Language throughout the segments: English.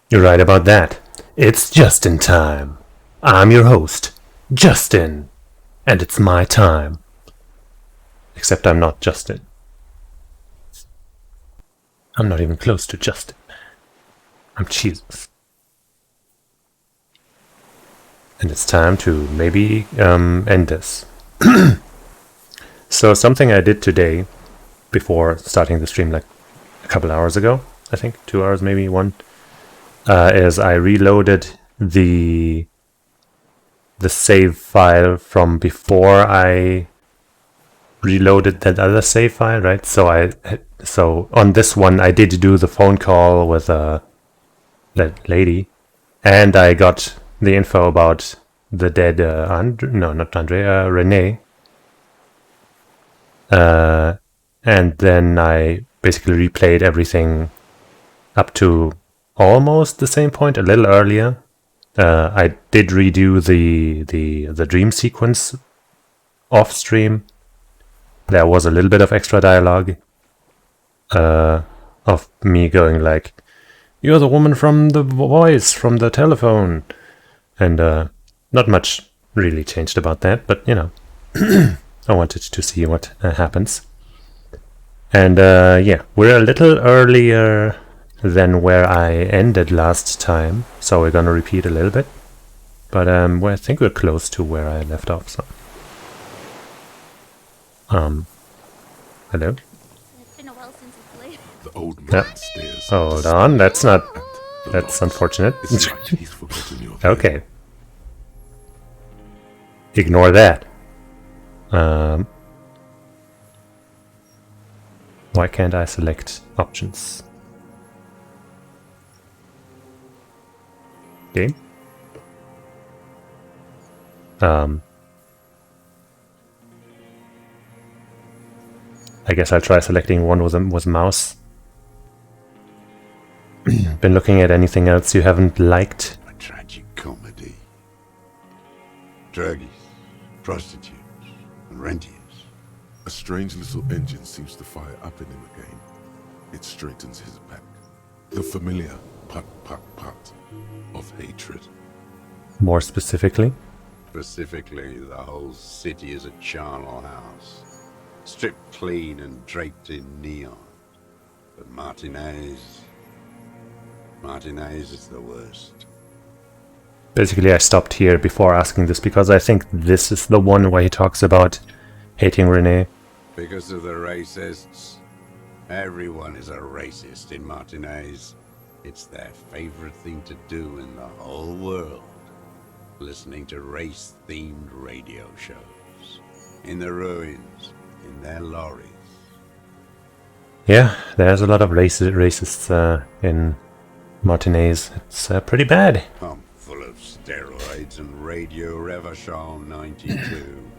You're right about that. It's Justin time. I'm your host, Justin, and it's my time. Except I'm not Justin. I'm not even close to Justin. I'm Jesus. And it's time to maybe end this. So something I did today, before starting the stream like a couple hours ago, I think, 2 hours, maybe one, is I reloaded the save file from before I reloaded that other save file, right? So on this one I did do the phone call with that lady, and I got the info about the dead Renee. And then I basically replayed everything up to almost the same point, a little earlier. I did redo the dream sequence off stream. There was a little bit of extra dialogue of me going like, "You're the woman from the voice from the telephone," and not much really changed about that, but you know, I wanted to see what happens. And yeah, we're a little earlier than where I ended last time, so we're gonna repeat a little bit. But I think we're close to where I left off. So, hello. It's been a while since I played. The old man stares. Hold on, that's not. That's unfortunate. It's like he's forgotten your name. Okay. Ignore that. Why can't I select options? Okay. I guess I'll try selecting one with mouse. Been looking at anything else you haven't liked? A tragic comedy. Druggies, prostitutes, and rentiers. A strange little engine seems to fire up in him again. It straightens his back. The familiar pat pat pat of hatred. More specifically? Specifically, the whole city is a charnel house. Stripped clean and draped in neon. But Martinez is the worst. Basically, I stopped here before asking this because I think this is the one where he talks about hating Renee. Because of the racists. Everyone is a racist in Martinez. It's their favorite thing to do in the whole world. Listening to race-themed radio shows. In the ruins, in their lorries. Yeah, there's a lot of racists in Martinez. It's pretty bad. I'm full of steroids and Radio Revachol 92.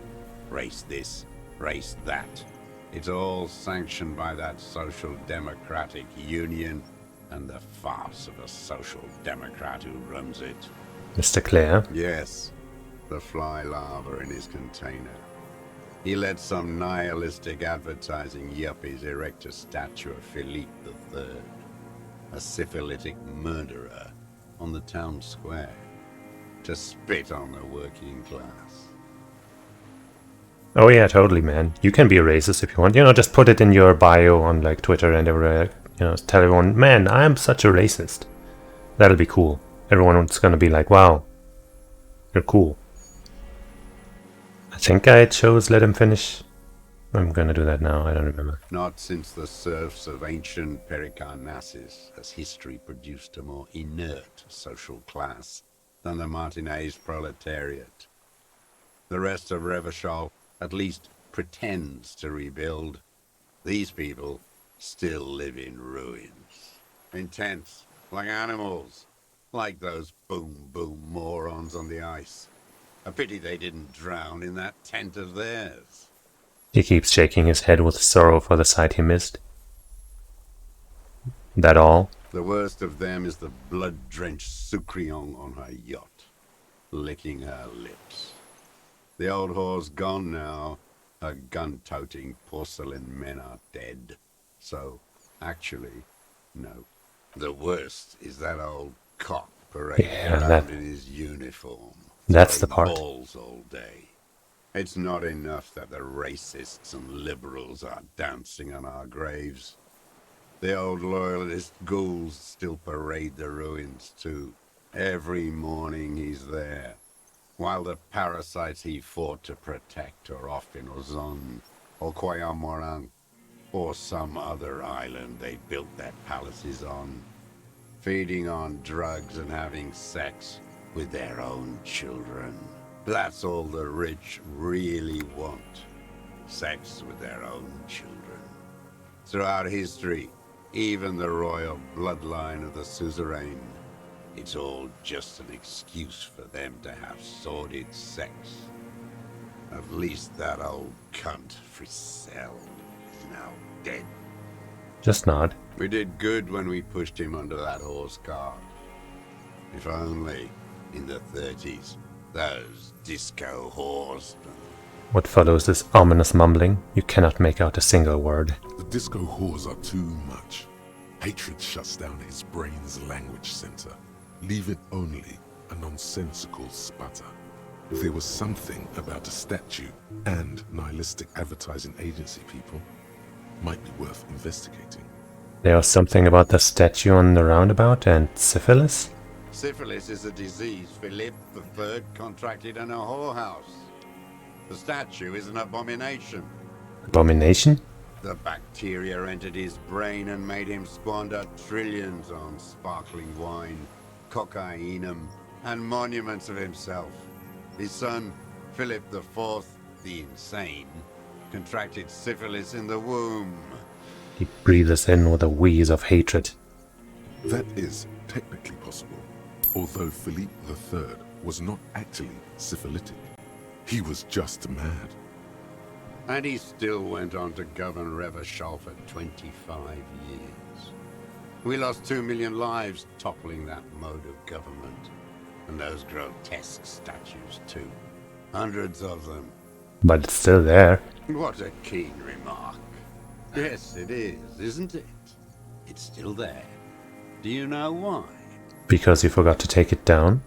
Race this, race that. It's all sanctioned by that Social Democratic Union and the farce of a Social Democrat who runs it. Mr. Clare. Yes, the fly larva in his container. He let some nihilistic advertising yuppies erect a statue of Philippe III, a syphilitic murderer, on the town square, to spit on the working class. Oh yeah, totally, man. You can be a racist if you want. You know, just put it in your bio on like Twitter and everywhere. You know, tell everyone, man, I'm such a racist. That'll be cool. Everyone's gonna be like, wow, you're cool. I think I chose let him finish. I'm gonna do that now, I don't remember. Not since the serfs of ancient Pericarnassus has history produced a more inert social class than the Martinez proletariat. The rest of Revachol at least pretends to rebuild. These people still live in ruins. In tents, like animals. Like those boom-boom morons on the ice. A pity they didn't drown in that tent of theirs. He keeps shaking his head with sorrow for the sight he missed. That all? The worst of them is the blood-drenched Sucrion on her yacht, licking her lips. The old whore's gone now. Her gun-toting porcelain men are dead. So, actually, no. The worst is that old cock parading Yeah, around in his uniform. that's the throwing part. balls all day. It's not enough that the racists and liberals are dancing on our graves. The old loyalist ghouls still parade the ruins too. Every morning he's there, while the parasites he fought to protect are off in Ozon, or Koyamorang, or some other island they built their palaces on, feeding on drugs and having sex with their own children. That's all the rich really want. Sex with their own children. Throughout history, even the royal bloodline of the suzerain, it's all just an excuse for them to have sordid sex. At least that old cunt, Frisell, is now dead. Just nod. We did good when we pushed him under that horse cart. If only, in the 30s, those disco whores. What follows is ominous mumbling. You cannot make out a single word. The disco whores are too much. Hatred shuts down his brain's language center, leaving only a nonsensical sputter. There was something about a statue and nihilistic advertising agency people. Might be worth investigating. There was something about the statue on the roundabout and syphilis? Syphilis is a disease Philip III contracted in a whorehouse. The statue is an abomination. Abomination? The bacteria entered his brain and made him squander trillions on sparkling wine, cocainum, and monuments of himself. His son, Philip IV, the insane, contracted syphilis in the womb. He breathes in with a wheeze of hatred. That is technically possible, although Philippe III was not actually syphilitic. He was just mad. And he still went on to govern Revachol for 25 years. We lost 2 million lives toppling that mode of government. And those grotesque statues too. Hundreds of them. But it's still there. What a keen remark. Yes, it is, isn't it? It's still there. Do you know why? Because you forgot to take it down?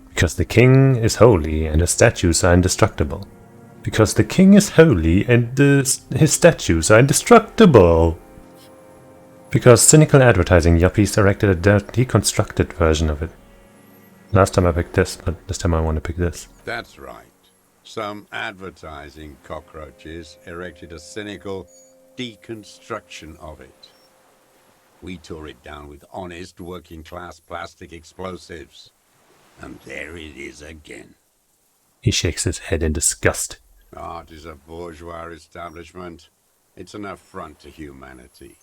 Because the king is holy and his statues are indestructible. Because the king is holy and his statues are indestructible. Because cynical advertising yuppies erected a deconstructed version of it. Last time I picked this, but this time I want to pick this. That's right. Some advertising cockroaches erected a cynical deconstruction of it. We tore it down with honest working-class plastic explosives. And there it is again. He shakes his head in disgust. Art is a bourgeois establishment. It's an affront to humanity.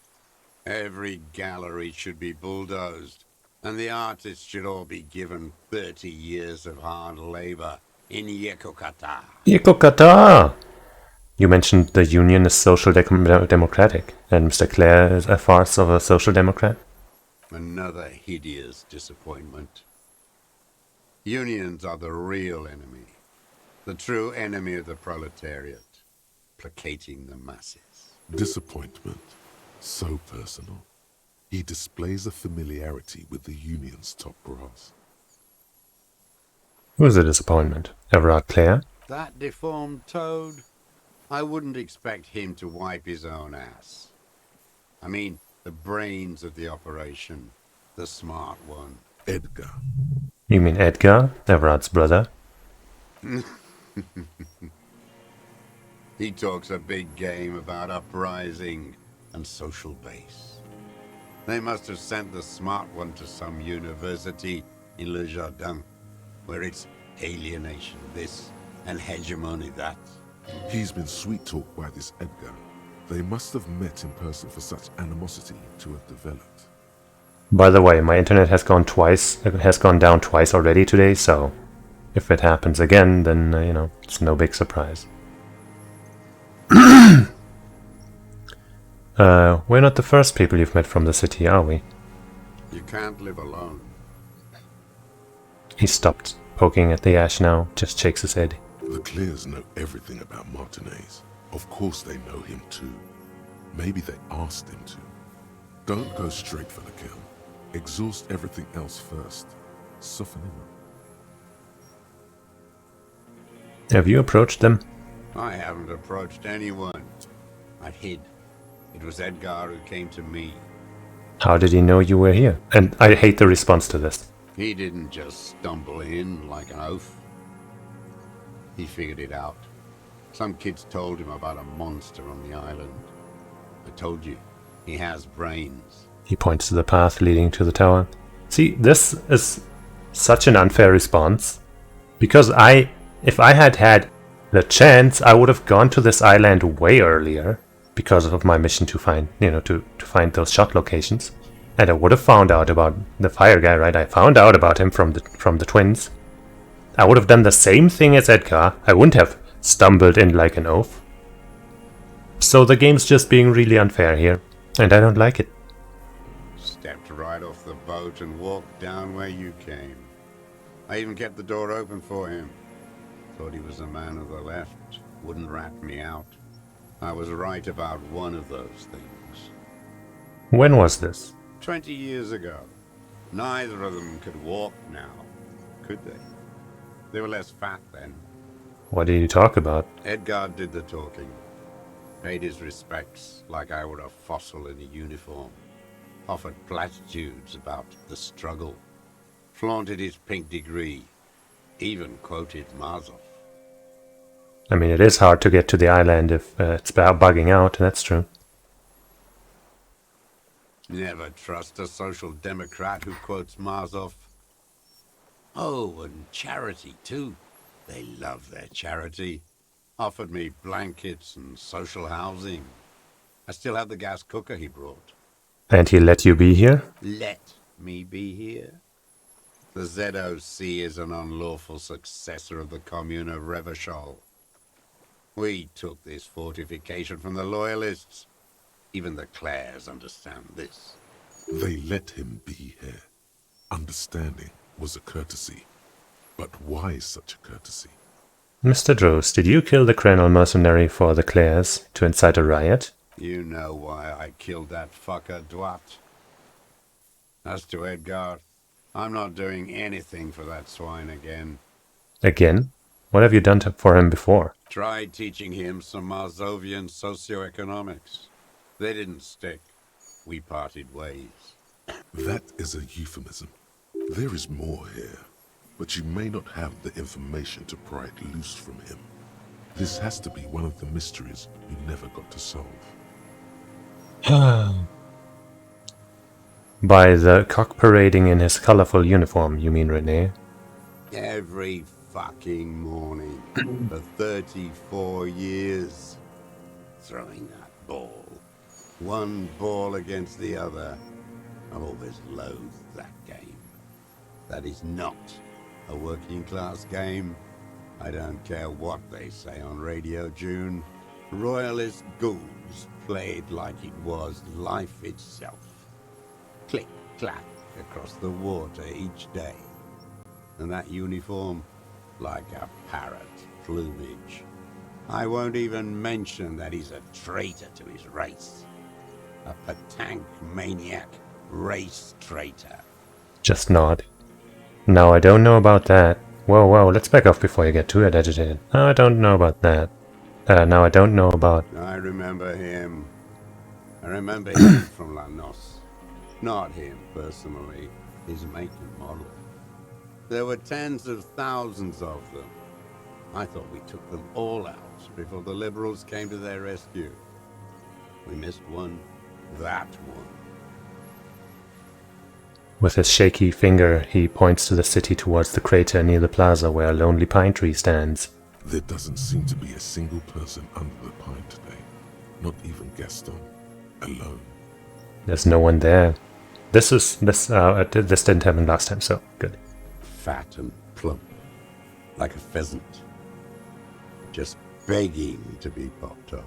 Every gallery should be bulldozed, and the artists should all be given 30 years of hard labor in Yekokata. Yekokata! You mentioned the Union is social democratic, and Mr. Clare is a farce of a social democrat? Another hideous disappointment. Unions are the real enemy. The true enemy of the proletariat. Placating the masses. Disappointment. So personal. He displays a familiarity with the Union's top brass. Who's a disappointment? Everard Clare? That deformed toad? I wouldn't expect him to wipe his own ass. I mean, the brains of the operation. The smart one. Edgar. You mean Edgar, Everard's brother? He talks a big game about uprising and social base. They must have sent the smart one to some university in Le Jardin, where it's alienation this and hegemony that. He's been sweet-talked by this Edgar. They must have met in person for such animosity to have developed. By the way, my internet has gone down twice already today, so if it happens again, then, it's no big surprise. We're not the first people you've met from the city, are we? You can't live alone. He stopped poking at the ash now, just shakes his head. The Clears know everything about Martinez. Of course they know him too. Maybe they asked him to. Don't go straight for the kill. Exhaust everything else first. Soften him up. Have you approached them? I haven't approached anyone. I hid. It was Edgar who came to me. How did he know you were here? And I hate the response to this. He didn't just stumble in like an oaf. He figured it out. Some kids told him about a monster on the island. I told you, he has brains. He points to the path leading to the tower. See, this is such an unfair response. Because if I had had the chance, I would have gone to this island way earlier. Because of my mission to find, to find those shot locations. And I would have found out about the fire guy, right? I found out about him from the twins. I would have done the same thing as Edgar. I wouldn't have stumbled in like an oaf. So the game's just being really unfair here. And I don't like it. Stepped right off the boat and walked down where you came. I even kept the door open for him. Thought he was a man of the left. Wouldn't rat me out. I was right about one of those things. When was this? 20 years ago. Neither of them could walk now, could they? They were less fat then. What did you talk about? Edgar did the talking. Paid his respects like I were a fossil in a uniform. Offered platitudes about the struggle. Flaunted his pink degree. Even quoted Mazov. I mean, it is hard to get to the island if it's bugging out, that's true. Never trust a social democrat who quotes Mazov. Oh, and charity too. They love their charity. Offered me blankets and social housing. I still have the gas cooker he brought. And he let you be here? Let me be here? The ZOC is an unlawful successor of the Commune of Revachol. We took this fortification from the Loyalists. Even the Clares understand this. They let him be here. Understanding was a courtesy. But why such a courtesy? Mr. Drost, did you kill the criminal mercenary for the Clares to incite a riot? You know why I killed that fucker, Dwat. As to Edgar, I'm not doing anything for that swine again. Again? What have you done for him before? Tried teaching him some Mazovian socioeconomics. They didn't stick. We parted ways. That is a euphemism. There is more here, but you may not have the information to pry it loose from him. This has to be one of the mysteries you never got to solve. By the cock parading in his colorful uniform, you mean, Renee? Every fucking morning for 34 years. Throwing that ball. One ball against the other. I've always loathed that game. That is not a working class game. I don't care what they say on Radio June. Royalist ghouls played like it was life itself. Click, clack across the water each day. And that uniform, like a parrot plumage. I won't even mention that he's a traitor to his race. A Patank maniac race traitor. Just nod. No, I don't know about that. Whoa, let's back off before you get too agitated. No, I don't know about that. No, I don't know about... I remember him. I remember him from La Noce. Not him personally, his make and model. There were tens of thousands of them. I thought we took them all out before the liberals came to their rescue. We missed one. That one. With his shaky finger, he points to the city towards the crater near the plaza where a lonely pine tree stands. There doesn't seem to be a single person under the pine today. Not even Gaston. Alone. There's no one there. This didn't happen last time, so good. Fat and plump. Like a pheasant. Just begging to be popped off.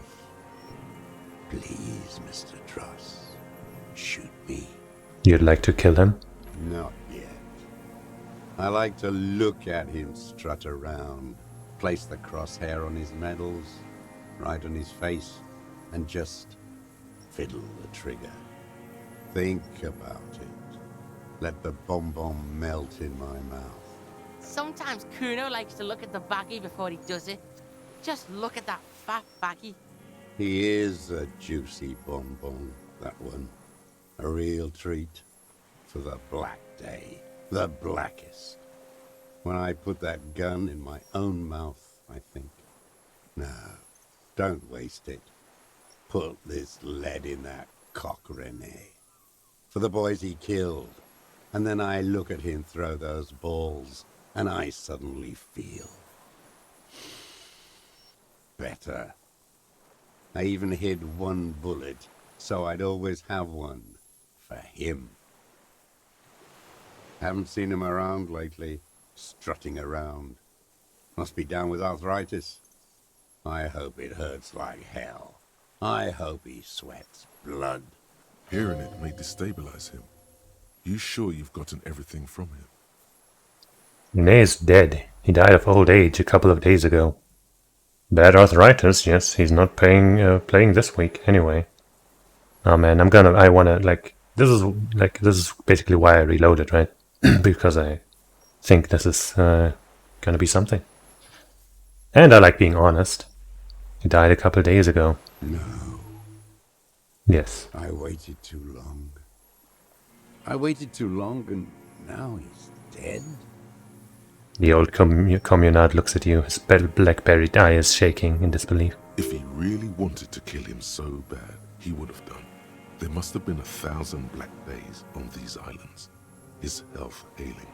Please, Mr. Dross. Shoot me. You'd like to kill him? Not yet. I like to look at him strut around, place the crosshair on his medals, right on his face, and just fiddle the trigger. Think about it. Let the bonbon melt in my mouth. Sometimes Kuno likes to look at the baggie before he does it. Just look at that fat baggie. He is a juicy bonbon, that one. A real treat for the black day. The blackest. When I put that gun in my own mouth, I think. No, don't waste it. Put this lead in that cock, Rene. For the boys he killed. And then I look at him throw those balls, and I suddenly feel better. I even hid one bullet, so I'd always have one for him. Haven't seen him around lately, strutting around. Must be down with arthritis. I hope it hurts like hell. I hope he sweats blood. Hearing it may destabilize him. You sure you've gotten everything from him? Rene's dead. He died of old age a couple of days ago. Bad arthritis, yes, he's not playing this week anyway. Oh man, I wanna, this is basically why I reloaded, right? Because I think this is gonna be something. And I like being honest. He died a couple of days ago. No, Yes. I waited too long. I waited too long, and now he's dead? The old communard looks at you, his black-berried eyes shaking in disbelief. If he really wanted to kill him so bad, he would have done. There must have been 1,000 black days on these islands. His health ailing.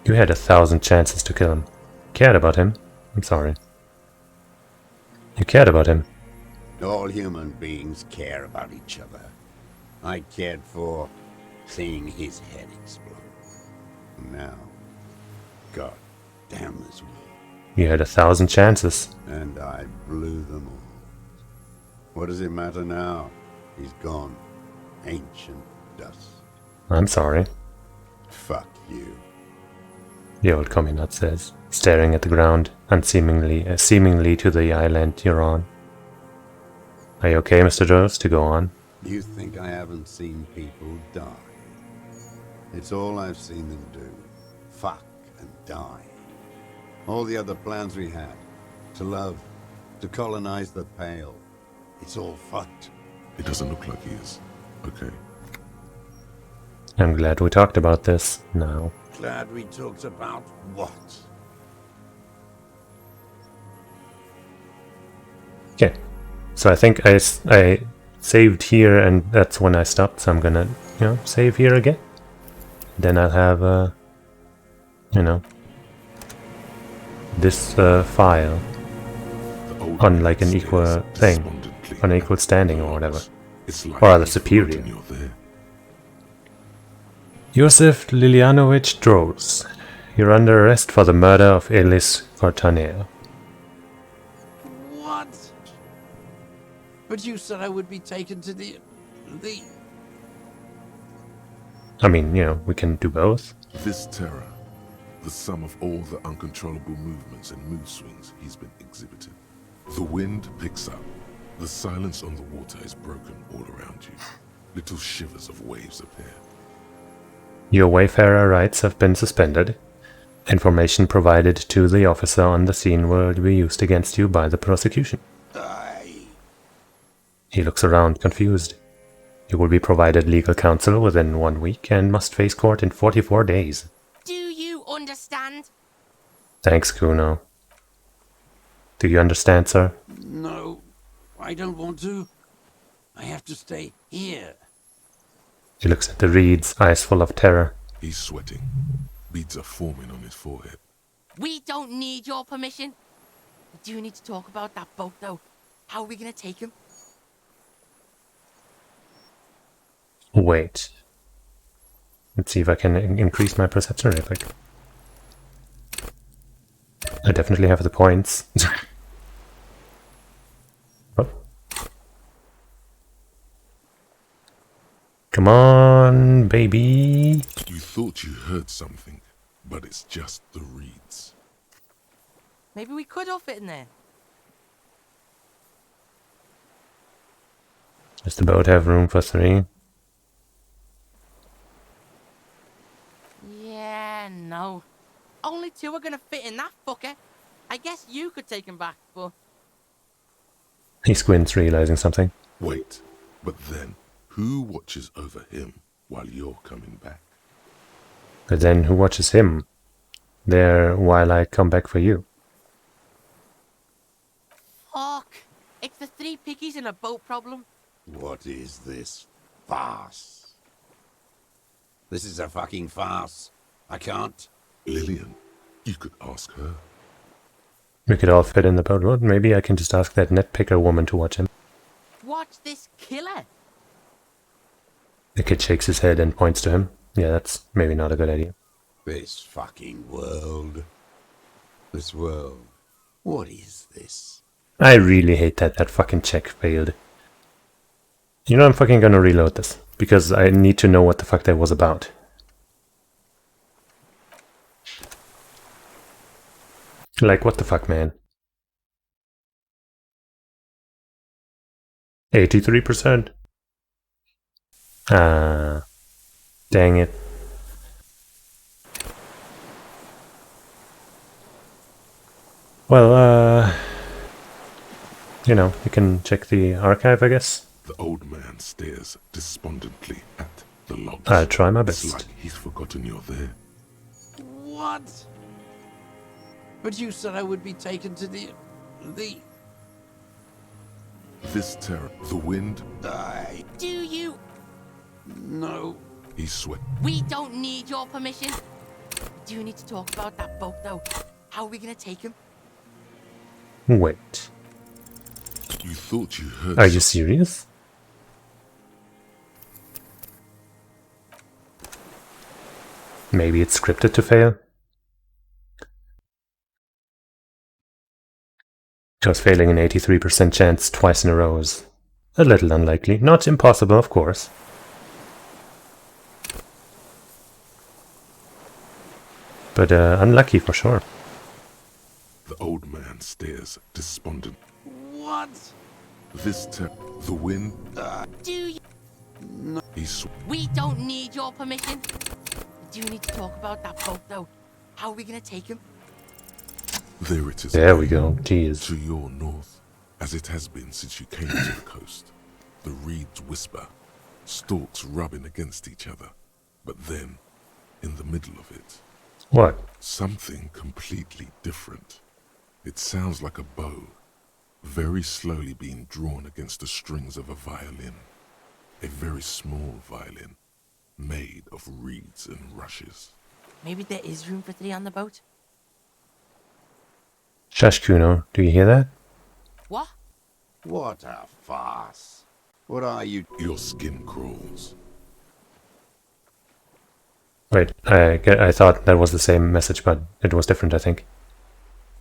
You had 1,000 chances to kill him. Cared about him? I'm sorry. You cared about him. All human beings care about each other. I cared for seeing his head explode. Now, God damn this world. You had 1,000 chances. And I blew them all. What does it matter now? He's gone. Ancient dust. I'm sorry, Fuck you. the old communard says, staring at the ground and seemingly to the island you're on. Are you okay, Mr. Jones, to go on? You think I haven't seen people die? It's all I've seen them do. Fuck and die. All the other plans we had. To love. To colonize the Pale. It's all fucked. It doesn't look like he is. Okay. I'm glad we talked about this now. Glad we talked about what? Okay, so I think I saved here and that's when I stopped, so I'm gonna, save here again. Then I'll have, this file The old on man like an equal stares thing, despondently on an at equal standing or whatever. It's like Or rather he's superior. forgotten you're there. Josef Lilianovich Droz, you're under arrest for the murder of Elis Fortaner. What? But you said I would be taken to the... I mean, we can do both. This terror, the sum of all the uncontrollable movements and mood swings he's been exhibiting. The wind picks up. The silence on the water is broken all around you. Little shivers of waves appear. Your wayfarer rights have been suspended. Information provided to the officer on the scene will be used against you by the prosecution. He looks around, confused. You will be provided legal counsel within 1 week and must face court in 44 days. Do you understand? Thanks, Kuno. Do you understand, sir? No, I don't want to. I have to stay here. He looks at the reeds, eyes full of terror. He's sweating. Beads are forming on his forehead. We don't need your permission. We do need to talk about that boat, though. How are we gonna take him? Wait. Let's see if I can increase my perception real quick. I definitely have the points. Oh. Come on, baby. You thought you heard something, but it's just the reeds. Maybe we could all fit in there. Does the boat have room for 3? you could take him back, but He squints, realizing something. Wait, but then who watches over him while you're coming back? But then who watches him there while I come back for you? fuck. It's the three piggies and a boat problem. What is this farce? This is a fucking farce. I can't. Lillian, you could ask her. We could all fit in the boat. Well, maybe I can just ask that netpicker woman to watch him. Watch this killer. The kid shakes his head and points to him. Yeah, that's maybe not a good idea. This fucking world. This world. What is this? I really hate that that fucking check failed. You know, I'm fucking gonna reload this, because I need to know what the fuck that was about. Like, what the fuck, man? 83%. Ah, dang it. Well, you know, you can check the archive, I guess. The old man stares despondently at the logs. I'll try my It's best. like he's forgotten you're there. What? But you said I would be taken to the... This terror, the wind, Do you? No. he sweat. We don't need your permission. Do you need to talk about that boat, though? How are we gonna take him? Wait, You thought you heard are you serious? Maybe it's scripted to fail? Because failing an 83% chance twice in a row is a little unlikely. Not impossible, of course. But unlucky for sure. The old man stares despondent. What? This the wind, Do you? he sweat. We don't need your permission. Do you need to talk about that boat, though? How are we gonna take him? There it is. There we again, go. Jeez. To your north, as it has been since you came to the coast. The reeds whisper, stalks rubbing against each other. But then, in the middle of it, What? something completely different. It sounds like a bow, very slowly being drawn against the strings of a violin. A very small violin, made of reeds and rushes. Maybe there is room for three on the boat. Shush, Kuno, do you hear that? What? What a farce. What are you... Your skin crawls. Wait, I thought that was the same message, but it was different, I think.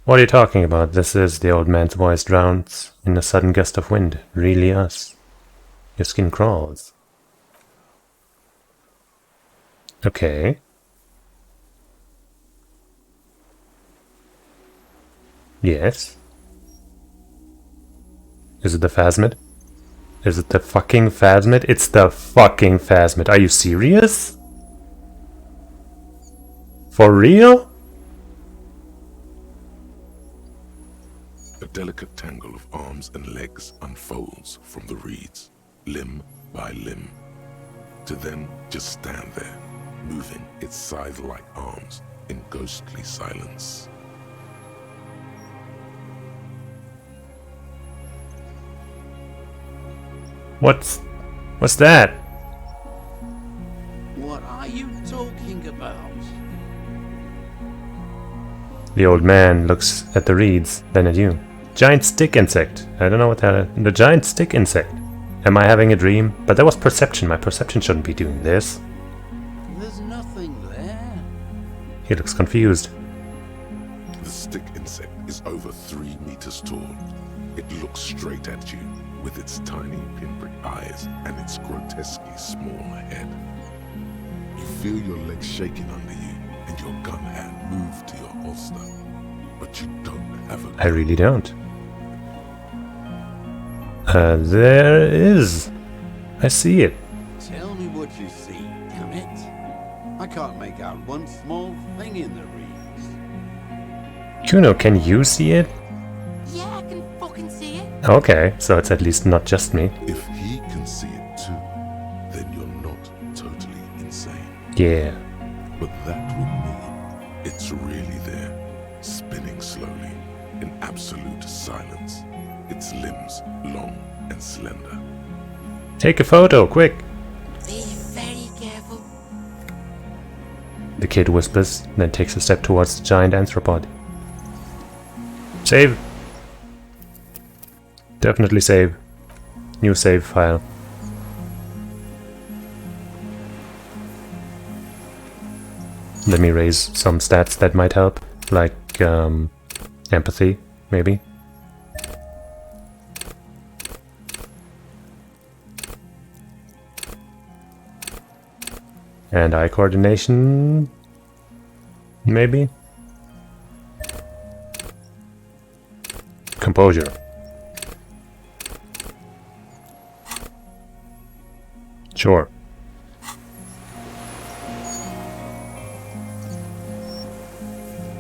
What are you talking about? This is the old man's voice drowns in a sudden gust of wind. Really us. Your skin crawls. Okay. Yes. Is it the Phasmid? Is it the fucking Phasmid? It's the fucking Phasmid. Are you serious? For real? A delicate tangle of arms and legs unfolds from the reeds, limb by limb, to then just stand there, moving its scythe-like arms in ghostly silence. What's that? What are you talking about? The old man looks at the reeds, then at you. Giant stick insect. I don't know what that is. The giant stick insect. Am I having a dream? But that was perception. My perception shouldn't be doing this. There's nothing there. He looks confused. The stick insect is over 3 meters tall. It looks straight at you with its tiny pinprick eyes and its grotesquely small head. You feel your legs shaking under you and your gun hand move to your holster, but you don't have a gun. I really don't. There is. I see it. Tell me what you see, damn it. I can't make out one small thing in the reeds. Kuno, can you see it? Okay, so it's at least not just me. If he can see it too, then you're not totally insane. Yeah. But that with me, it's really there, spinning slowly, in absolute silence, its limbs long and slender. Take a photo, quick! Be very careful. The kid whispers, then takes a step towards the giant anthropod. Save! Definitely save. New save file. Let me raise some stats that might help, like empathy, maybe. And eye coordination, maybe? Composure. Sure.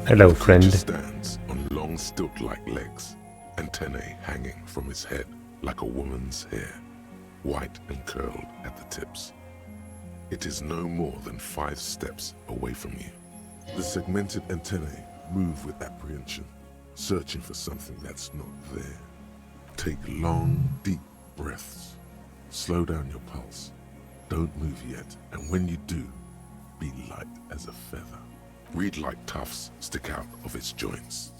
Hello, The friend. creature stands on long stilt-like legs, antennae hanging from his head like a woman's hair, white and curled at the tips. It is no more than 5 steps away from you. The segmented antennae move with apprehension, searching for something that's not there. Take long, deep breaths. Slow down your pulse. Don't move yet, and when you do, be light as a feather. Reed-like tufts stick out of its joints.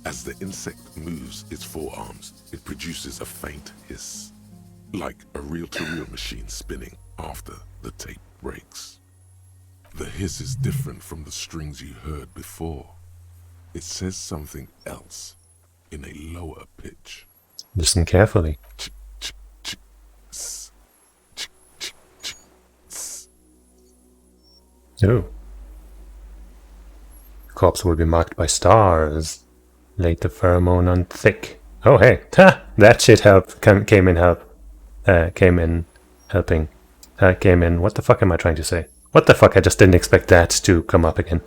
As the insect moves its forearms, it produces a faint hiss, like a reel-to-reel machine spinning after the tape breaks. The hiss is different from the strings you heard before. It says something else in a lower pitch. Listen carefully. Ch, ch, ch, s, ch, ch, ch, s. Oh. Corpse will be marked by stars. Laid the pheromone on thick. Oh hey, ha! That shit helped. Came in help. Came in helping. Came in. What the fuck am I trying to say? What the fuck? I just didn't expect that to come up again.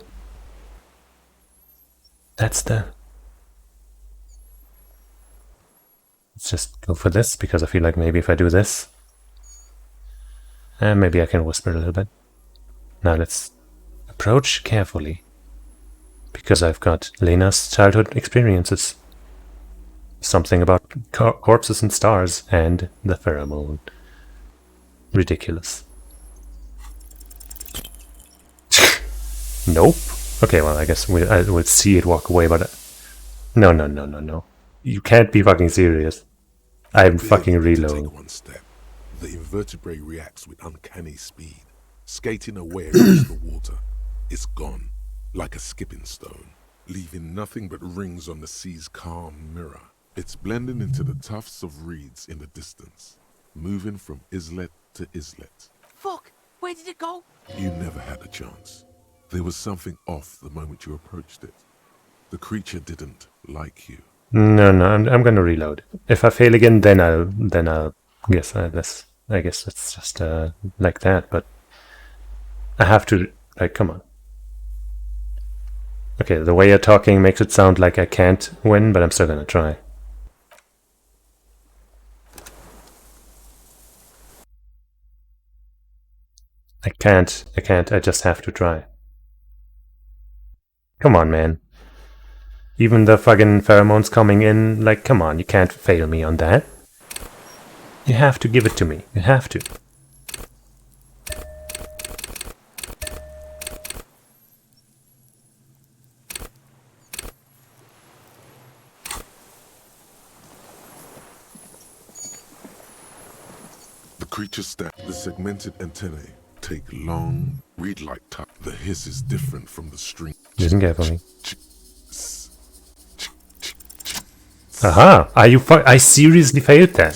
That's the. Let's just go for this because I feel like maybe if I do this, maybe I can whisper a little bit. Now let's approach carefully. Because I've got Lena's childhood experiences. Something about corpses and stars and the pheromone. Ridiculous. Nope. Okay, well, I guess I will see it walk away, but... No. You can't be fucking serious. I'm fucking Barely to reloading. take one step, the invertebrate reacts with uncanny speed, skating away across the water. It's gone, like a skipping stone, leaving nothing but rings on the sea's calm mirror. It's blending into the tufts of reeds in the distance, moving from islet to islet. Fuck, where did it go? You never had a chance. There was something off the moment you approached it. The creature didn't like you. No, I'm gonna reload. If I fail again, then I'll guess I guess it's just like that. But I have to come on. Okay, the way you're talking makes it sound like I can't win, but I'm still gonna try. I can't. I just have to try. Come on, man. Even the fucking pheromones coming in, like, come on, you can't fail me on that. You have to give it to me. You have to. The creature the segmented antennae take long, reed-like tuck. The hiss is different from the string. Listen carefully. Slowly, Aha! I seriously failed that.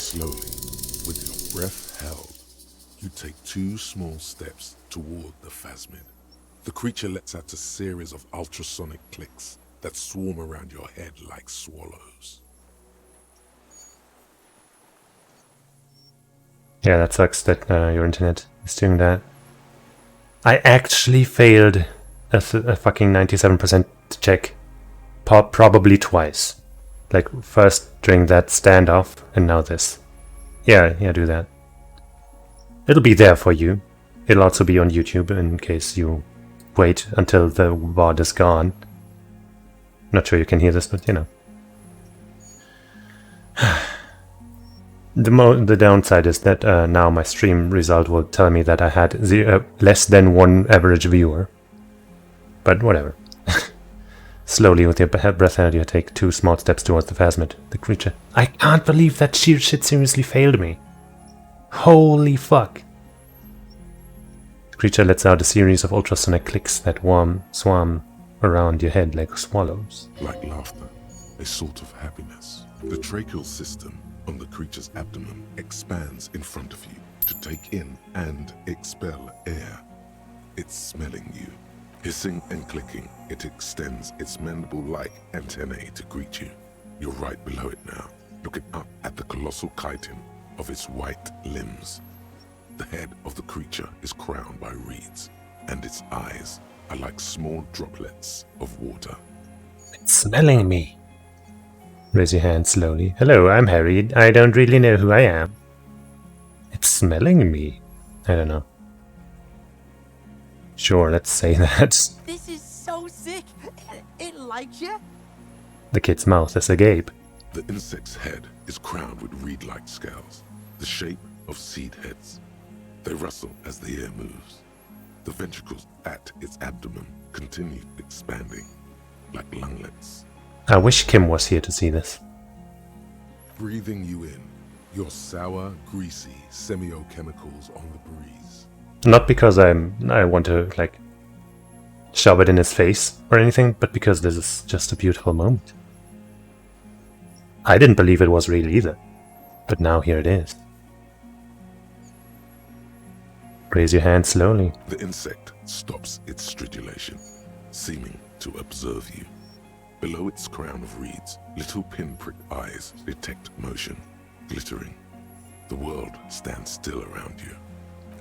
with your breath held, you take 2 small steps toward the phasmid. The creature lets out a series of ultrasonic clicks that swarm around your head like swallows. Yeah, that sucks that your internet is doing that. I actually failed a fucking 97% check. Probably twice. Like, first during that standoff, and now this. Yeah, do that. It'll be there for you. It'll also be on YouTube in case you wait until the VOD is gone. Not sure you can hear this, but you know. The downside is that now my stream result will tell me that I had less than 1 average viewer. But whatever. Slowly, with your breath held, you take 2 small steps towards the phasmid. The creature. I can't believe that sheer shit seriously failed me. Holy fuck. The creature lets out a series of ultrasonic clicks that swarm around your head like swallows. Like laughter, a sort of happiness. The tracheal system on the creature's abdomen expands in front of you to take in and expel air. It's smelling you. Hissing and clicking, it extends its mandible-like antennae to greet you. You're right below it now, looking up at the colossal chitin of its white limbs. The head of the creature is crowned by reeds, and its eyes are like small droplets of water. It's smelling me. Raise your hand slowly. Hello, I'm Harry. I don't really know who I am. It's smelling me. I don't know. Sure, let's say that. This is so sick. It likes you. The kid's mouth is agape. The insect's head is crowned with reed-like scales, the shape of seed heads. They rustle as the air moves. The ventricles at its abdomen continue expanding, like lunglets. I wish Kim was here to see this. Breathing you in, your sour, greasy semiochemicals on the breeze. Not because I want to, like, shove it in his face or anything, but because this is just a beautiful moment. I didn't believe it was real either, but now here it is. Raise your hand slowly. The insect stops its stridulation, seeming to observe you. Below its crown of reeds, little pinprick eyes detect motion, glittering. The world stands still around you.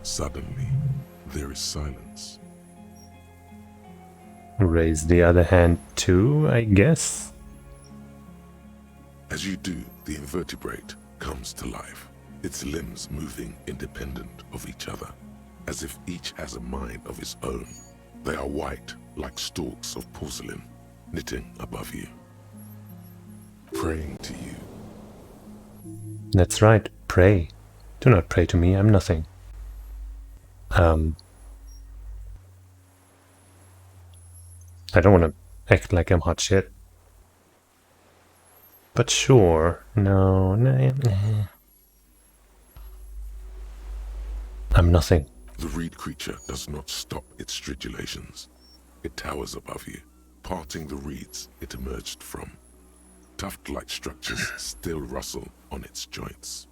Suddenly, there is silence. Raise the other hand too, I guess. As you do, the invertebrate comes to life, its limbs moving independent of each other, as if each has a mind of its own. They are white, like stalks of porcelain, knitting above you, praying to you. That's right, pray. Do not pray to me, I'm nothing. I don't want to act like I'm hot shit. But sure, no. I'm nothing. The reed creature does not stop its stridulations. It towers above you, parting the reeds it emerged from. Tuft-like structures still rustle on its joints.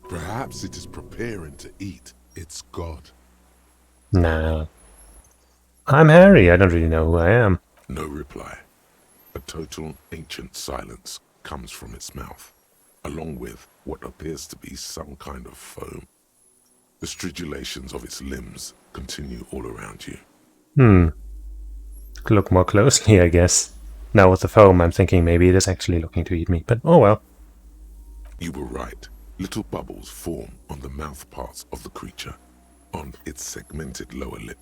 Perhaps it is preparing to eat its god. Nah. I'm Harry, I don't really know who I am. No reply. A total ancient silence comes from its mouth, along with what appears to be some kind of foam. The stridulations of its limbs continue all around you. Look more closely, I guess. Now with the foam, I'm thinking maybe it is actually looking to eat me, but oh well. You were right. Little bubbles form on the mouth parts of the creature, on its segmented lower lip.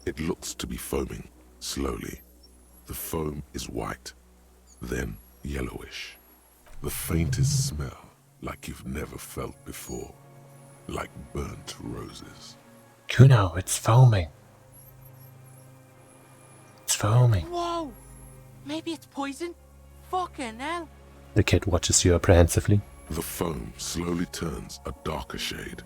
It looks to be foaming, slowly. The foam is white, then yellowish. The faintest smell like you've never felt before, like burnt roses. Kuno, it's foaming. It's foaming. Whoa! Maybe it's poison? Fucking hell! The kid watches you apprehensively. The foam slowly turns a darker shade,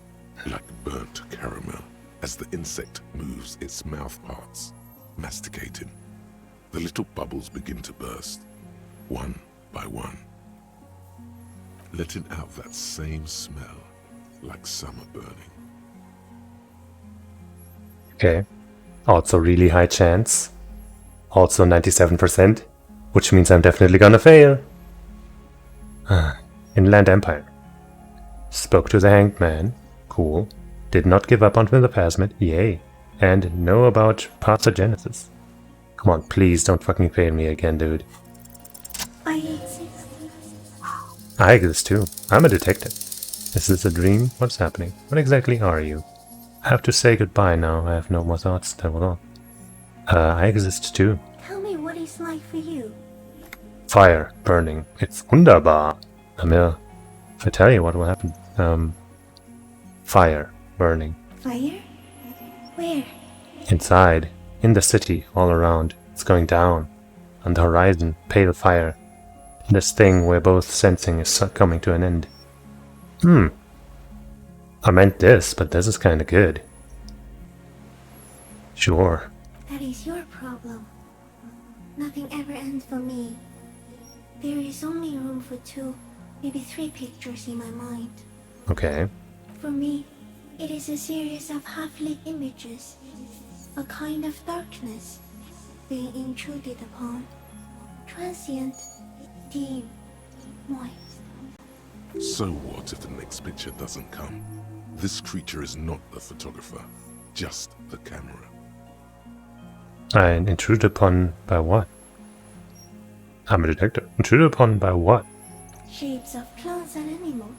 like burnt caramel, as the insect moves its mouth parts, masticating. The little bubbles begin to burst, one by one, letting out that same smell, like summer burning. Okay. Also really high chance. Also 97%, which means I'm definitely gonna fail. Inland Empire. Spoke to the hanged man. Cool. Did not give up on the phasmid. Yay. And know about pathogenesis. Come on, please don't fucking fail me again, dude. I exist. I exist too. I'm a detective. Is this a dream? What's happening? What exactly are you? I have to say goodbye now. I have no more thoughts. That was all. I exist too. Tell me what it's like for you. Fire burning. It's wunderbar. Amir, if I tell you what will happen. Fire burning. Fire? Where? Inside. In the city. All around. It's going down. On the horizon. Pale fire. This thing we're both sensing is coming to an end. I meant this, but this is kinda good. Sure. That is your problem. Nothing ever ends for me. There is only room for 2, maybe 3 pictures in my mind. Okay. For me, it is a series of half-lit images, a kind of darkness being intruded upon, transient, dim, moist. So what if the next picture doesn't come? This creature is not the photographer, just the camera. And intruded upon by what? I'm a detective. Intruded upon by what? Shapes of plants and animals,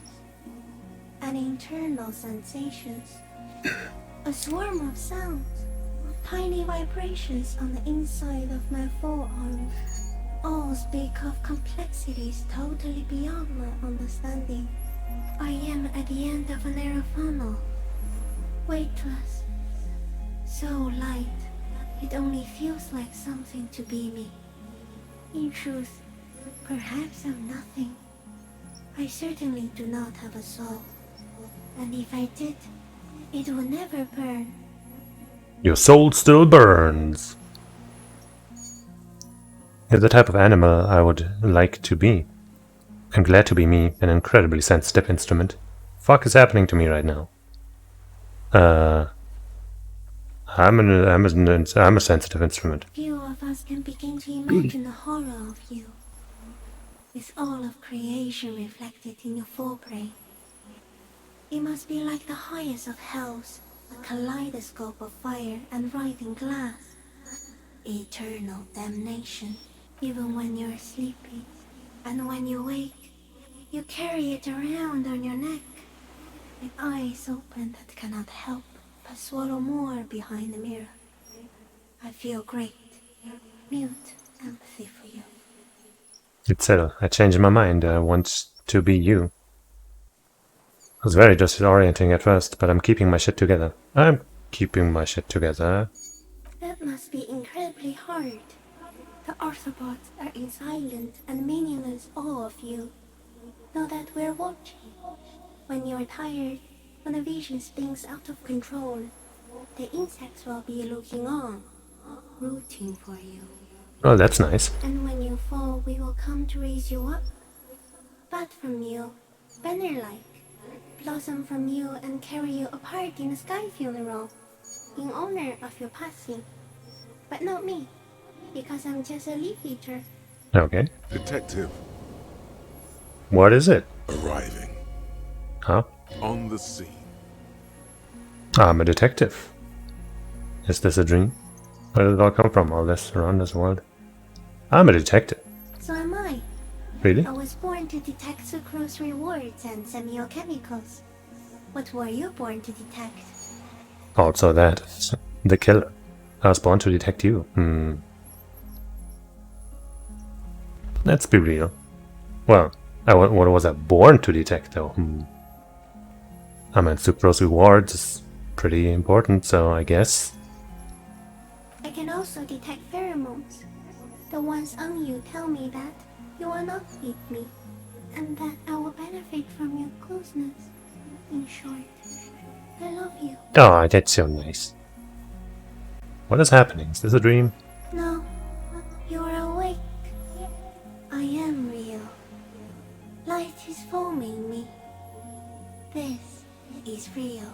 and internal sensations, a swarm of sounds, tiny vibrations on the inside of my forearms. All speak of complexities totally beyond my understanding. I am at the end of a narrow funnel, weightless, so light, it only feels like something to be me. In truth, perhaps I'm nothing. I certainly do not have a soul, and if I did, it would never burn. Your soul still burns. You're the type of animal I would like to be. I'm glad to be me, an incredibly sensitive instrument. Fuck is happening to me right now? I'm a sensitive instrument. Few of us can begin to imagine the horror of you, with all of creation reflected in your forebrain. It must be like the highest of hells, a kaleidoscope of fire and writhing glass. Eternal damnation, even when you're sleeping. And when you wake, you carry it around on your neck, with eyes open that cannot help but swallow more behind the mirror. I feel great, mute empathy for you. It's settled. I changed my mind. I want to be you. It was very disorienting at first, but I'm keeping my shit together. I'm keeping my shit together. That must be incredibly hard. The Arthropods are in silent and meaningless awe of you. Know that we're watching. When you're tired, when the vision spins out of control, the insects will be looking on, rooting for you. Oh, that's nice. And when you fall, we will come to raise you up. Bud from you, banner-like, blossom from you and carry you apart in a sky funeral, in honor of your passing. But not me, because I'm just a leaf eater. Okay. Detective, What is it? arriving Huh? on the scene. I'm a detective. Is this a dream? Where did it all come from? All this around this world? I'm a detective. So am I. Really? I was born to detect sucrose rewards and semiochemicals. What were you born to detect? Also that. The killer. I was born to detect you. Let's be real. Well, what was I born to detect though? I mean, sucrose rewards is pretty important, so I guess. I can also detect pheromones. The ones on you tell me that you will not eat me, and that I will benefit from your closeness. In short, I love you. Oh, that's so nice. What is happening? Is this a dream? No, you are awake. I am real. Light is foaming me. This is real.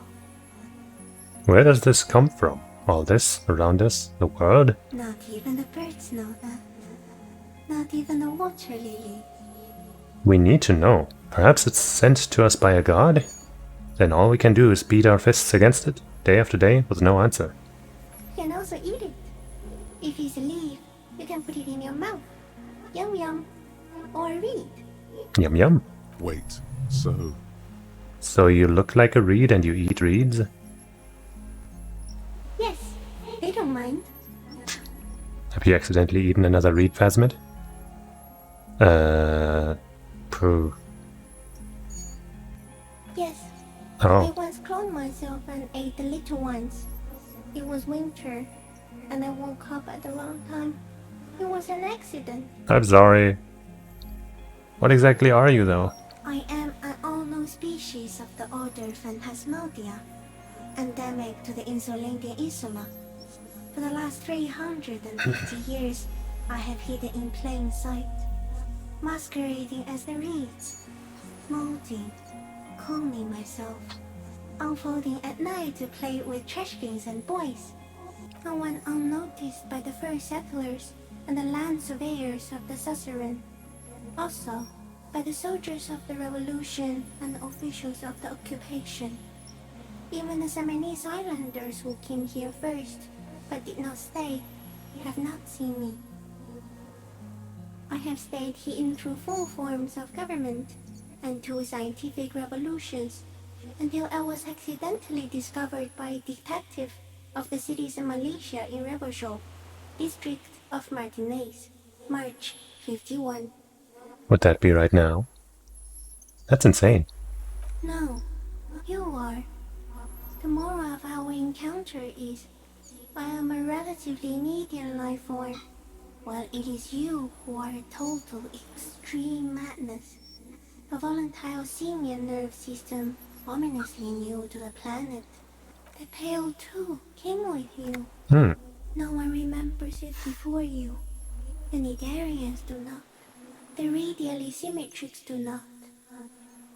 Where does this come from? All this around us? The world? Not even the birds know that. Not even the water lily. We need to know. Perhaps it's sent to us by a god? Then all we can do is beat our fists against it, day after day, with no answer. You can also eat it. If it's a leaf, you can put it in your mouth. Yum yum. or read. Yum yum. Wait, so So you look like a reed and you eat reeds? Yes, they don't mind. Have you accidentally eaten another reed phasmid? Pooh. Yes, I Oh, once cloned myself and ate the little ones. It was winter, and I woke up at the wrong time. It was an accident. I'm sorry. What exactly are you, though? I am an unknown species of the order Phantasmadia, endemic to the Insulindia Isula. For the last 350 years, I have hidden in plain sight, masquerading as the reeds, molding, cloning myself, unfolding at night to play with trash bins and boys. I went unnoticed by the first settlers and the land surveyors of the suzerain, also by the soldiers of the revolution and the officials of the occupation. Even the Samanese islanders who came here first but did not stay have not seen me. I have stayed hidden through 4 forms of government and 2 scientific revolutions until I was accidentally discovered by a detective of the citizen militia in Rebelshaw, district of Martinez, March 51. Would that be right now? That's insane. No, you are. The moral of our encounter is I am a relatively medium life form, while it is you who are a total extreme madness. A volatile simian nerve system ominously new to the planet. The Pale too came with you. Hmm. No one remembers it before you. The Nidarians do not. The radially symmetrics do not.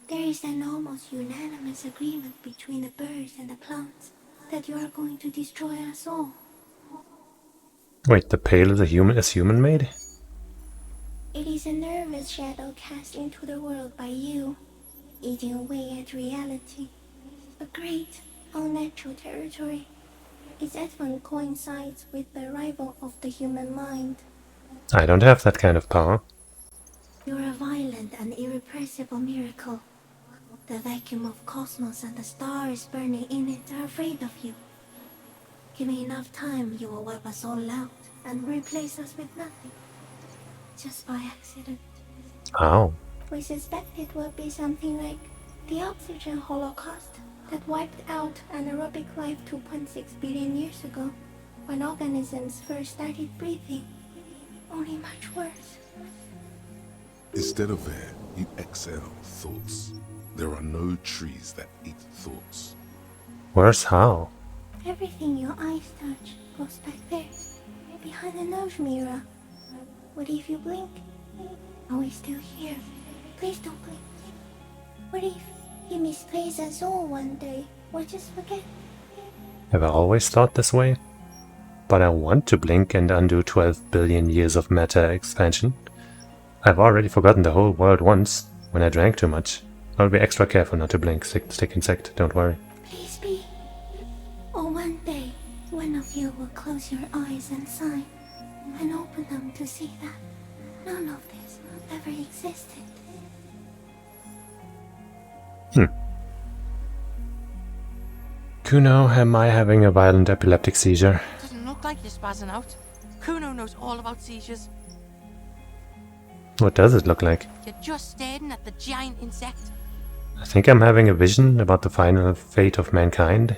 There is an almost unanimous agreement between the birds and the plants that you are going to destroy us all. Wait, the pale is human made? It is a nervous shadow cast into the world by you, eating away at reality. A great, unnatural territory. Its advent coincides with the arrival of the human mind. I don't have that kind of power. You're a violent and irrepressible miracle. The vacuum of cosmos and the stars burning in it are afraid of you. Give me enough time, you will wipe us all out and replace us with nothing. Just by accident. Ow. We suspect it will be something like the oxygen holocaust that wiped out anaerobic life 2.6 billion years ago, when organisms first started breathing. Only much worse. instead of air, you exhale thoughts. There are no trees that eat thoughts. Worse how? Everything your eyes touch goes back there, behind the nose mirror. What if you blink? Are we still here? Please don't blink. What if you misplace us all one day, or just forget? Have I always thought this way? But I want to blink and undo 12 billion years of matter expansion. I've already forgotten the whole world once, when I drank too much. I'll be extra careful not to blink, stick insect, don't worry. Please be. Or one day, one of you will close your eyes and sigh, and open them to see that none of this ever existed. Kuno, am I having a violent epileptic seizure? Doesn't look like you're spazzing out. Kuno knows all about seizures. What does it look like? You're just staring at the giant insect. I think I'm having a vision about the final fate of mankind.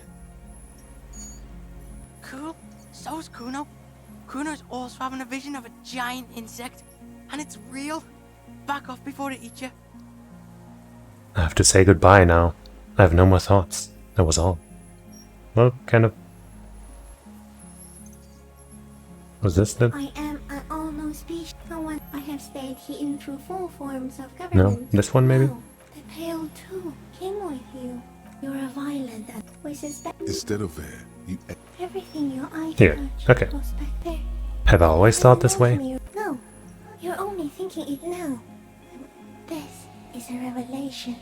Cool. So's Kuno. Kuno's also having a vision of a giant insect. And it's real. Back off before it eats you. I have to say goodbye now. I have no more thoughts. That was all. Well, kind of. Was this the... I am an unknown species. I have stayed hidden through 4 forms of No, government. this one maybe? No, the Pale too came with you. You're a violent and we suspect Instead of air, you everything your eyes Here, touch okay. goes back there. Have I always thought this way? No, you're only thinking it now. This is a revelation.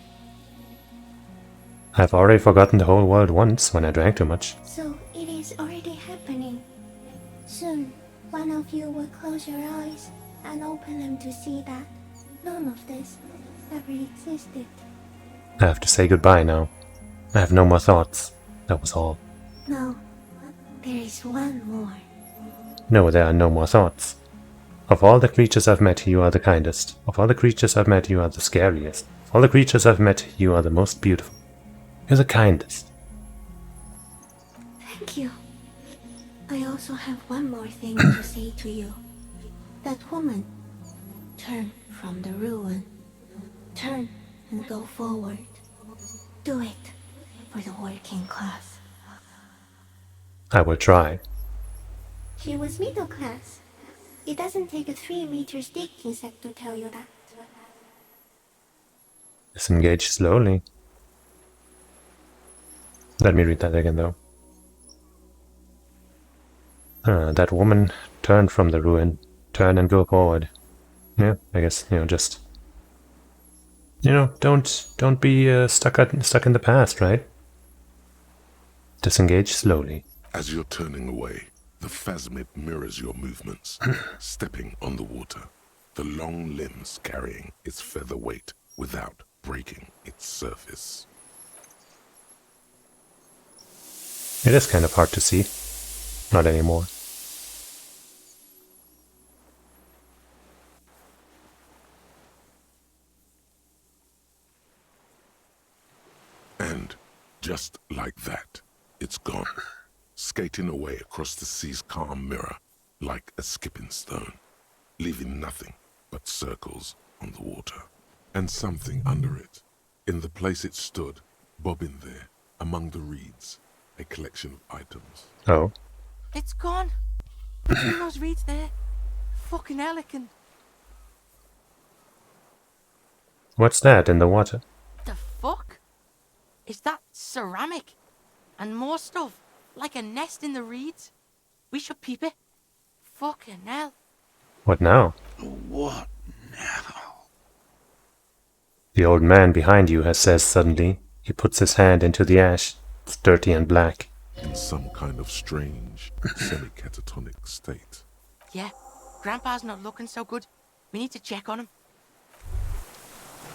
I've already forgotten the whole world once when I drank too much. So it is already happening. Soon, one of you will close your eyes and open them to see that none of this ever existed. I have to say goodbye now. I have no more thoughts. That was all. No, there is one more. No, there are no more thoughts. Of all the creatures I've met, you are the kindest. Of all the creatures I've met, you are the scariest. Of all the creatures I've met, you are the most beautiful. You're the kindest. Thank you. I also have one more thing to say to you. That woman, turn from the ruin. Turn and go forward. Do it for the working class. I will try. She was middle class. It doesn't take a 3-meter stick insect to tell you that. Disengage slowly. Let me read that again, though. That woman turned from the ruin. Turn and go forward. Yeah, I guess, just... don't be stuck in the past, right? Disengage slowly. As you're turning away, the phasmid mirrors your movements, stepping on the water, the long limbs carrying its feather weight without breaking its surface. It is kind of hard to see. Not anymore. And just like that, it's gone, skating away across the sea's calm mirror like a skipping stone, leaving nothing but circles on the water. And something under it, in the place it stood, bobbing there, among the reeds, a collection of items. Oh. It's gone. Between those reeds there. Fucking hell, it can... What's that in the water? The fuck? Is that ceramic? And more stuff, like a nest in the reeds? We should peep it. Fucking hell. What now? What now? The old man behind you has says suddenly. He puts his hand into the ash. It's dirty and black. In some kind of strange, semi-catatonic state. Yeah, Grandpa's not looking so good. We need to check on him.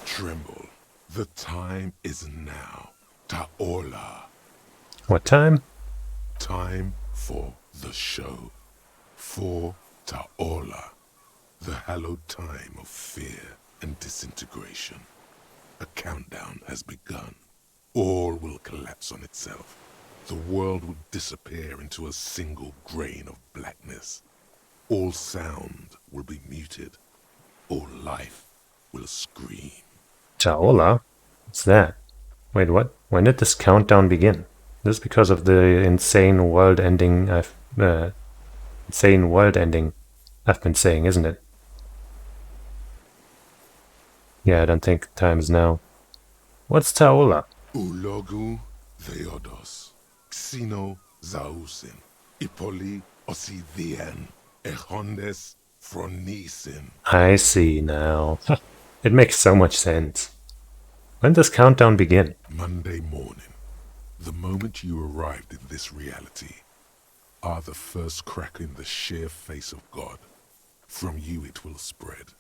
Tremble. The time is now. Ta'ola. What time? Time for the show. For Ta'ola. The hallowed time of fear and disintegration. A countdown has begun. All will collapse on itself. The world will disappear into a single grain of blackness. All sound will be muted. All life will scream. Chaola? What's that? Wait, what? When did this countdown begin? This is because of the insane world ending I've been saying, isn't it? Yeah, I don't think time is now. What's Taola? Ulogu Theodos. Xeno Zausin. Ipoli Osidien. Echondes Fronisin. I see now. It makes so much sense. When does countdown begin? Monday morning. The moment you arrived in this reality are the first crack in the sheer face of God. From you it will spread.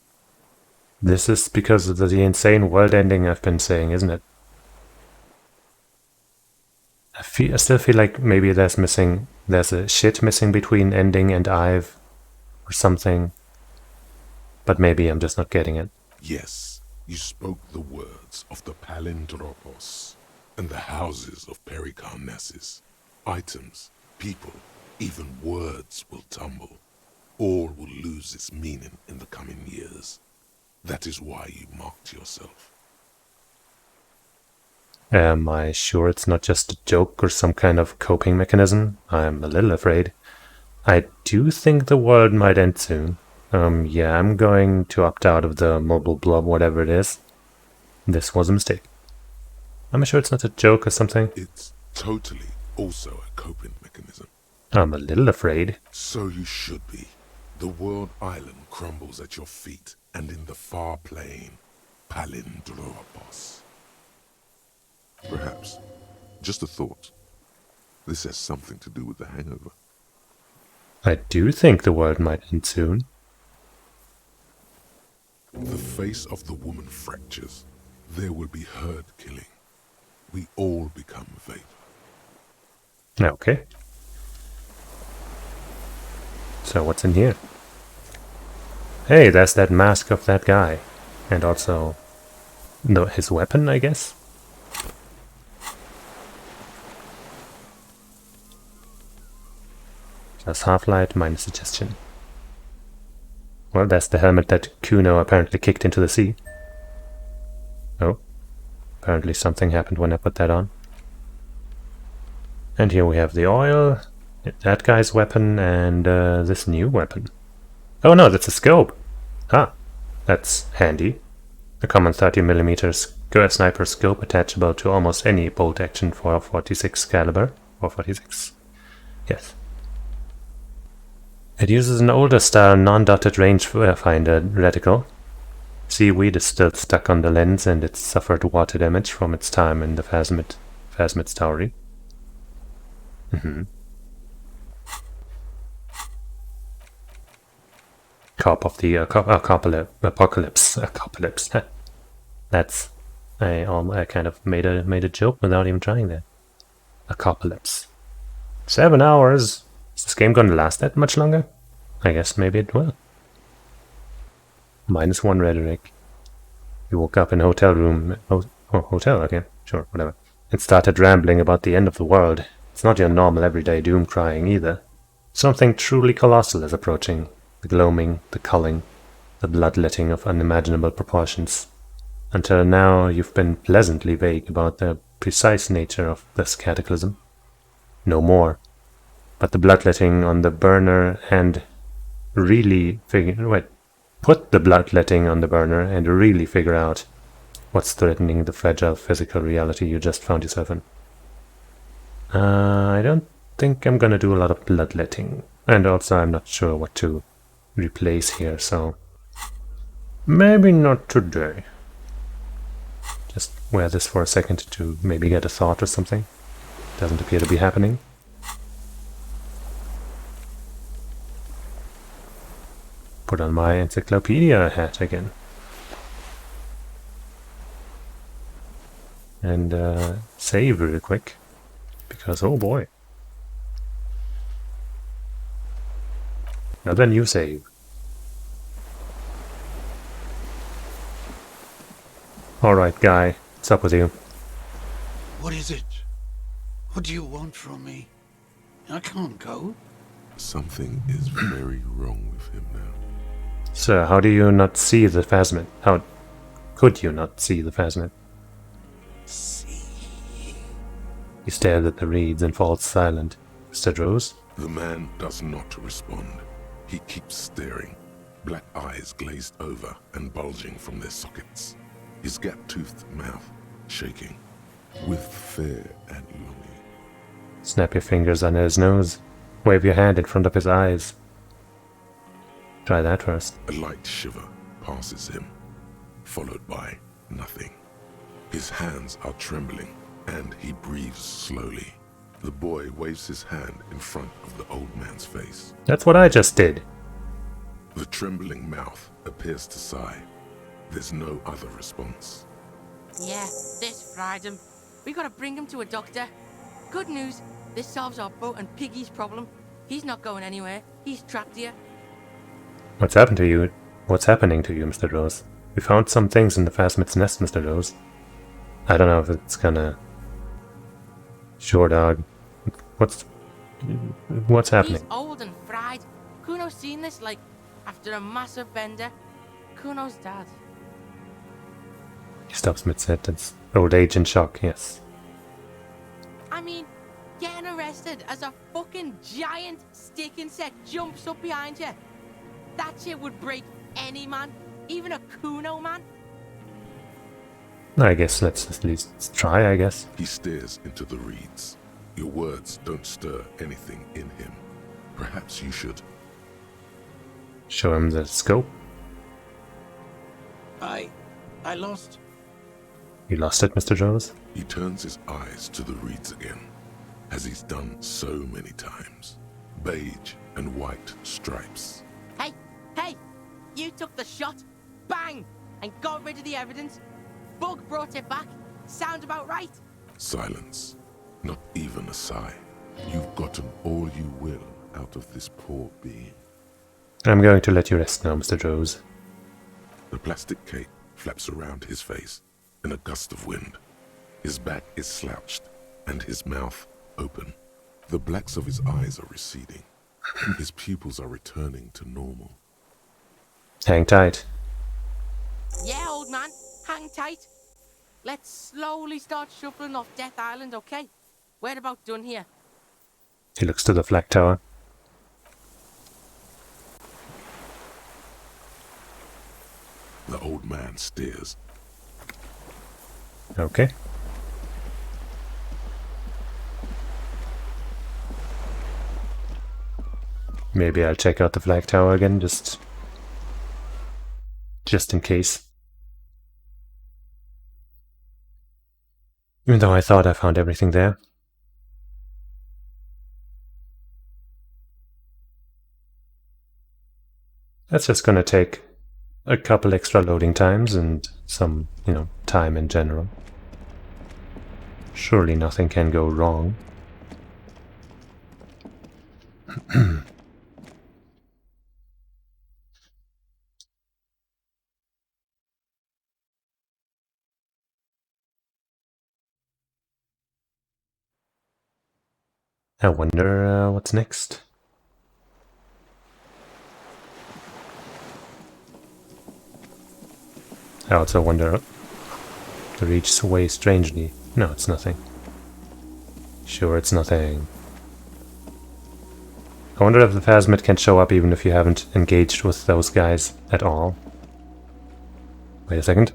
This is because of the insane world ending I've been saying, isn't it? I still feel like maybe there's a shit missing between ending and I've or something. But maybe I'm just not getting it. Yes, you spoke the words of the Palindropos and the houses of Pericarnassus. Items, people, even words will tumble. All will lose its meaning in the coming years. That is why you mocked yourself. Am I sure it's not just a joke or some kind of coping mechanism? I'm a little afraid. I do think the world might end soon. Yeah, I'm going to opt out of the mobile blob, whatever it is. This was a mistake. I'm sure it's not a joke or something. It's totally also a coping mechanism. I'm a little afraid. So you should be. The world island crumbles at your feet, and in the far plain, Palindropos. Perhaps, just a thought, this has something to do with the hangover. I do think the world might end soon. The face of the woman fractures. There will be herd killing. We all become vapor. Okay. So what's in here? Hey, there's that mask of that guy. And also his weapon, I guess? Plus half-light, minus suggestion. Well, that's the helmet that Kuno apparently kicked into the sea. Oh. Apparently something happened when I put that on. And here we have the oil, that guy's weapon, and this new weapon. Oh no, that's a scope! Ah, that's handy. A common 30mm sniper scope attachable to almost any bolt-action 446 caliber. 446? Yes. It uses an older style non-dotted rangefinder reticle. Seaweed is still stuck on the lens and it suffered water damage from its time in the Phasmid's Towery. Cop of the apocalypse. That's I kind of made a joke without even trying that. Apocalypse. 7 hours. Is this game gonna last that much longer? I guess maybe it will. -1 rhetoric. You woke up in a hotel room. Oh, hotel, okay. Sure, whatever. And started rambling about the end of the world. It's not your normal everyday doom crying either. Something truly colossal is approaching. The gloaming, the culling, the bloodletting of unimaginable proportions. Until now, you've been pleasantly vague about the precise nature of this cataclysm. No more. But the bloodletting on the burner and put the bloodletting on the burner and really figure out what's threatening the fragile physical reality you just found yourself in. I don't think I'm gonna do a lot of bloodletting. And also I'm not sure what to replace here, so maybe not today. Just wear this for a second to maybe get a thought or something. Doesn't appear to be happening. Put on my encyclopedia hat again. And save real quick. Because, oh boy. Now then you save. Alright, guy. What's up with you? What is it? What do you want from me? I can't go. Something is very wrong with him now. Sir, how do you not see the Phasmid? How could you not see the Phasmid? See. He stared at the reeds and falls silent. Mr. Rose? The man does not respond. He keeps staring, black eyes glazed over and bulging from their sockets. His gap-toothed mouth shaking, with fear and longing. Snap your fingers under his nose. Wave your hand in front of his eyes. Try that first. A light shiver passes him, followed by nothing. His hands are trembling, and he breathes slowly. The boy waves his hand in front of the old man's face. That's what I just did. The trembling mouth appears to sigh. There's no other response. Yeah, this fried him. We gotta bring him to a doctor. Good news, this solves our boat and Piggy's problem. He's not going anywhere. He's trapped here. What's happened to you? What's happening to you, Mr. Rose? We found some things in the Phasmid's nest, Mr. Rose. I don't know if it's gonna... Sure, dog. What's happening? He's old and fried. Kuno's seen this, like, after a massive bender. Kuno's dad. He stops mid-sentence. Old age and shock, yes. I mean, getting arrested as a fucking giant stick insect jumps up behind you. That shit would break any man, even a Kuno man. I guess let's at least try, I guess. He stares into the reeds. Your words don't stir anything in him. Perhaps you should. Show him the scope. I lost. You lost it, Mr. Rose? He turns his eyes to the reeds again, as he's done so many times. Beige and white stripes. Hey, you took the shot. bang, and got rid of the evidence. Bug brought it back. Sounds about right. Silence. Not even a sigh. You've gotten all you will out of this poor being. I'm going to let you rest now, Mr. Rose. The plastic cape flaps around his face in a gust of wind. His back is slouched and his mouth open. The blacks of his eyes are receding. His pupils are returning to normal. Hang tight. Yeah, old man, hang tight. Let's slowly start shuffling off Death Island, okay? We're about done here. He looks to the flag tower. The old man stares. Okay. Maybe I'll check out the flag tower again, just in case. Even though I thought I found everything there. That's just gonna take a couple extra loading times and some, time in general. Surely nothing can go wrong. I wonder what's next. I also wonder... The reach sways strangely. No, it's nothing. Sure, it's nothing. I wonder if the phasmid can show up even if you haven't engaged with those guys at all. Wait a second.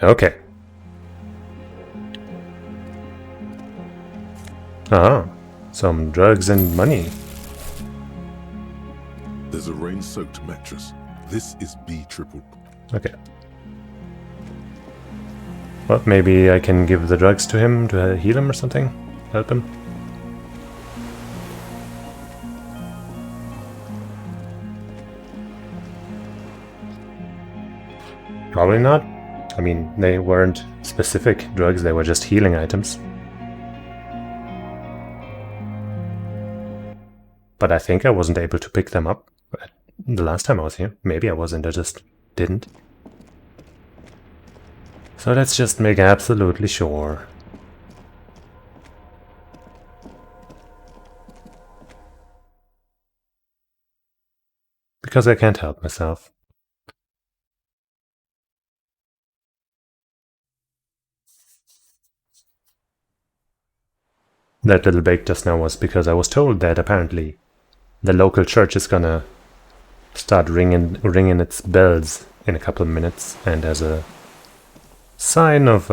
Okay. Ah, some drugs and money. There's a rain-soaked mattress. This is B triple. Okay. Well, maybe I can give the drugs to him to heal him or something? Help him? Probably not. I mean, they weren't specific drugs, they were just healing items. But I think I wasn't able to pick them up the last time I was here. Maybe I wasn't, I just didn't. So let's just make absolutely sure. Because I can't help myself. That little bake just now was because I was told that apparently the local church is gonna start ringing its bells in a couple of minutes, and as a sign of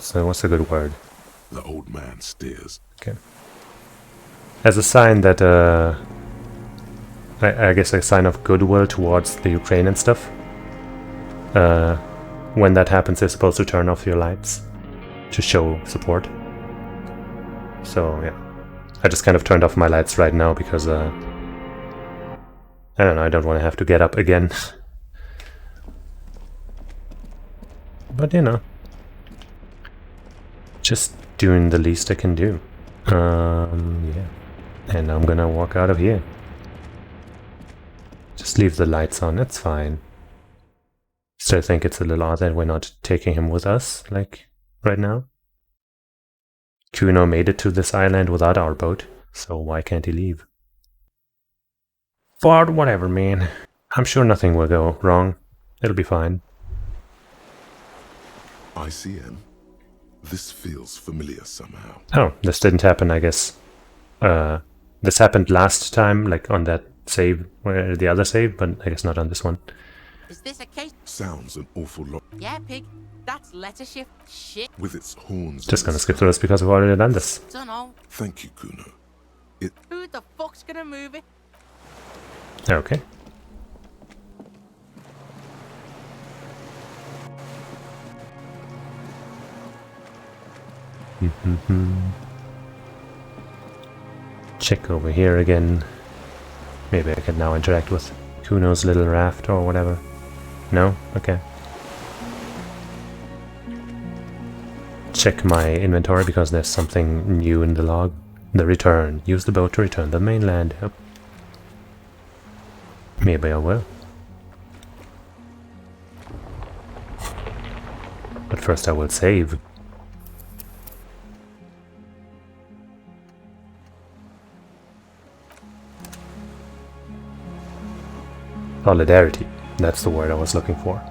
what's a good word? The old man stares. Okay. As a sign that I guess a sign of goodwill towards the Ukraine and stuff. When that happens, they're supposed to turn off your lights to show support. So yeah, I just kind of turned off my lights right now because I don't know, I don't want to have to get up again. But just doing the least I can do. Yeah, and I'm gonna walk out of here. Just leave the lights on, it's fine. Still think it's a little odd that we're not taking him with us, like, right now. Kuno made it to this island without our boat, so why can't he leave? But whatever, man. I'm sure nothing will go wrong It'll be fine. ICM? This feels familiar somehow. Oh, this didn't happen, I guess. This happened last time, like on that save, where the other save, but I guess not on this one. Is this a case? Sounds an awful lot. Yeah, pig. That's letter shift shit. With its horns. Just gonna skip through this because we've already done this. Dunno. Thank you, Kuno. Who the fuck's gonna move it? Okay. Check over here again. Maybe I can now interact with Kuno's little raft or whatever. No? Okay. Check my inventory because there's something new in the log. The return. Use the boat to return to the mainland. Yep. Maybe I will. But first I will save. Solidarity. That's the word I was looking for.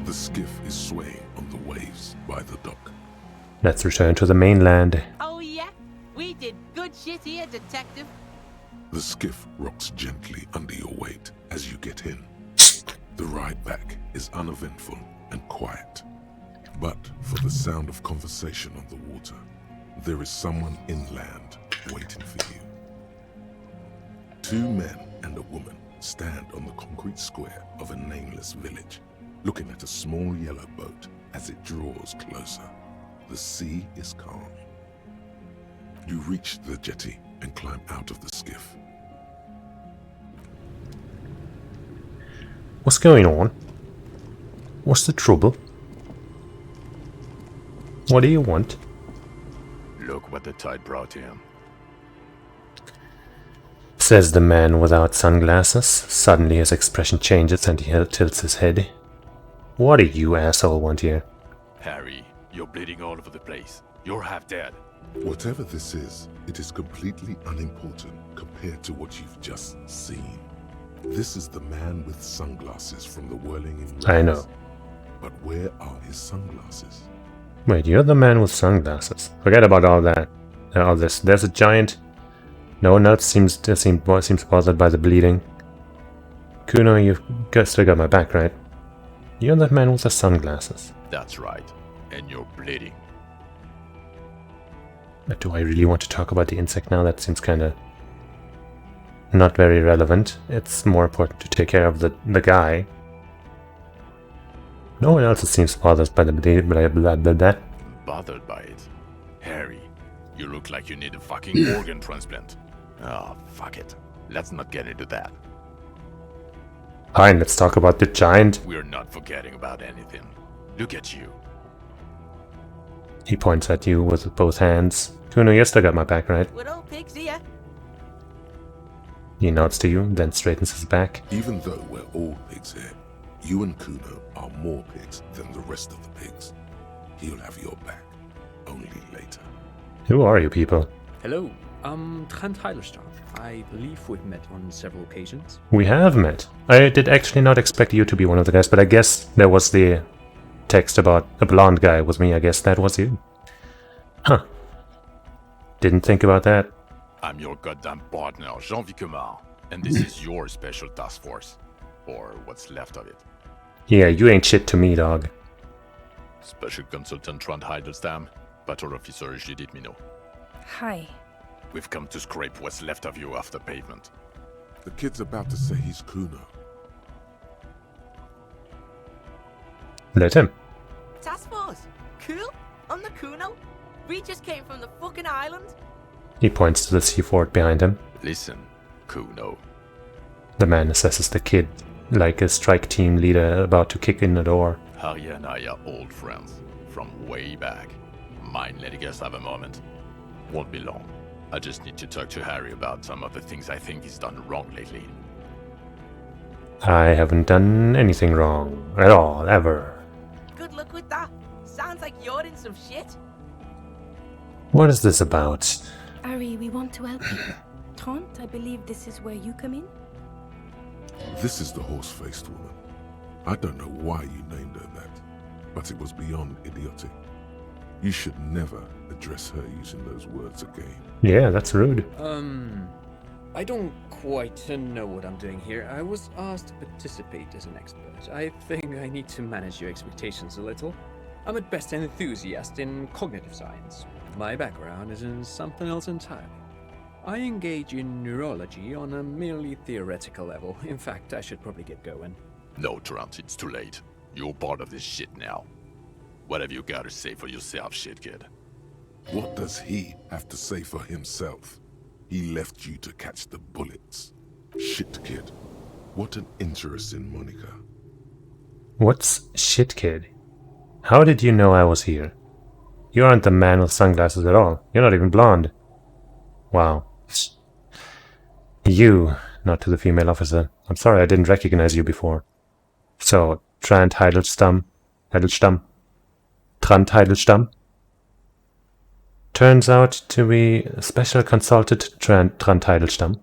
The skiff is swaying on the waves by the dock. Let's return to the mainland. Oh yeah? We did good shit here, detective. The skiff rocks gently under your weight as you get in. The ride back is uneventful and quiet. But for the sound of conversation on the water, there is someone inland waiting for you. 2 men and a woman stand on the concrete square of a nameless village, looking at a small yellow boat as it draws closer. The sea is calm. You reach the jetty and climb out of the skiff. What's going on? What's the trouble? What do you want? Look what the tide brought him. Says the man without sunglasses. Suddenly his expression changes and he tilts his head. What do you asshole want here? Harry, you're bleeding all over the place. You're half dead. Whatever this is, it is completely unimportant compared to what you've just seen. This is the man with sunglasses from the Whirling in Rays. I know. But where are his sunglasses? Wait, you're the man with sunglasses. Forget about all that. All this. There's a giant. No one else seems bothered by the bleeding. Kuno, you've still got my back, right? You're that man with the sunglasses. That's right. And you're bleeding. But do I really want to talk about the insect now? That seems kind of not very relevant. It's more important to take care of the guy. No one else seems bothered by the bleeding. Bothered by it? Harry, you look like you need a fucking organ transplant. Oh, fuck it. Let's not get into that. Fine, let's talk about the giant. We're not forgetting about anything. Look at you. He points at you with both hands. Kuno, you still got my back, right? We're all pigs here. He nods to you, then straightens his back. Even though we're all pigs here, you and Kuno are more pigs than the rest of the pigs. He'll have your back. Only later. Who are you people? Hello, Trent Heilerstadt. I believe we've met on several occasions. We have met. I did actually not expect you to be one of the guys, but I guess there was the text about a blonde guy with me. I guess that was you. Huh. Didn't think about that. I'm your goddamn partner, Jean-Vic Quemar, and this is your special task force. Or what's left of it. Yeah, you ain't shit to me, dog. Special Consultant Trond Heidelstam, Patrol Officer Judith Minot. Hi. We've come to scrape what's left of you off the pavement. The kid's about to say he's Kuno. Let him. Task force. Cool. On the Kuno. We just came from the fucking island. He points to the sea fort behind him. Listen, Kuno. The man assesses the kid like a strike team leader about to kick in the door. Harry and I are old friends, from way back. Mind letting us have a moment? Won't be long. I just need to talk to Harry about some of the things I think he's done wrong lately. I haven't done anything wrong at all, ever. Good luck with that. Sounds like you're in some shit. What is this about? Ari, we want to help you. Trent, I believe this is where you come in? This is the horse-faced woman. I don't know why you named her that, but it was beyond idiotic. You should never address her using those words again. Yeah, that's rude. I don't quite know what I'm doing here. I was asked to participate as an expert. I think I need to manage your expectations a little. I'm at best an enthusiast in cognitive science. My background is in something else entirely. I engage in neurology on a merely theoretical level. In fact, I should probably get going. No, Trant, it's too late. You're part of this shit now. What have you got to say for yourself, shit kid? What does he have to say for himself? He left you to catch the bullets. Shit kid. What an interesting moniker. What's shit, kid? How did you know I was here? You aren't the man with sunglasses at all. You're not even blonde. Wow. You, not to the female officer. I'm sorry I didn't recognize you before. So, Trant Heidelstam. Trant Heidelstam? Turns out to be Special Consultant Trant Heidelstam.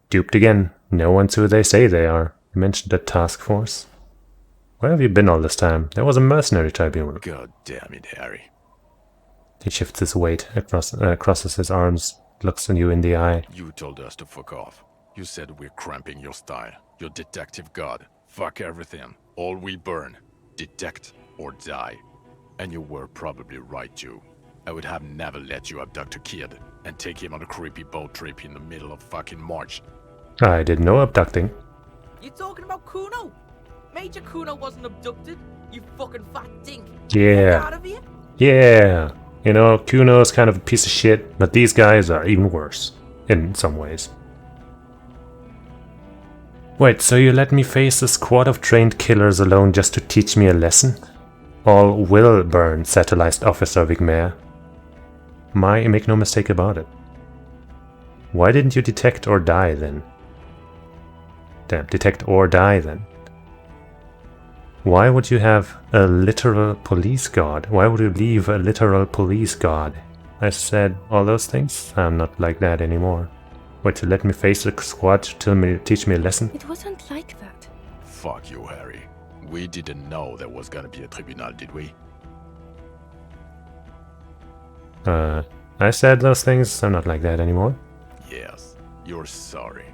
Duped again. No one's who they say they are. You mentioned a task force. Where have you been all this time? There was a mercenary tribunal. God damn it, Harry. He shifts his weight, crosses his arms, looks you in the eye. You told us to fuck off. You said we're cramping your style. Your detective god. Fuck everything. All we burn. Detect or die. And you were probably right too. I would have never let you abduct a kid and take him on a creepy boat trip in the middle of fucking March. I did no abducting. You talking about Kuno? Major Kuno wasn't abducted, you fucking fat dink. Yeah. Get out of here. Yeah. You know, Kuno's kind of a piece of shit, but these guys are even worse. In some ways. Wait, so you let me face a squad of trained killers alone just to teach me a lesson? All will burn, satellized officer Wigmer. Make no mistake about it. Why didn't you detect or die then? Damn, detect or die then. Why would you have a literal police guard? Why would you leave a literal police guard? I said all those things? I'm not like that anymore. Wait, to let me face a squad to teach me a lesson? It wasn't like that. Fuck you, Harry. We didn't know there was gonna be a tribunal, did we? I said those things. I'm not like that anymore. Yes. You're sorry.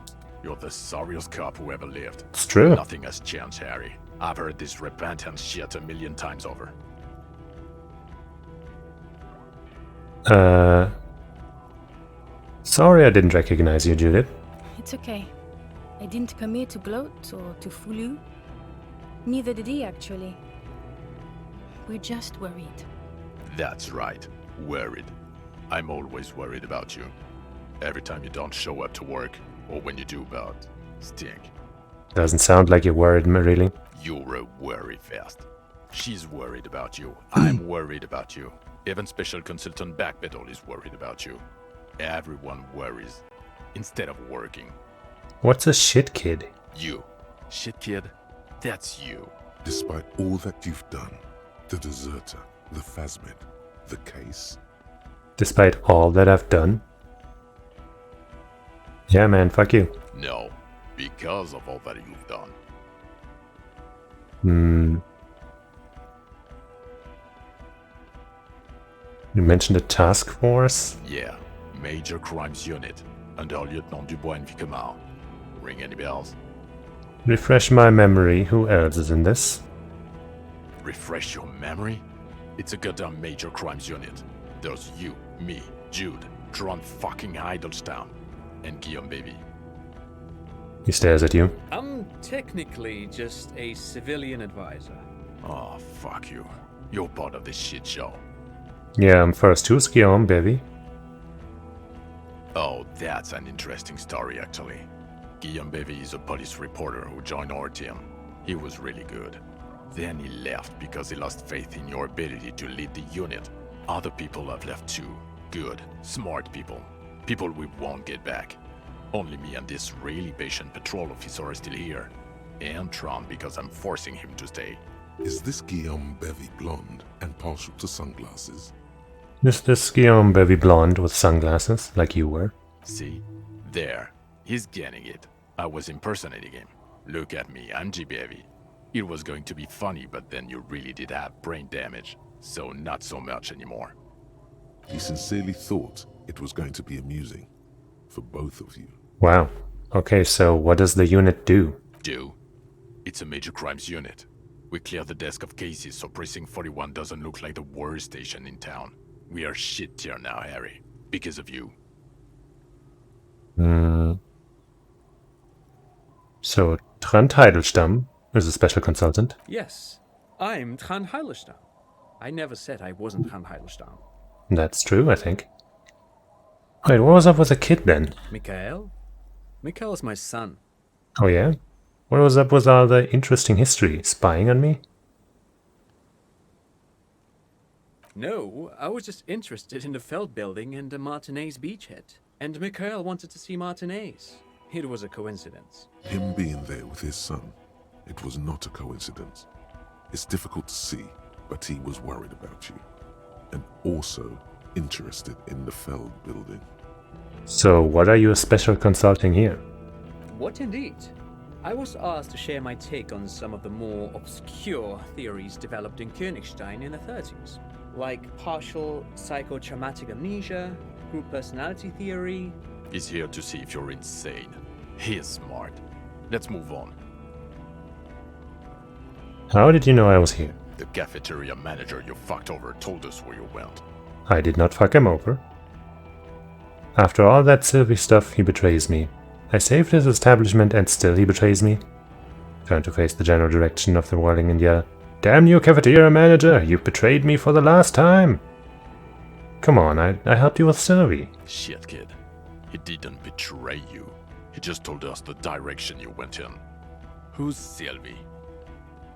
You're the sorriest cop who ever lived. It's true. Nothing has changed, Harry. I've heard this repentant shit a million times over. Sorry I didn't recognize you, Judith. It's okay. I didn't come here to gloat or to fool you. Neither did he, actually. We're just worried. That's right. Worried. I'm always worried about you. Every time you don't show up to work, or when you do about stink. Doesn't sound like you're worried, really. You're a worry fest. She's worried about you. I'm worried about you. Even Special Consultant Backpedal is worried about you. Everyone worries. Instead of working. What's a shit kid? You. Shit kid, that's you. Despite all that you've done, the deserter, the phasmid, the case. Despite all that I've done? Yeah, man, fuck you. No, because of all that you've done. You mentioned a task force? Yeah, Major Crimes Unit, under Lieutenant Dubois and Vicomar. Ring any bells? Refresh my memory, who else is in this? Refresh your memory? It's a goddamn Major Crimes Unit. There's you, me, Jude, Tron fucking Heidelstown, and Guillaume Baby. He stares at you. I'm technically just a civilian advisor. Oh, fuck you. You're part of this shit show. Yeah, I'm first. Who's Guillaume, baby? Oh, that's an interesting story, actually. Guillaume Bevy is a police reporter who joined our team. He was really good. Then he left because he lost faith in your ability to lead the unit. Other people have left too. Good, smart people. People we won't get back. Only me and this really patient patrol officer are still here. And Tron because I'm forcing him to stay. Is this Guillaume Bevy blonde and partial to sunglasses? Is this Guillaume Bevy blonde with sunglasses, like you were? See? There. He's getting it. I was impersonating him. Look at me, I'm G-Baby. It was going to be funny, but then you really did have brain damage, so not so much anymore. He sincerely thought it was going to be amusing for both of you. Wow. Okay, so what does the unit do? It's a major crimes unit. We clear the desk of cases so Precinct 41 doesn't look like the worst station in town. We are shit tier now, Harry. Because of you. So Trant Heidelstam is a special consultant. Yes, I'm Tran Heilestam. I never said I wasn't Tran Heilestam. That's true, I think. Wait, what was up with the kid then? Mikhail? Mikhail's my son. Oh yeah? What was up with all the interesting history? Spying on me? No, I was just interested in the Feld building and the Martinez beachhead. And Mikhail wanted to see Martinez. It was a coincidence. Him being there with his son, it was not a coincidence. It's difficult to see, but he was worried about you. And also interested in the Feld building. So what are you special consulting here? What indeed? I was asked to share my take on some of the more obscure theories developed in Königstein in the 30s, like partial psychotraumatic amnesia, group personality theory. He's here to see if you're insane. He is smart. Let's move on. How did you know I was here? The cafeteria manager you fucked over told us where you went. I did not fuck him over. After all that Sylvie stuff, he betrays me. I saved his establishment and still he betrays me. Turn to face the general direction of the whirling and yell, "Damn you, cafeteria manager! You betrayed me for the last time!" Come on, I helped you with Sylvie. Shit, kid. He didn't betray you. He just told us the direction you went in. Who's Sylvie?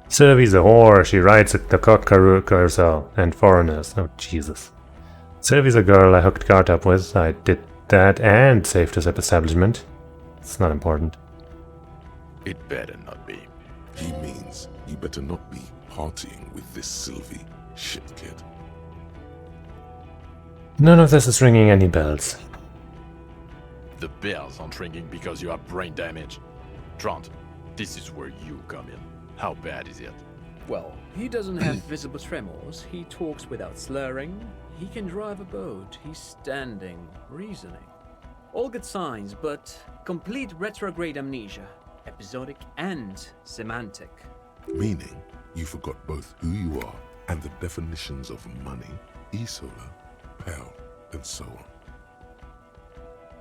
Sylvie's a whore. She rides the cock carousel and foreigners. Oh, Jesus. Sylvie's a girl I hooked Gart up with. I did that and saved his establishment. It's not important. It better not be. He means you better not be partying with this Sylvie shit kid. None of this is ringing any bells. The bells aren't ringing because you have brain damage. Trant, this is where you come in. How bad is it? Well, he doesn't have visible tremors, he talks without slurring, he can drive a boat, he's standing, reasoning. All good signs, but complete retrograde amnesia, episodic and semantic. Meaning, you forgot both who you are and the definitions of money, Isola, Pell, and so on.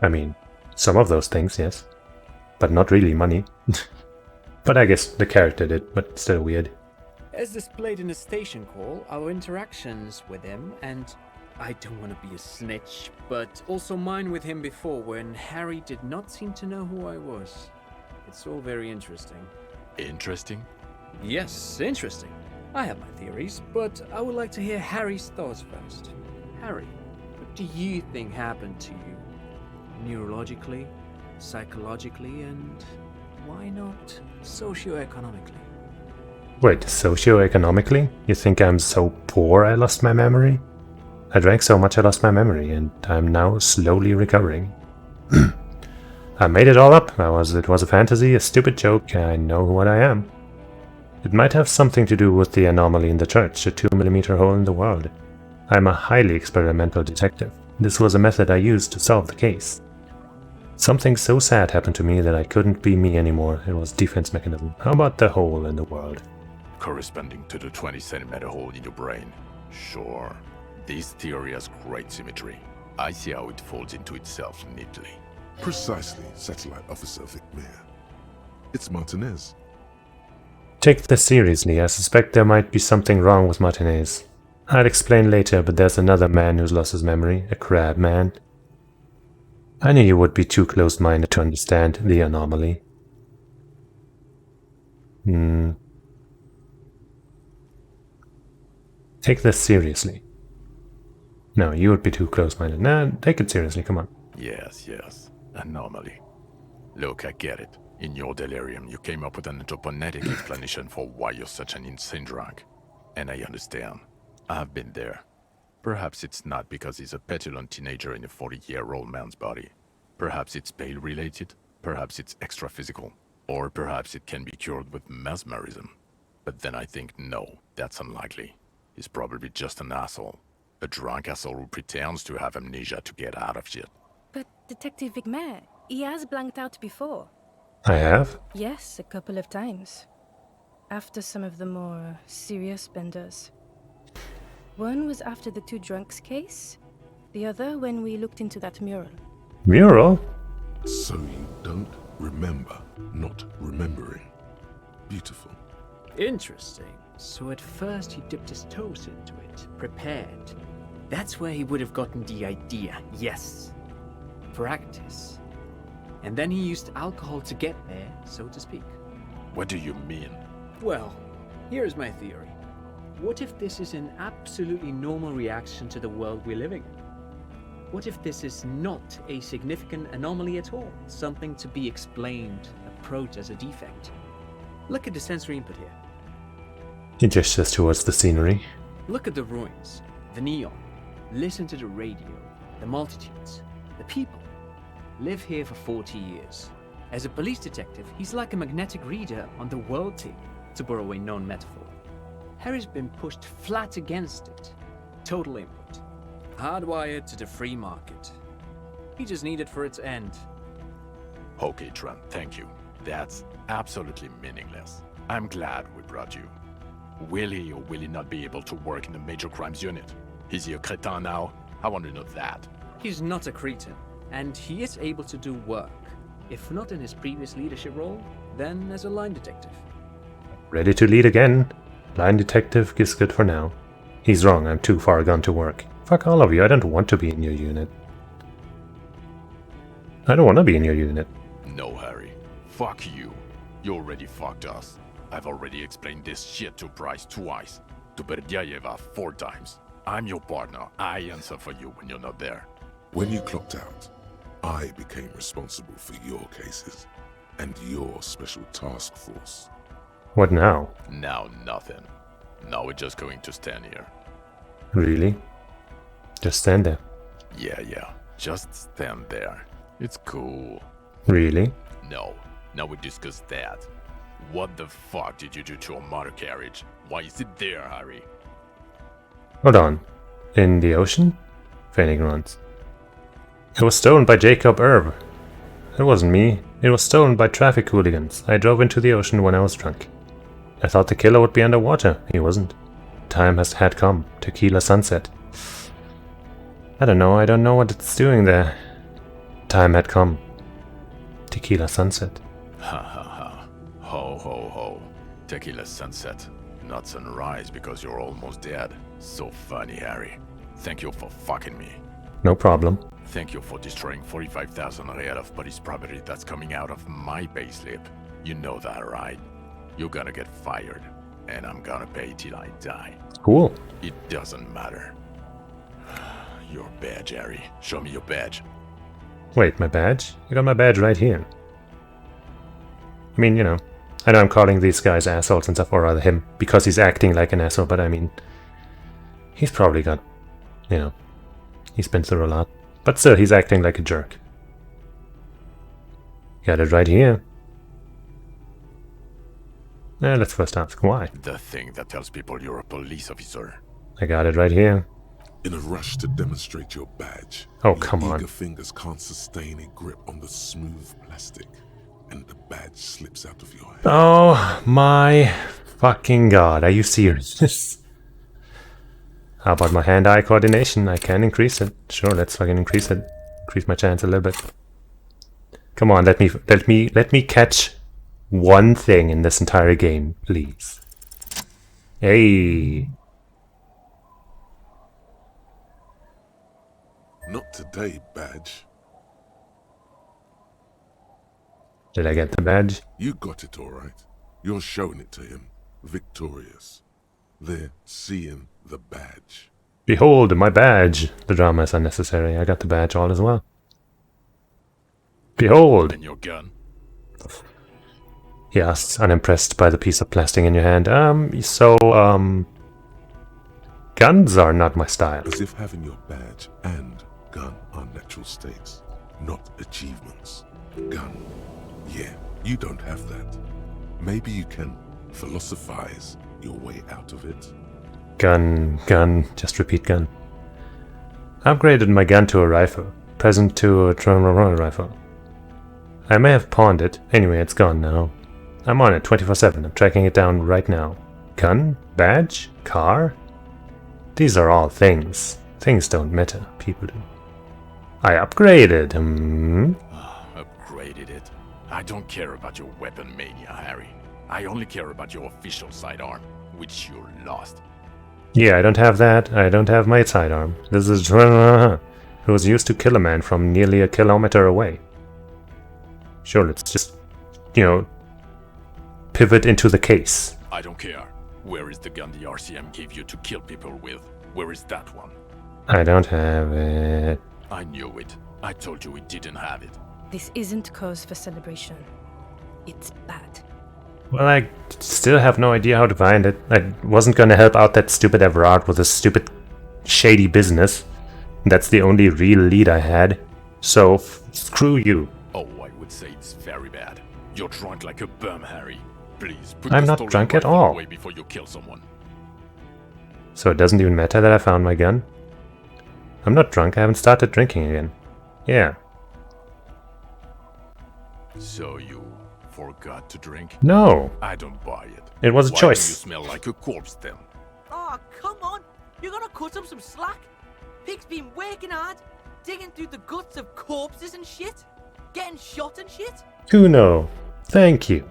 I mean, some of those things, yes. But not really money. But I guess the character did, but still weird. As displayed in the station call, our interactions with him, and I don't want to be a snitch, but also mine with him before when Harry did not seem to know who I was. It's all very interesting. Interesting? Yes, interesting. I have my theories, but I would like to hear Harry's thoughts first. Harry, what do you think happened to you? Neurologically, psychologically, and why not socioeconomically? Wait, socioeconomically? You think I'm so poor I lost my memory? I drank so much I lost my memory, and I'm now slowly recovering. I made it all up. It was a fantasy, a stupid joke. I know what I am. It might have something to do with the anomaly in the church, a 2mm hole in the world. I'm a highly experimental detective. This was a method I used to solve the case. Something so sad happened to me that I couldn't be me anymore. It was defense mechanism. How about the hole in the world? Corresponding to the 20cm hole in your brain. Sure. This theory has great symmetry. I see how it folds into itself neatly. Precisely, Satellite Officer Vic Mayer. It's Martinez. Take this seriously. I suspect there might be something wrong with Martinez. I'll explain later, but there's another man who's lost his memory, a crab man. I knew you would be too closed-minded to understand the anomaly. Take this seriously. No, you would be too close-minded. Nah, take it seriously, come on. Yes. Anomaly. Look, I get it. In your delirium, you came up with an anthroponetic explanation for why you're such an insane drunk. And I understand. I've been there. Perhaps it's not because he's a petulant teenager in a 40-year-old man's body. Perhaps it's bail-related. Perhaps it's extra-physical. Or perhaps it can be cured with mesmerism. But then I think no, that's unlikely. He's probably just an asshole. A drunk asshole who pretends to have amnesia to get out of shit. But Detective Vigmer, he has blanked out before. I have? Yes, a couple of times. After some of the more serious benders. One was after the two drunks case, the other when we looked into that mural. Mural? So you don't remember not remembering. Beautiful. Interesting. So at first he dipped his toes into it, prepared. That's where he would have gotten the idea, yes. Practice. And then he used alcohol to get there, so to speak. What do you mean? Well, here's my theory. What if this is an absolutely normal reaction to the world we're living in? What if this is not a significant anomaly at all? Something to be explained, approached as a defect? Look at the sensory input here. He gestures towards the scenery. Look at the ruins, the neon. Listen to the radio, the multitudes, the people. Live here for 40 years. As a police detective, he's like a magnetic reader on the world tape, to borrow a known metaphor. Harry's been pushed flat against it. Total input. Hardwired to the free market. He just needed for its end. Okay, Trent, thank you. That's absolutely meaningless. I'm glad we brought you. Will he or will he not be able to work in the major crimes unit? Is he a cretin now? I want to know that. He's not a cretin, and he is able to do work. If not in his previous leadership role, then as a line detective. Ready to lead again. Line detective is good for now. He's wrong, I'm too far gone to work. Fuck all of you, I don't want to be in your unit. I don't want to be in your unit. No, Harry. Fuck you. You already fucked us. I've already explained this shit to Bryce twice. To Berdyayeva 4 times. I'm your partner. I answer for you when you're not there. When you clocked out, I became responsible for your cases and your special task force. What now? Now nothing. Now we're just going to stand here. Really? Just stand there. Yeah. Just stand there. It's cool. Really? No. Now we discuss that. What the fuck did you do to a motor carriage? Why is it there, Harry? Hold on. In the ocean? Feigning runs. It was stolen by Jacob Erb. It wasn't me. It was stolen by traffic hooligans. I drove into the ocean when I was drunk. I thought the killer would be underwater. He wasn't. Time had come. Tequila sunset. I don't know what it's doing there. Time had come. Tequila sunset. Ha ha ha. Ho ho ho. Tequila sunset. Not sunrise because you're almost dead. So funny, Harry. Thank you for fucking me. No problem. Thank you for destroying 45,000 real of police property that's coming out of my payslip. You know that, right? You're gonna get fired. And I'm gonna pay till I die. Cool. It doesn't matter. Your badge, Harry. Show me your badge. Wait, my badge? I got my badge right here. I mean, you know, I know I'm calling these guys assholes and stuff, or rather him, because he's acting like an asshole, but I mean, he's probably got, you know, he's been through a lot. But still, he's acting like a jerk. Got it right here. Let's first ask why. The thing that tells people you're a police officer. I got it right here. In a rush to demonstrate your badge, Oh, your come on. eager fingers can't sustain a grip on the smooth plastic, and the badge slips out of your hand. Oh my fucking god, are you serious? How about my hand-eye coordination? I can increase it. Sure, let's fucking increase it. Increase my chance a little bit. Come on, let me catch one thing in this entire game, please. Hey. Not today, badge. Did I get the badge? You got it all right. You're showing it to him, victorious. They're seeing the badge. Behold, my badge. The drama is unnecessary. I got the badge all as well. Behold. And your gun. He asks, unimpressed by the piece of plastic in your hand. Guns are not my style. As if having your badge and gun are natural states, not achievements. Gun, yeah, You don't have that. Maybe you can philosophize your way out of it. Gun, gun, just repeat gun. Upgraded my gun to a rifle. Present to a rifle. I may have pawned it. Anyway, it's gone now. I'm on it 24/7. I'm tracking it down right now. Gun? Badge? Car? These are all things. Things don't matter. People do. I upgraded. Upgraded it. I don't care about your weapon mania, Harry. I only care about your official sidearm, which you lost. Yeah, I don't have that. I don't have my sidearm. This is who was used to kill a man from nearly a kilometer away. Sure, let's just, pivot into the case. I don't care. Where is the gun the RCM gave you to kill people with? Where is that one? I don't have it. I knew it. I told you we didn't have it. This isn't cause for celebration. It's bad. Well, I still have no idea how to find it. I wasn't gonna help out that stupid Everard with his stupid, shady business. That's the only real lead I had. So, screw you. Oh, I would say it's very bad. You're drunk like a bum, Harry. Please, put I'm the not stolen drunk at rifle all. away before you kill someone. So it doesn't even matter that I found my gun? I'm not drunk, I haven't started drinking again. Yeah. So you forgot to drink? No! I don't buy it. It was a Why choice. do you smell like a corpse then? Oh, come on. You're gonna cut him some slack. Pig's been working hard, digging through the guts of corpses and shit. Getting shot and shit. Kuno, thank you.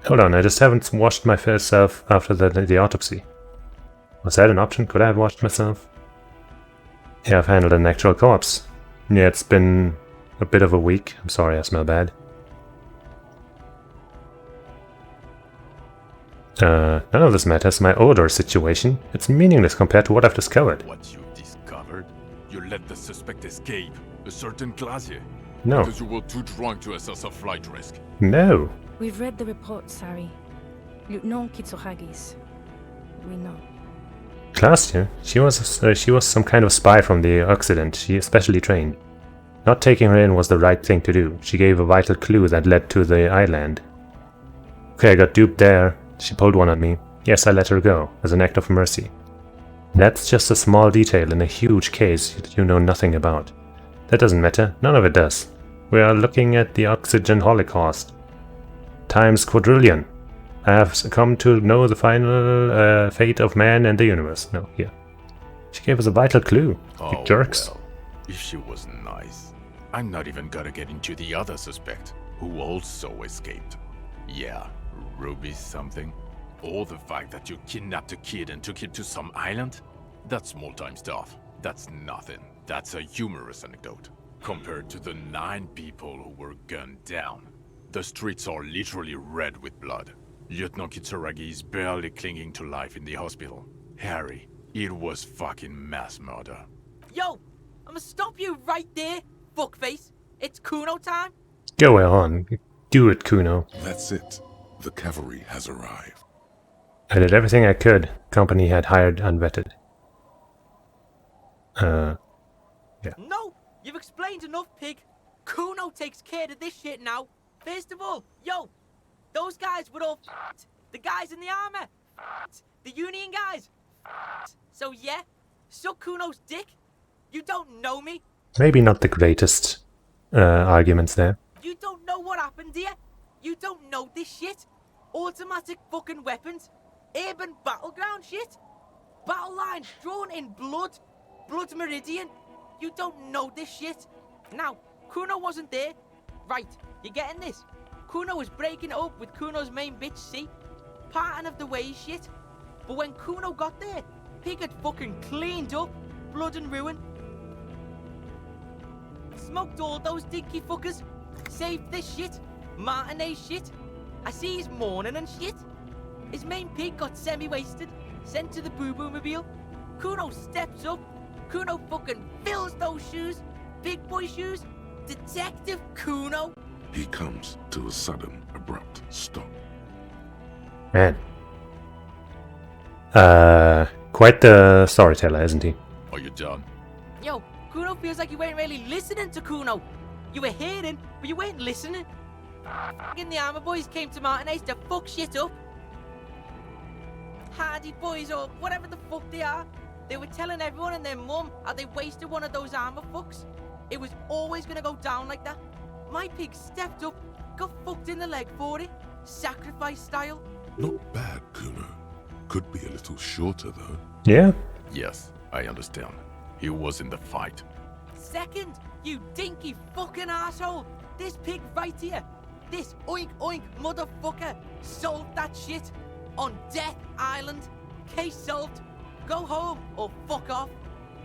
Hold on, I just haven't washed myself after the autopsy. Was that an option? Could I have washed myself? Yeah, I've handled an actual corpse. Yeah, it's been a bit of a week. I'm sorry, I smell bad. None of this matters. My odor situation. It's meaningless compared to what I've discovered. What you discovered? You let the suspect escape. A certain Glacier. No. Because you were too drunk to assess a flight risk. No. We've read the reports, Harry. Lieutenant Kitsuragis. We know. Glacier? She was some kind of spy from the Occident. She is specially trained. Not taking her in was the right thing to do. She gave a vital clue that led to the island. Okay, I got duped there. She pulled one on me. Yes, I let her go, as an act of mercy. That's just a small detail in a huge case you know nothing about. That doesn't matter. None of it does. We are looking at the oxygen holocaust. Times quadrillion. I have come to know the final fate of man and the universe. No, here. She gave us a vital clue. You jerks. Well, if she was nice. I'm not even gonna get into the other suspect, who also escaped. Yeah, Ruby something. Or the fact that you kidnapped a kid and took him to some island? That's small-time stuff. That's nothing. That's a humorous anecdote. Compared to the 9 people who were gunned down. The streets are literally red with blood. Lieutenant Kitsuragi is barely clinging to life in the hospital. Harry, it was fucking mass murder. Yo, I'm gonna stop you right there, fuckface. It's Kuno time. Go on. Do it, Kuno. That's it. The cavalry has arrived. I did everything I could. Company had hired unvetted. No, you've explained enough, pig. Kuno takes care of this shit now. First of all, yo, those guys were all f***ed. The guys in the armor, f***ed. The Union guys, f***ed. So yeah, suck Kuno's dick. You don't know me. Maybe not the greatest arguments there. You don't know what happened here. You don't know this shit. Automatic fucking weapons. Urban battleground shit. Battle lines drawn in blood. Blood meridian. You don't know this shit. Now, Kuno wasn't there. Right, you getting this? Kuno was breaking it up with Kuno's main bitch, see? Parting of the ways shit. But when Kuno got there, Pig had fucking cleaned up. Blood and ruin. Smoked all those dinky fuckers. Saved this shit. Martinet shit. I see he's mourning and shit. His main pig got semi-wasted. Sent to the boo-boo mobile. Kuno steps up. Kuno fucking fills those shoes. Big boy shoes. Detective Kuno. He comes to a sudden, abrupt stop. Man. Quite the storyteller, isn't he? Are you done? Yo, Kuno feels like you weren't really listening to Kuno. You were hearing, but you weren't listening. Fucking the armor boys came to Martinez to fuck shit up. Hardy boys or whatever the fuck they are. They were telling everyone and their mum how they wasted one of those armor fucks. It was always gonna go down like that. My pig stepped up, got fucked in the leg for it. Sacrifice style. Not bad, Kuno. Could be a little shorter, though. Yeah? Yes, I understand. He was in the fight. Second, you dinky fucking asshole. This pig right here. This oink oink motherfucker solved that shit. On Death Island. Case solved. Go home or fuck off.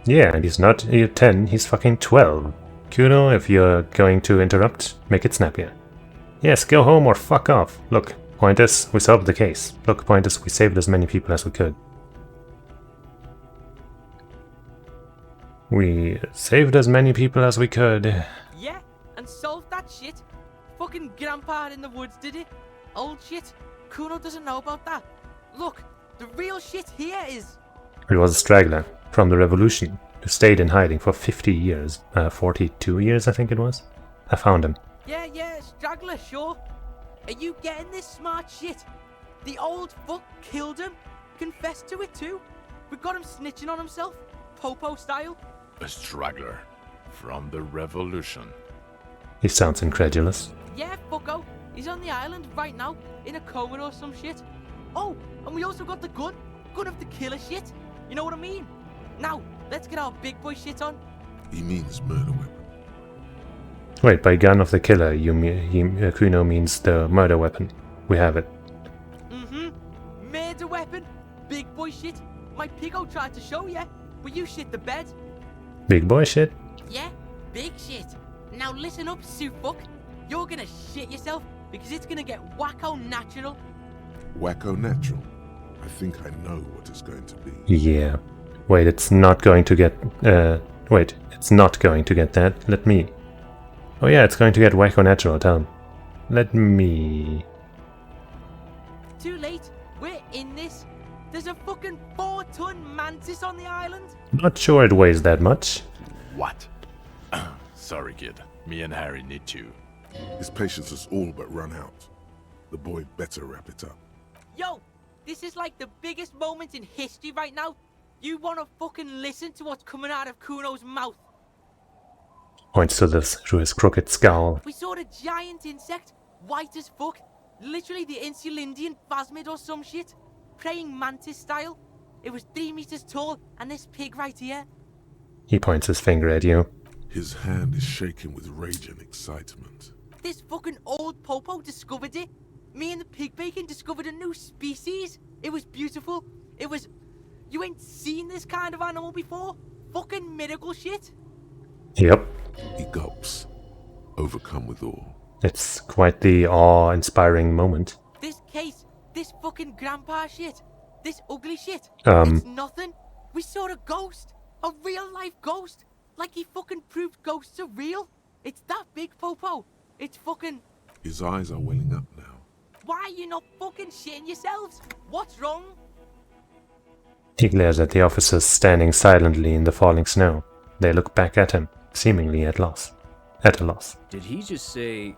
Yeah, and he's not 10, he's fucking 12. Kuno, if you're going to interrupt, make it snappier. Yes, go home or fuck off. Look, Pointus, we solved the case. Look, Pointus, we saved as many people as we could. We saved as many people as we could. Yeah, and solved that shit. Fucking grandpa in the woods did it. Old shit. Kuno doesn't know about that. Look, the real shit here is... He was a straggler from the revolution who stayed in hiding for 50 years. 42 years, I think it was. I found him. Yeah, straggler, sure. Are you getting this smart shit? The old fuck killed him. Confessed to it too. We got him snitching on himself. Popo style. A straggler from the revolution. He sounds incredulous. Yeah, fucko. He's on the island right now, in a coma or some shit. Oh, and we also got the gun. Gun of the killer shit. You know what I mean? Now, let's get our big boy shit on. He means murder weapon. Wait, by gun of the killer, Kuno means the murder weapon. We have it. Mm-hmm. Murder weapon. Big boy shit. My piggo tried to show ya, but you shit the bed. Big boy shit? Yeah, big shit. Now listen up, Sue fuck. You're gonna shit yourself because it's gonna get wacko natural. Wacko natural. I think I know what it's going to be. Yeah. Wait, it's not going to get... wait, it's not going to get that. Let me... Oh yeah, it's going to get wacko natural, tell him. Let me... Too late. We're in this. There's a fucking 4-ton mantis on the island. Not sure it weighs that much. What? Sorry, kid. Me and Harry need you. His patience has all but run out. The boy better wrap it up. Yo, this is like the biggest moment in history right now. You wanna fucking listen to what's coming out of Kuno's mouth. Points to his crooked scowl. We saw a giant insect, white as fuck. Literally the Insulindian phasmid or some shit. Praying mantis style. It was 3 meters tall, and this pig right here. He points his finger at you. His hand is shaking with rage and excitement. This fucking old popo discovered it. Me and the pig bacon discovered a new species. It was beautiful. It was... You ain't seen this kind of animal before? Fucking miracle shit. Yep. He gulps, overcome with awe. It's quite the awe-inspiring moment. This case, this fucking grandpa shit, this ugly shit, Um. it's nothing. We saw a ghost. A real-life ghost. Like he fucking proved ghosts are real. It's that big, Popo. It's fucking... His eyes are welling up now. Why are you not fucking shitting yourselves? What's wrong? He glares at the officers standing silently in the falling snow. They look back at him, seemingly at a loss. Did he just say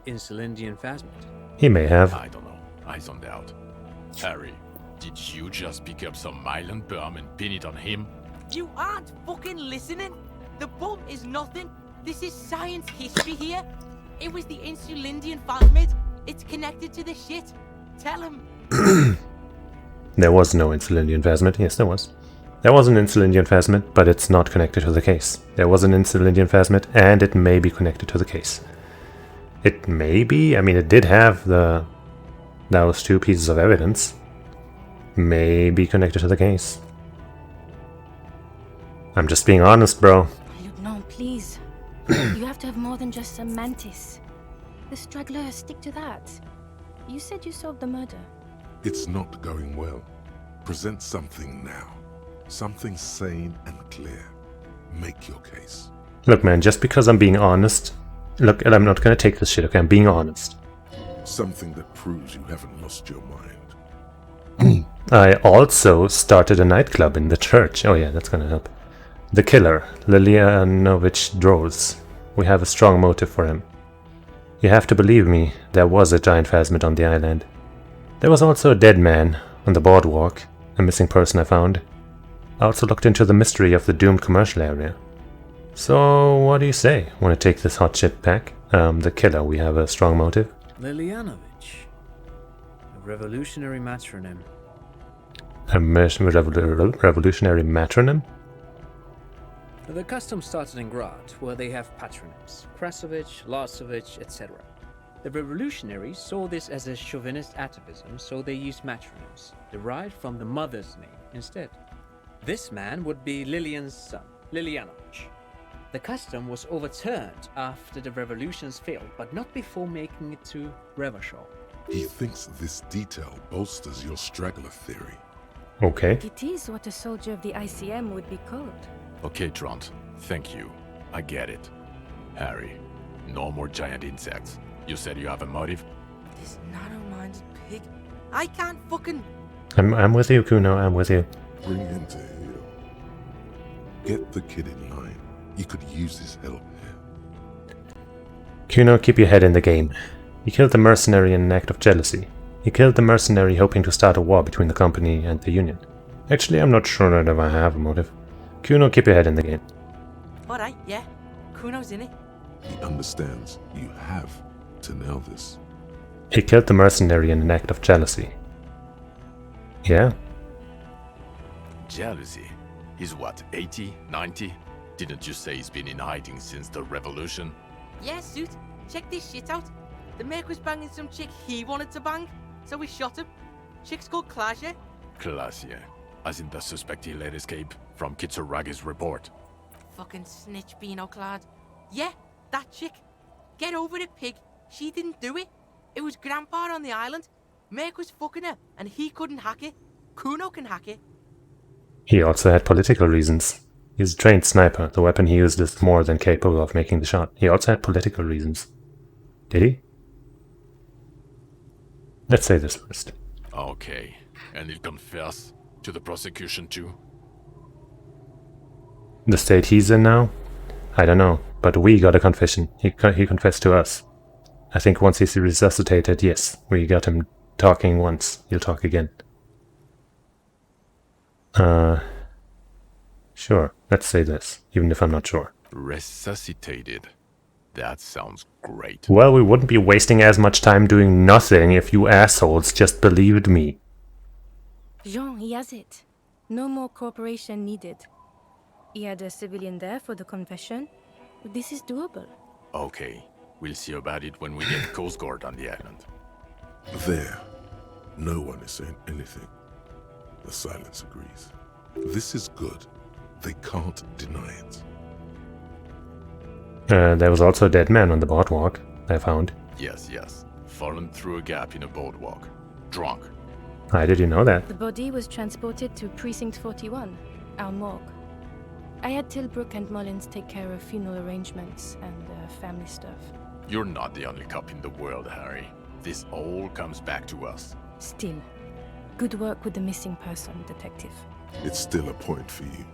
Insulindian phasmid? He may have. I don't know. I zoned out. Harry, did you just pick up some myelin berm and pin it on him? You aren't fucking listening. The bomb is nothing. This is science history here. It was the Insulindian phasmid. It's connected to the shit. Tell him. There was no Insulindian phasmid. Yes, there was. There was an Insulindian phasmid, but it's not connected to the case. There was an Insulindian phasmid, and it may be connected to the case. It may be. I mean, it did have those 2 pieces of evidence. May be connected to the case. I'm just being honest, bro. Lieutenant, please. You have to have more than just a mantis. The straggler, stick to that. You said you solved the murder. It's not going well. Present something now. Something sane and clear. Make your case. Look, man, just because I'm being honest... Look, and I'm not gonna take this shit, okay? I'm being honest. Something that proves you haven't lost your mind. I also started a nightclub in the church. Oh yeah, that's gonna help. The killer, Lilianovich Droz. We have a strong motive for him. You have to believe me, there was a giant phasmid on the island. There was also a dead man on the boardwalk, a missing person I found. I also looked into the mystery of the doomed commercial area. So, what do you say? Want to take this hot shit back? The killer, we have a strong motive. Lilyanovich. A revolutionary matronym. A revolutionary matronym? The custom started in Grad, where they have patronyms. Krasovich, Lasovich, etc. The revolutionaries saw this as a chauvinist atavism, so they used matronyms, derived from the mother's name instead. This man would be Lillian's son, Lilyanovich. The custom was overturned after the revolutions failed, but not before making it to Revachol. He thinks this detail bolsters your straggler theory. Okay. It is what a soldier of the ICM would be called. Okay, Trant. Thank you. I get it. Harry, no more giant insects. You said you have a motive? This narrow-minded pig. I can't fucking... I'm with you, Kuno, I'm with you. Bring him to heel. Get the kid in line. You could use his help here. Kuno, keep your head in the game. You killed the mercenary in an act of jealousy. You killed the mercenary hoping to start a war between the company and the Union. Actually, I'm not sure that I have a motive. Kuno, keep your head in the game. Alright, yeah. Kuno's in it. He understands you have to nail this. He killed the mercenary in an act of jealousy. Yeah? Jealousy? He's what, 80, 90? Didn't you say he's been in hiding since the revolution? Yeah, Suit. Check this shit out. The Merc was banging some chick he wanted to bang, so we shot him. Chick's called Klasia. Klasia. As in the suspect he let escape from Kitsuragi's report. Fucking snitch beano clad. Yeah, that chick. Get over it, pig. She didn't do it. It was Grandpa on the island. Merc was fucking her, and he couldn't hack it. Kuno can hack it. He also had political reasons. He's a trained sniper. The weapon he used is more than capable of making the shot. He also had political reasons. Did he? Let's say this first. Okay. And he'll confess to the prosecution too? The state he's in now? I don't know, but we got a confession. He confessed to us. I think once he's resuscitated, yes, we got him talking once. He'll talk again. Sure, let's say this, even if I'm not sure. Resuscitated. That sounds great. Well, we wouldn't be wasting as much time doing nothing if you assholes just believed me. Jean, he has it. No more cooperation needed. He had a civilian there for the confession. This is doable. Okay, we'll see about it when we get Coast Guard on the island. There. No one is saying anything. The silence agrees. This is good. They can't deny it. There was also a dead man on the boardwalk, I found. Yes, yes. Fallen through a gap in a boardwalk. Drunk. How did you know that? The body was transported to Precinct 41, our morgue. I had Tilbrook and Mullins take care of funeral arrangements and family stuff. You're not the only cop in the world, Harry. This all comes back to us. Still, good work with the missing person, detective. It's still a point for you.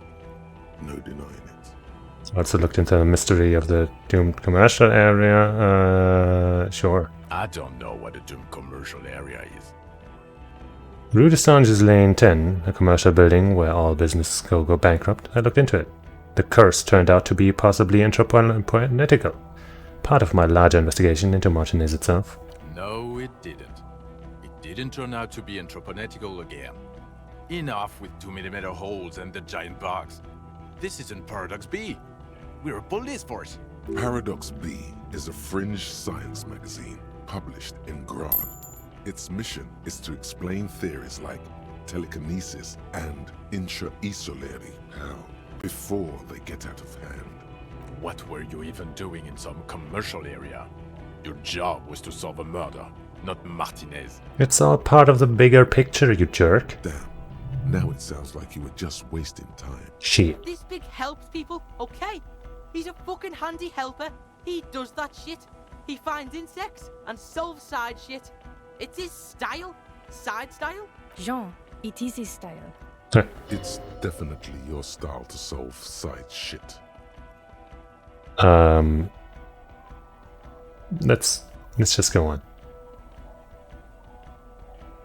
No denying it. Also looked into the mystery of the doomed commercial area. Sure. I don't know what a doomed commercial area is. Rue de Sange's Lane 10, a commercial building where all businesses go bankrupt. I looked into it. The curse turned out to be possibly intrapolitical. Part of my larger investigation into Martinez itself. No, it didn't. It didn't turn out to be intrapolitical again. Enough with 2mm holes and the giant box. This isn't Paradox B. We're a police force. Paradox B is a fringe science magazine published in Grad. Its mission is to explain theories like telekinesis and intra-isolary hell before they get out of hand. What were you even doing in some commercial area? Your job was to solve a murder, not Martinez. It's all part of the bigger picture, you jerk. Damn. Now it sounds like you were just wasting time. Shit. This pig helps people, okay? He's a fucking handy helper. He does that shit. He finds insects and solves side shit. It's his style. Side style. Jean, it is his style. It's definitely your style to solve side shit. Let's Let's just go on.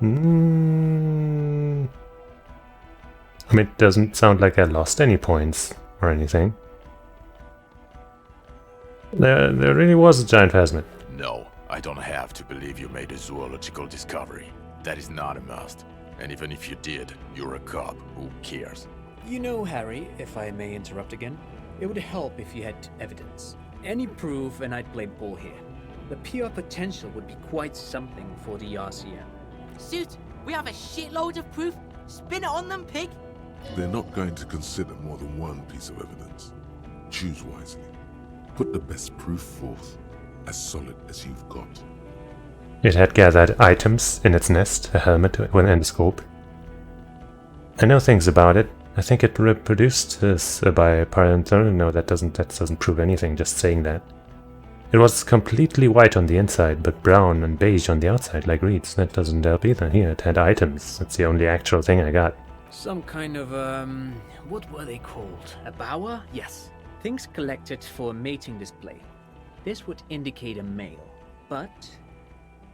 I mean, it doesn't sound like I lost any points or anything. There really was a giant phasmid. No, I don't have to believe you made a zoological discovery. That is not a must. And even if you did, you're a cop. Who cares? You know, Harry, if I may interrupt again, it would help if you had evidence. Any proof and I'd play ball here. The PR potential would be quite something for the RCM. Suit, we have a shitload of proof. Spin it on them, pig. They're not going to consider more than one piece of evidence. Choose wisely. Put the best proof forth, as solid as you've got. It had gathered items in its nest, a helmet with an endoscope. I know things about it. I think it reproduced this by parental. No, that doesn't prove anything, just saying that. It was completely white on the inside, but brown and beige on the outside, like reeds. That doesn't help either. Here, it had items. That's the only actual thing I got. Some kind of, what were they called? A bower? Yes. Things collected for a mating display. This would indicate a male, but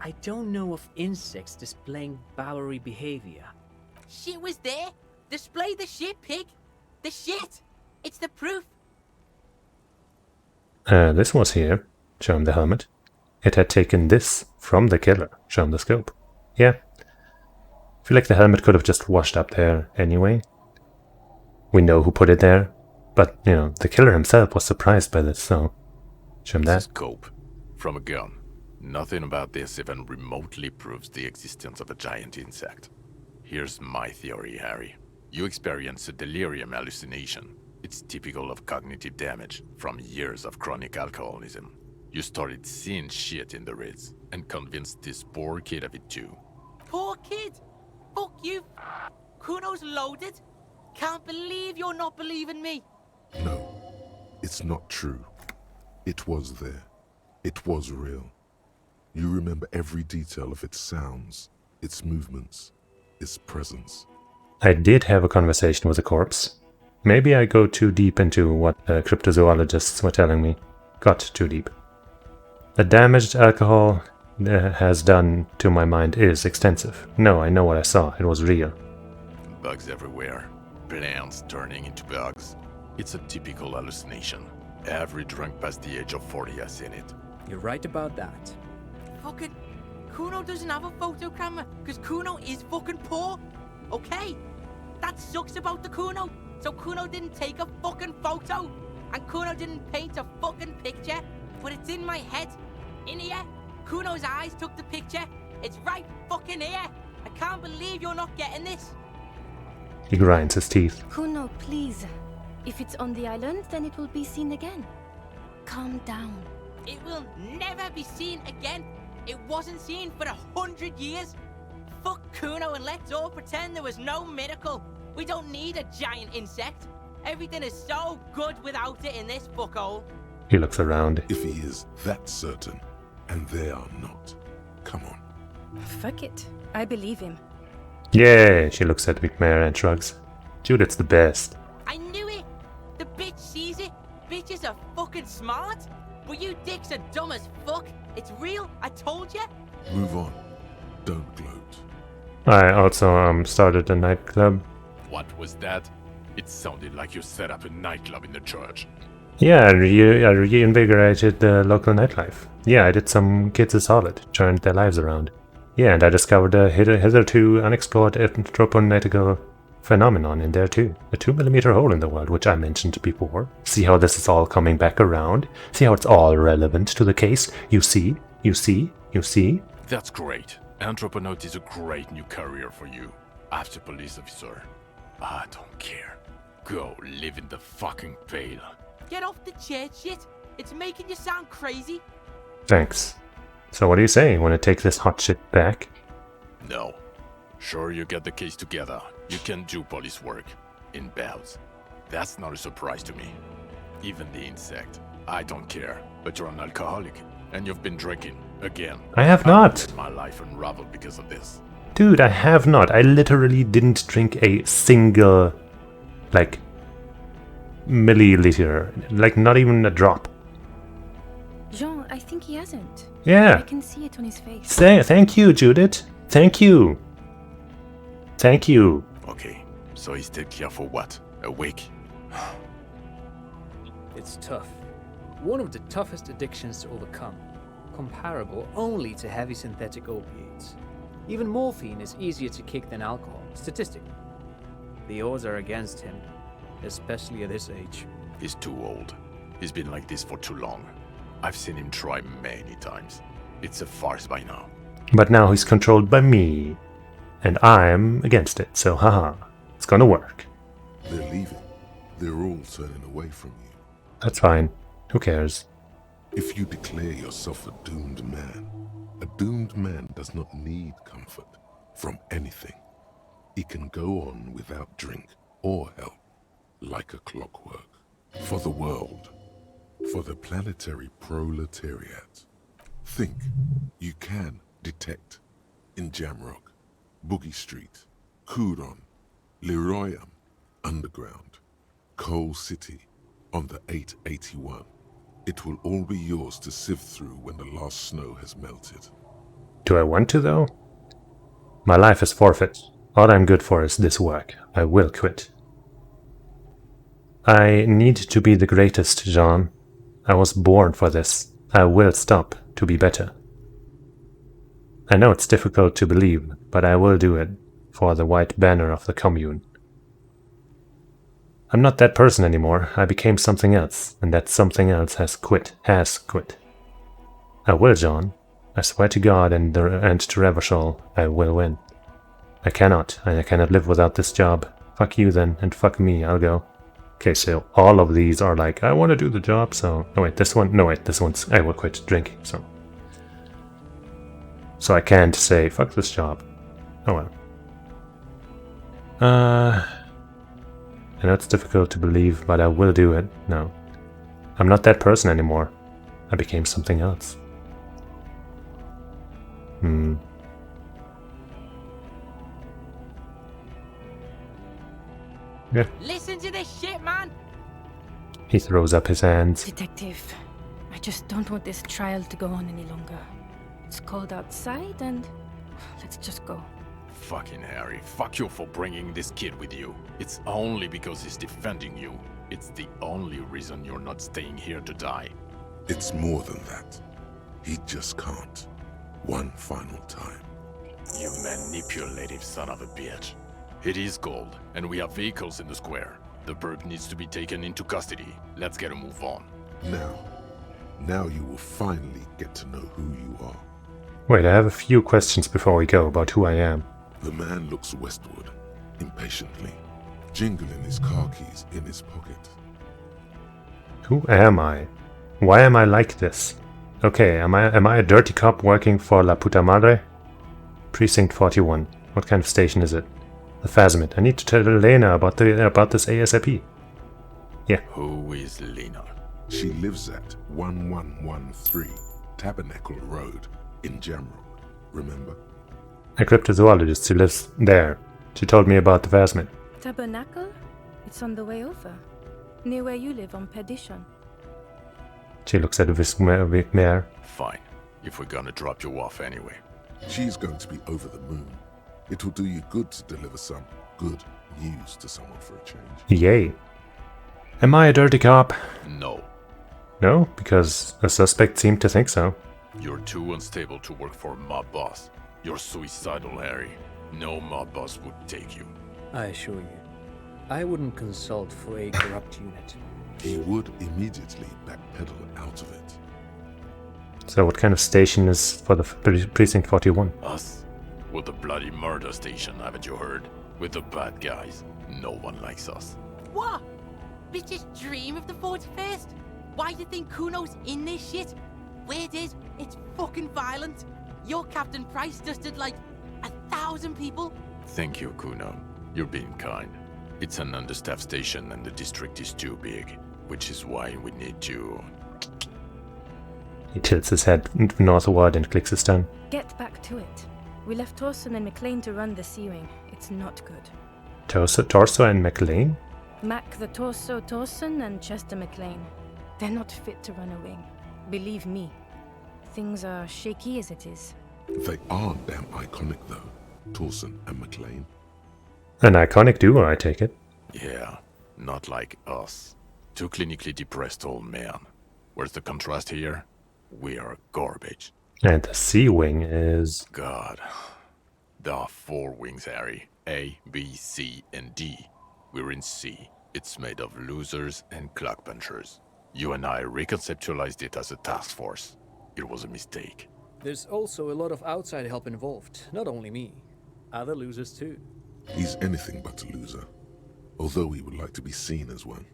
I don't know of insects displaying bowery behavior. Shit was there. Display the shit, pig. The shit. It's the proof. This was here. Show him the helmet. It had taken this from the killer. Show him the scope. Yeah. I feel like the helmet could have just washed up there anyway. We know who put it there. But, you know, the killer himself was surprised by this, so show him that. Scope. From a gun. Nothing about this even remotely proves the existence of a giant insect. Here's my theory, Harry. You experience a delirium hallucination. It's typical of cognitive damage from years of chronic alcoholism. You started seeing shit in the Ritz and convinced this poor kid of it too. Poor kid. Fuck you. Kuno's loaded. Can't believe you're not believing me. No, it's not true. It was there. It was real. You remember every detail of its sounds, its movements, its presence. I did have a conversation with a corpse. Maybe I go too deep into what cryptozoologists were telling me. Got too deep. The damage alcohol has done to my mind is extensive. No, I know what I saw. It was real. Bugs everywhere. Plants turning into bugs. It's a typical hallucination. Every drunk past the age of 40 has seen it. You're right about that. Fucking Kuno doesn't have a photo camera because Kuno is fucking poor. Okay? That sucks about the Kuno. So Kuno didn't take a fucking photo. And Kuno didn't paint a fucking picture. But it's in my head. In here. Kuno's eyes took the picture. It's right fucking here. I can't believe you're not getting this. He grinds his teeth. Kuno, please. If it's on the island, then it will be seen again. Calm down. It will never be seen again. It wasn't seen for 100 years. Fuck Kuno and let's all pretend there was no miracle. We don't need a giant insect. Everything is so good without it in this fuckhole. He looks around. If he is that certain, and they are not, come on. Fuck it. I believe him. Yeah, she looks at McMahon and shrugs. Judith's the best. I knew it. The bitch sees it. Bitches are fucking smart. But you dicks are dumb as fuck. It's real. I told you. Move on. Don't gloat. I also started a nightclub. What was that? It sounded like you set up a nightclub in the church. Yeah, I reinvigorated the local nightlife. Yeah, I did some kids a solid, turned their lives around. Yeah, and I discovered a hitherto unexplored anthropomorphic phenomenon in there too. A 2mm hole in the world, which I mentioned before. See how this is all coming back around? See how it's all relevant to the case? You see? You see? You see? That's great. Anthroponaut is a great new career for you. After police officer. I don't care. Go live in the fucking Pale. Get off the chair, shit. It's making you sound crazy. Thanks. So what do you say? Want to take this hot shit back? No. Sure, you get the case together. You can do police work. In bouts. That's not a surprise to me. Even the insect. I don't care. But you're an alcoholic. And you've been drinking. Again. I have not. My life unraveled because of this. Dude, I have not. I literally didn't drink a single, like, milliliter. Like, not even a drop. Jean, I think he hasn't. Yeah. I can see it on his face. Thank you, Judith. Thank you. Thank you. Okay, so he's dead here for what? A week? It's tough. One of the toughest addictions to overcome. Comparable only to heavy synthetic opiates. Even morphine is easier to kick than alcohol, statistically. The odds are against him, especially at his age. He's too old. He's been like this for too long. I've seen him try many times. It's a farce by now. But now he's controlled by me. And I'm against it, so haha. It's gonna work. They're leaving. They're all turning away from you. That's fine. Who cares? If you declare yourself a doomed man does not need comfort from anything. He can go on without drink or help, like a clockwork. For the world. For the planetary proletariat. Think you can detect in Jamrock, Boogie Street, Kudon, Leroyam, Underground, Coal City, on the 881. It will all be yours to sift through when the last snow has melted. Do I want to, though? My life is forfeit. All I'm good for is this work. I will quit. I need to be the greatest, Jean. I was born for this. I will stop to be better. I know it's difficult to believe, but I will do it for the white banner of the commune. I'm not that person anymore. I became something else, and that something else has quit. I will, John. I swear to God and to Revachol, I will win. I cannot live without this job. Fuck you then, and fuck me, I'll go. Okay, so all of these are like, I want to do the job, so... this one's, I will quit drinking, so... So I can't say, fuck this job. Oh well. I know it's difficult to believe, but I will do it. No. I'm not that person anymore. I became something else. Yeah. Listen to this shit, man! He throws up his hands. Detective, I just don't want this trial to go on any longer. It's cold outside and let's just go. Fucking Harry, fuck you for bringing this kid with you. It's only because he's defending you. It's the only reason you're not staying here to die. It's more than that. He just can't. One final time. You manipulative son of a bitch. It is cold, and we have vehicles in the square. The perp needs to be taken into custody. Let's get a move on. Now you will finally get to know who you are. Wait, I have a few questions before we go about who I am. The man looks westward, impatiently, jingling his car keys in his pocket. Who am I? Why am I like this? Okay, am I a dirty cop working for La Puta Madre? Precinct 41. What kind of station is it? The Phasmid. I need to tell Elena about this ASAP. Yeah. Who is Lena? She lives at 1113 Tabernacle Road in Jamrock. Remember? A cryptozoologist who lives there. She told me about the Phasmid. Tabernacle? It's on the way over. Near where you live on Perdition. She looks at the mare. Fine, if we're gonna drop you off anyway. She's going to be over the moon. It will do you good to deliver some good news to someone for a change. Yay. Am I a dirty cop? No. No, because the suspect seemed to think so. You're too unstable to work for a mob boss. You're suicidal, Harry. No mob boss would take you. I assure you, I wouldn't consult for a corrupt unit. He would immediately backpedal out of it. So what kind of station is for the Precinct 41? Us? We're the bloody murder station, haven't you heard? We're the bad guys. No one likes us. What? Bitches dream of the 41st? Why do you think Kuno's in this shit? Weird is, it's fucking violent. Your Captain Price dusted like 1,000 people. Thank you, Kuno. You're being kind. It's an understaffed station and the district is too big, which is why we need to... He tilts his head northward and clicks his tongue. Get back to it. We left Torson and McLean to run the C-Wing. It's not good. Torso and McLean? Mac the Torso Torson and Chester McLean. They're not fit to run a wing. Believe me. Things are shaky as it is. They are damn iconic, though. Torson and McLean. An iconic duo, I take it. Yeah, not like us. Two clinically depressed old men. Where's the contrast here? We are garbage. And the C Wing is... God. There are 4 wings, Harry. A, B, C, and D. We're in C. It's made of losers and clock punchers. You and I reconceptualized it as a task force. It was a mistake. There's also a lot of outside help involved, not only me. Other losers too. He's anything but a loser. Although he would like to be seen as one.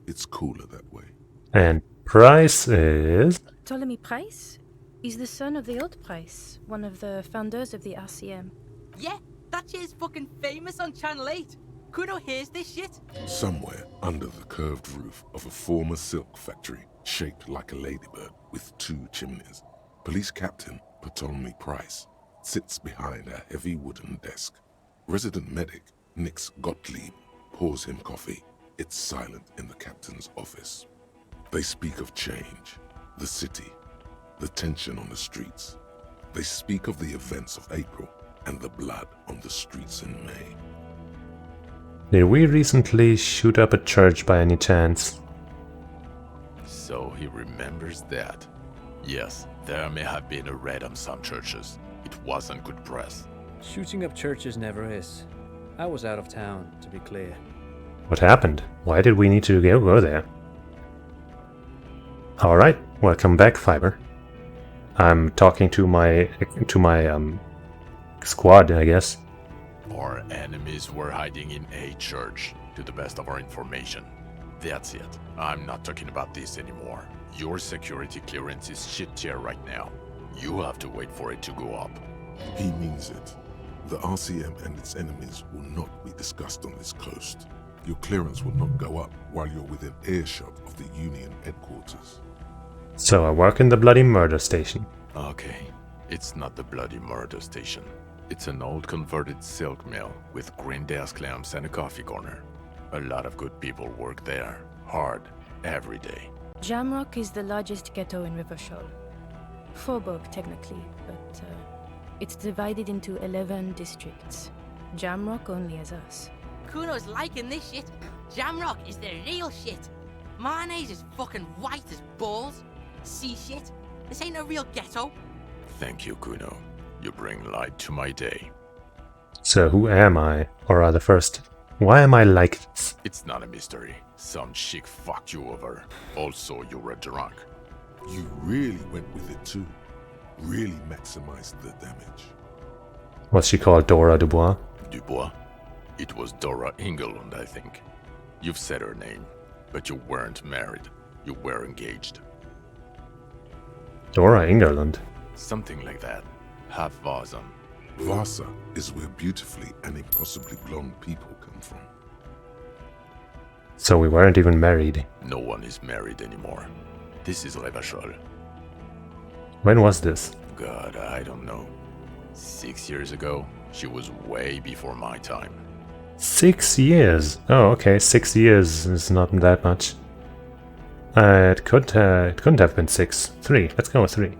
It's cooler that way. And Price is... Ptolemy Price? He's the son of the old Price, one of the founders of the RCM. Yeah, that shit's fucking famous on Channel 8. Kuno hears this shit. Somewhere under the curved roof of a former silk factory, shaped like a ladybird with 2 chimneys, Police Captain Ptolemy Price sits behind a heavy wooden desk. Resident medic Nix Gottlieb pours him coffee. It's silent in the captain's office. They speak of change, the city, the tension on the streets. They speak of the events of April and the blood on the streets in May. Did we recently shoot up a church by any chance? So he remembers that. Yes, there may have been a raid on some churches. It wasn't good press. Shooting up churches never is. I was out of town, to be clear. What happened? Why did we need to go there? Alright, welcome back, Fiber. I'm talking to my squad, I guess. Our enemies were hiding in a church, to the best of our information. That's it. I'm not talking about this anymore. Your security clearance is shit tier right now. You have to wait for it to go up. He means it. The RCM and its enemies will not be discussed on this coast. Your clearance will not go up while you're within earshot of the Union headquarters. So I work in the bloody murder station. Okay, it's not the bloody murder station. It's an old converted silk mill with green desk lamps and a coffee corner. A lot of good people work there, hard, every day. Jamrock is the largest ghetto in Rivershaw. Faubourg, technically, but it's divided into 11 districts. Jamrock only has us. Kuno's liking this shit. Jamrock is the real shit. Mayonnaise is fucking white as balls. See shit. This ain't a real ghetto. Thank you, Kuno. You bring light to my day. So who am I? Or rather first, why am I like this? It's not a mystery. Some chick fucked you over. Also, you were drunk. You really went with it too. Really maximized the damage. Was she called Dora Dubois? Dubois? It was Dora Engelund, I think. You've said her name, but you weren't married. You were engaged. Dora Engerland. Something like that. Half Vazan. Vasa is where beautifully and impossibly blonde people come from. So we weren't even married. No one is married anymore. This is Revachol. When was this? God, I don't know. 6 years ago, she was way before my time. 6 years. Oh, okay. 6 years is not that much. It couldn't have been 6. 3. Let's go with 3.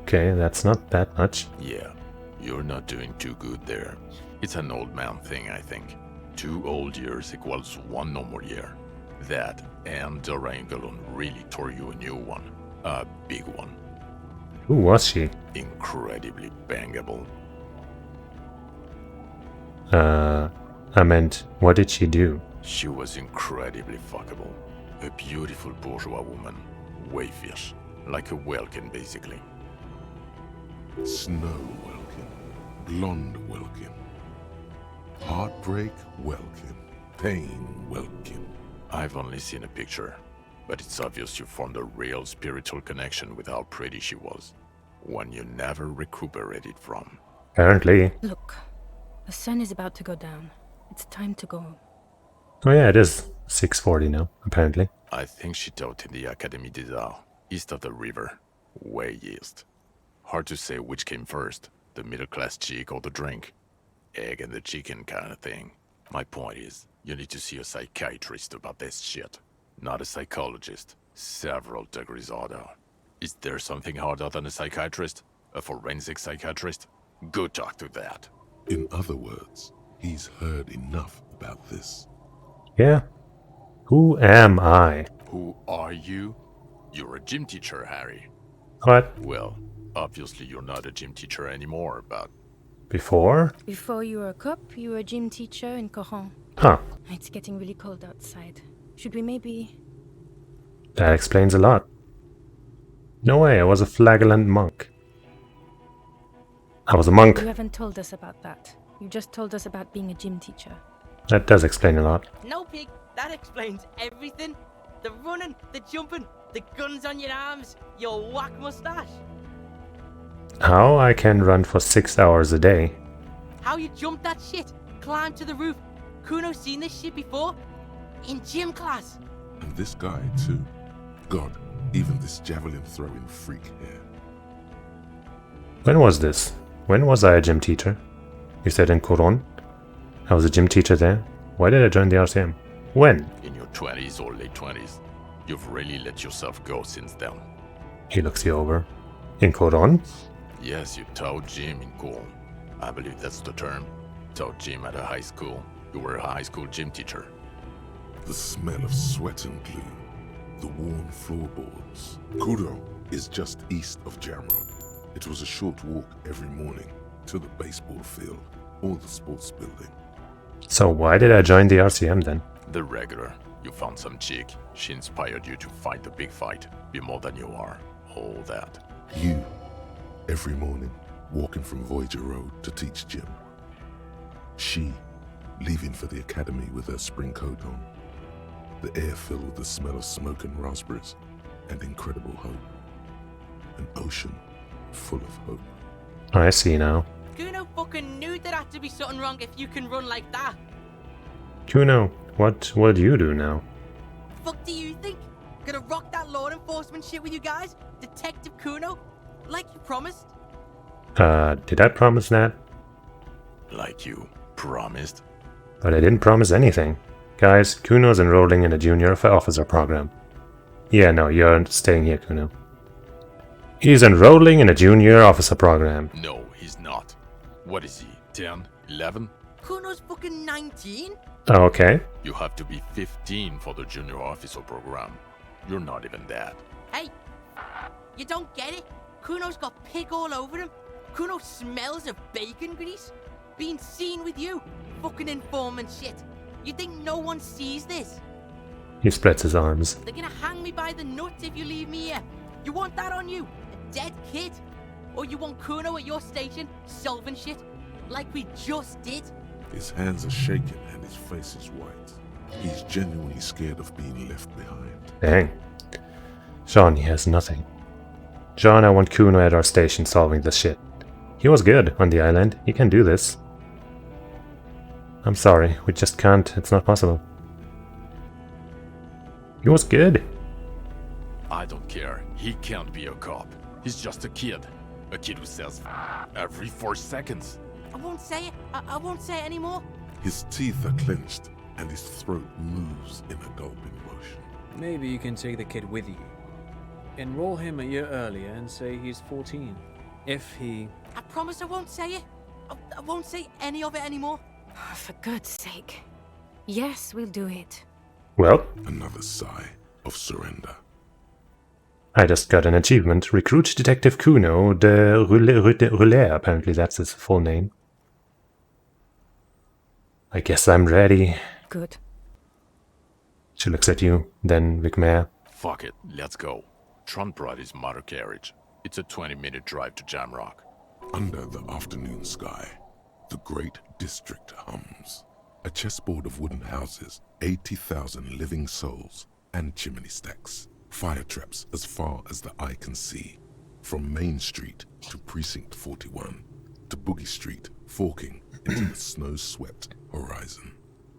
Okay, that's not that much. Yeah, you're not doing too good there. It's an old man thing, I think. 2 old years equals 1 normal year. That and Dora Engelund really tore you a new one. A big one. Who was she? Incredibly bangable. I meant, what did she do? She was incredibly fuckable. A beautiful bourgeois woman. Wayfish. Like a Welkin, basically. Snow Welkin. Blonde Welkin. Heartbreak Welkin. Pain Welkin. I've only seen a picture, but it's obvious you formed a real spiritual connection with how pretty she was. One you never recuperated from. Apparently. Look, the sun is about to go down. It's time to go. Oh yeah, it is 6:40 now, apparently. I think she taught in the Académie des Arts, east of the river. Way east. Hard to say which came first, the middle-class chick or the drink. Egg and the chicken kind of thing. My point is, you need to see a psychiatrist about this shit. Not a psychologist. Several degrees order. Is there something harder than a psychiatrist? A forensic psychiatrist? Go talk to that. In other words, he's heard enough about this. Yeah. Who am I? Who are you? You're a gym teacher, Harry. What? Well, obviously you're not a gym teacher anymore, but Before? Before you were a cop, you were a gym teacher in Coron. Huh. It's getting really cold outside. Should we maybe... That explains a lot. No way, I was a flagellant monk. I was a monk. You haven't told us about that. You just told us about being a gym teacher. That does explain a lot. No, pig, that explains everything. The running, the jumping, the guns on your arms, your whack mustache. How I can run for 6 hours a day. How you jumped that shit, climbed to the roof. Kuno's seen this shit before. In gym class. And this guy, too. God, even this javelin throwing freak here. When was this? When was I a gym teacher? You said in Coron? I was a gym teacher there. Why did I join the RCM? When? in your 20s or late 20s. You've really let yourself go since then. He looks you over. In Coron? Yes, you taught gym in Coron. I believe that's the term. Taught gym at a high school. You were a high school gym teacher. The smell of sweat and glue. The worn floorboards. Kudo is just east of Jamrod. It was a short walk every morning to the baseball field or the sports building. So why did I join the RCM then? The regular. You found some chick. She inspired you to fight the big fight. Be more than you are. All that. You, every morning, walking from Voyager Road to teach gym. She, leaving for the academy with her spring coat on. The air filled with the smell of smoke and raspberries and incredible hope. An ocean full of hope. I see now. Kuno fucking knew there had to be something wrong if you can run like that. Kuno, what will you do now? Fuck do you think? Gonna rock that law enforcement shit with you guys? Detective Kuno? Like you promised? Did I promise that? Like you promised. But I didn't promise anything. Guys, Kuno's enrolling in a junior officer program. Yeah, no, you're staying here, Kuno. He's enrolling in a junior officer program. No, he's not. What is he? 10? 11? Kuno's fucking 19? Oh, okay. You have to be 15 for the junior officer program. You're not even that. Hey, you don't get it? Kuno's got pig all over him. Kuno smells of bacon grease. Being seen with you. Fucking informant shit. You think no one sees this? He spreads his arms. They're gonna hang me by the nuts if you leave me here. You want that on you? A dead kid? Or you want Kuno at your station solving shit? Like we just did? His hands are shaking and his face is white. He's genuinely scared of being left behind. Dang. Sean, he has nothing. John, I want Kuno at our station solving this shit. He was good on the island. He can do this. I'm sorry, we just can't. It's not possible. He was good. I don't care. He can't be a cop. He's just a kid. A kid who says every 4 seconds. I won't say it. I won't say it anymore. His teeth are clenched and his throat moves in a gulping motion. Maybe you can take the kid with you. Enroll him a year earlier and say he's 14. If he... I promise I won't say it. I won't say any of it anymore. Oh, for God's sake. Yes, we'll do it. Well, Another sigh of surrender. I just got an achievement. Recruit Detective Kuno de Roulet. Apparently that's his full name. I guess I'm ready. Good. She looks at you, then Vicmare. Fuck it, let's go. Tron brought his motor carriage. It's a 20-minute drive to Jamrock. Under the afternoon sky, the great district hums. A chessboard of wooden houses, 80,000 living souls, and chimney stacks. Fire traps as far as the eye can see. From Main Street to Precinct 41, to Boogie Street, forking into the snow-swept horizon.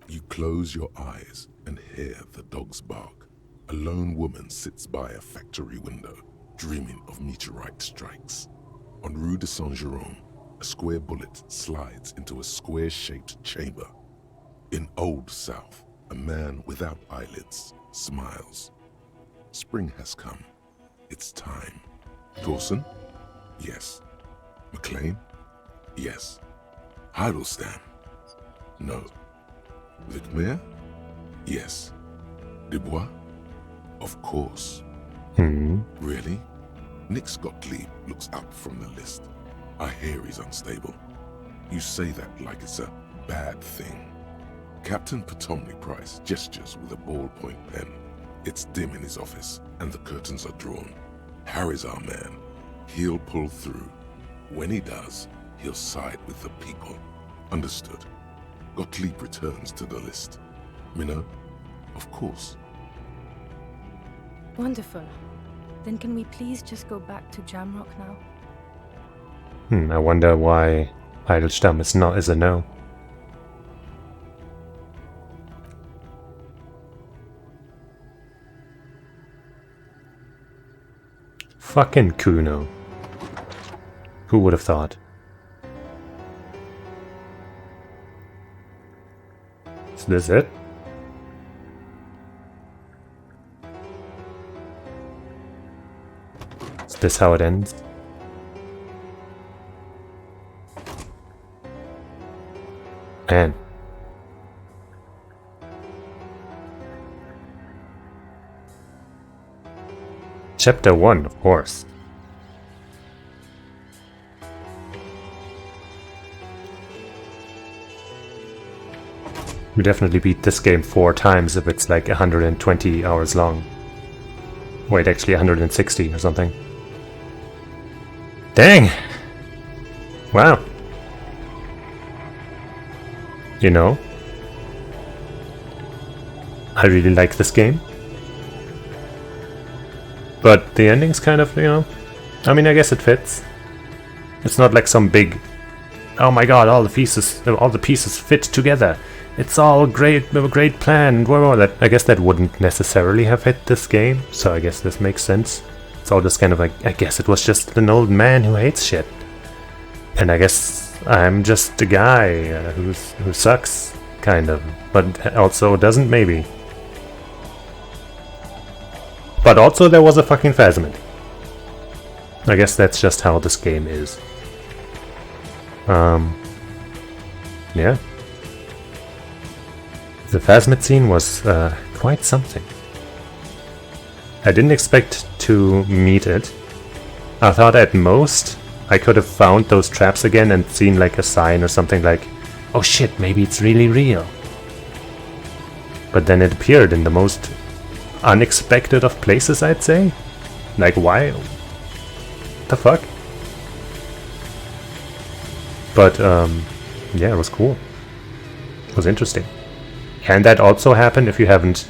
You close your eyes and hear the dogs bark. A lone woman sits by a factory window, dreaming of meteorite strikes. On Rue de Saint-Jérôme, a square bullet slides into a square-shaped chamber. In Old South, a man without eyelids smiles. Spring has come. It's time. Dawson? Yes. McLean? Yes. Heidelstein? No. Vicmere? Yes. Dubois? Of course. Really? Nick Gottlieb looks up from the list. I hear he's unstable. You say that like it's a bad thing. Captain Potomny Price gestures with a ballpoint pen. It's dim in his office, and the curtains are drawn. Harry's our man. He'll pull through. When he does, he'll side with the people. Understood. Gottlieb returns to the list. Minnow? Of course. Wonderful. Then can we please just go back to Jamrock now? I wonder why Heidelstamm is a no. Fucking Kuno. Who would have thought? Is this it? Is this how it ends? Man. Chapter 1, of course. We definitely beat this game 4 times if it's like 120 hours long. Wait, actually 160 or something. Dang! Wow. You know, I really like this game. But the ending's kind of, you know, I mean, I guess it fits. It's not like some big, oh my god, all the pieces fit together. It's all great plan. I guess that wouldn't necessarily have hit this game, so I guess this makes sense. It's all just kind of like, I guess it was just an old man who hates shit. And I guess I'm just a guy who sucks, kind of, but also doesn't, maybe. But also there was a fucking Phasmid. I guess that's just how this game is. Yeah. The Phasmid scene was quite something. I didn't expect to meet it. I thought at most I could have found those traps again and seen like a sign or something like, oh shit, maybe it's really real. But then it appeared in the most unexpected of places, I'd say. Like, why? The fuck? But, yeah, it was cool. It was interesting. Can that also happen if you haven't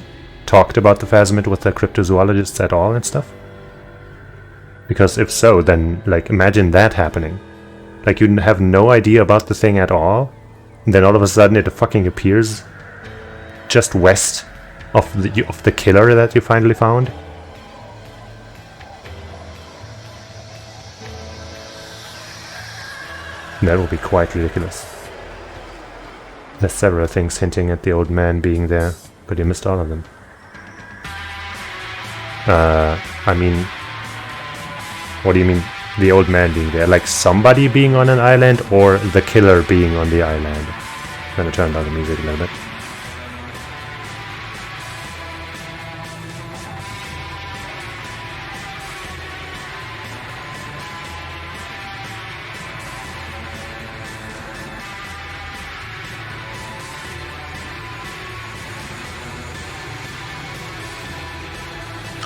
talked about the Phasmid with the cryptozoologists at all and stuff? Because if so, then, like, imagine that happening. Like, you have no idea about the thing at all, and then all of a sudden it fucking appears just west of the killer that you finally found. That would be quite ridiculous. There's several things hinting at the old man being there, but you missed all of them. I mean, what do you mean, the old man being there? Like somebody being on an island, or the killer being on the island? I'm gonna turn down the music a little bit.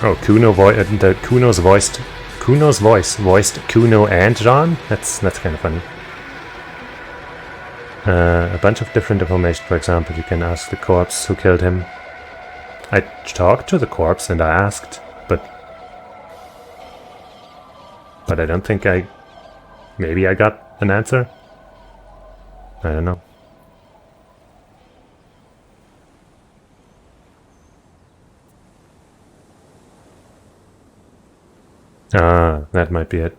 Oh, Kuno's voice voiced Kuno and John? That's kind of funny. A bunch of different information, for example, you can ask the corpse who killed him. I talked to the corpse and I asked, but I don't think maybe I got an answer? I don't know. Ah, that might be it.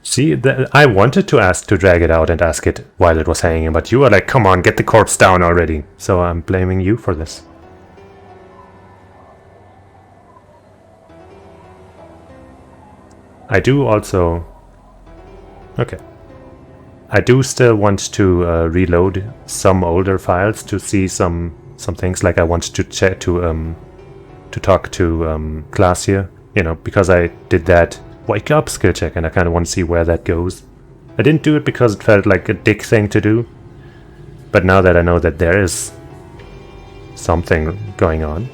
See, I wanted to drag it out and ask it while it was hanging, but you were like, come on, get the corpse down already. So I'm blaming you for this. I do also... Okay. I do still want to reload some older files to see some things. Like I want to check to talk to Class here, you know, because I did that wake up skill check and I kind of want to see where that goes. I didn't do it because it felt like a dick thing to do, but now that I know that there is something going on,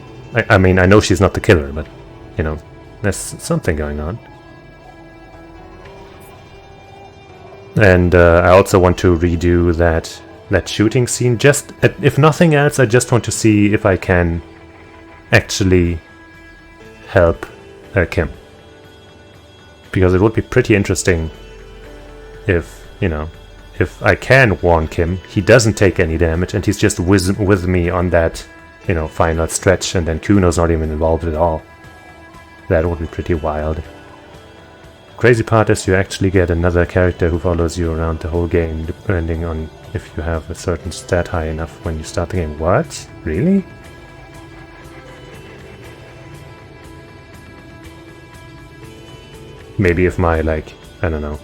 I mean, I know she's not the killer, but you know, there's something going on. And I also want to redo that shooting scene. Just if nothing else, I just want to see if I can actually help Kim, because it would be pretty interesting if, you know, if I can warn Kim, he doesn't take any damage and he's just with me on that, you know, final stretch, and then Kuno's not even involved at all. That would be pretty wild. Crazy part is you actually get another character who follows you around the whole game, depending on if you have a certain stat high enough when you start the game. What? Really? Maybe if my, like, I don't know,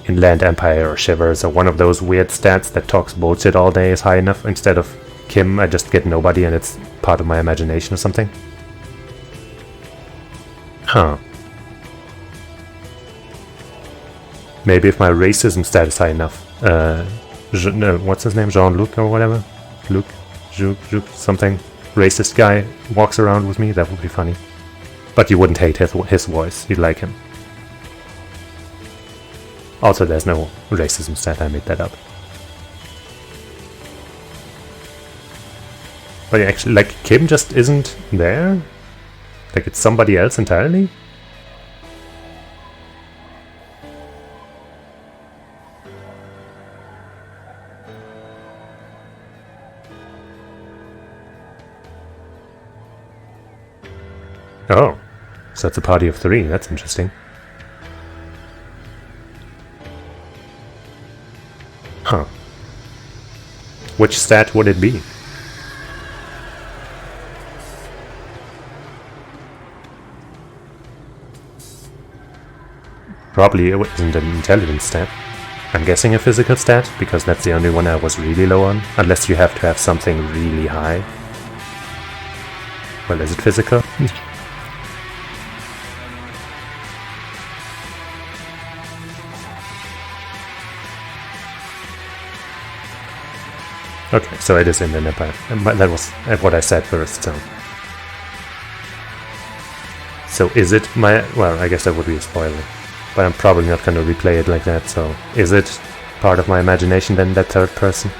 Inland Empire or Shivers or one of those weird stats that talks bullshit all day is high enough, instead of Kim I just get nobody and it's part of my imagination or something. Huh. Maybe if my racism stat is high enough. No, what's his name? Jean-Luc or whatever? Luc? Juke, something. Racist guy walks around with me, that would be funny. But you wouldn't hate his voice, you'd like him. Also, there's no racism stat, I made that up. But actually, like, Kim just isn't there? Like, it's somebody else entirely? Oh, so it's a party of 3, that's interesting. Huh. Which stat would it be? Probably it isn't an intelligence stat. I'm guessing a physical stat, because that's the only one I was really low on, unless you have to have something really high. Well, is it physical? Okay, so it is in the Empire. That was what I said first, so... So is it my... Well, I guess that would be a spoiler. But I'm probably not going to replay it like that, so... Is it part of my imagination then, that third person?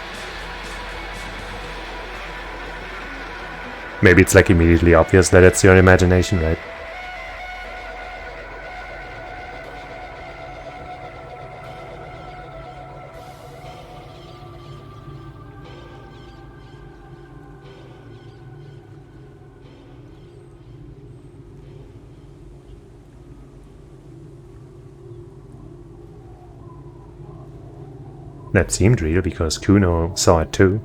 Maybe it's like immediately obvious that it's your imagination, right? That seemed real because Kuno saw it too.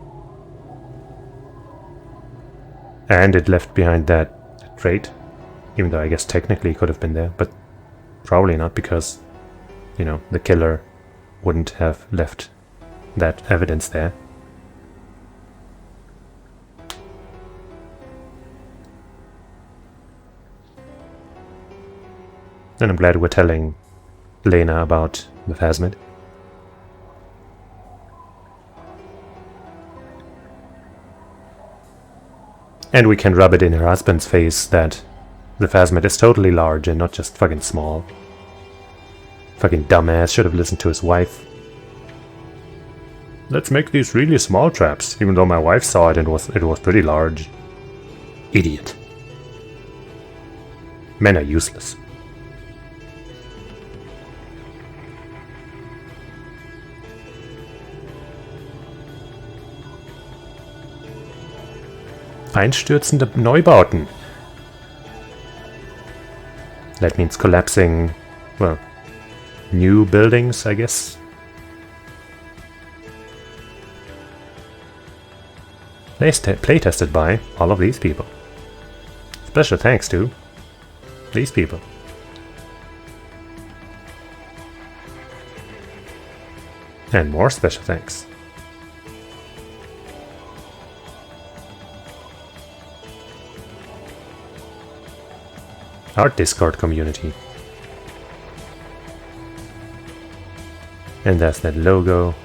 And it left behind that trait, even though I guess technically it could have been there, but probably not because, you know, the killer wouldn't have left that evidence there. And I'm glad we're telling Lena about the Phasmid. And we can rub it in her husband's face that the Phasmid is totally large and not just fucking small. Fucking dumbass should have listened to his wife. Let's make these really small traps, even though my wife saw it and it was pretty large. Idiot. Men are useless. Einstürzende Neubauten. That means collapsing, well, new buildings, I guess. Playtested by all of these people. Special thanks to these people. And more special thanks. Our Discord community. And that's that logo.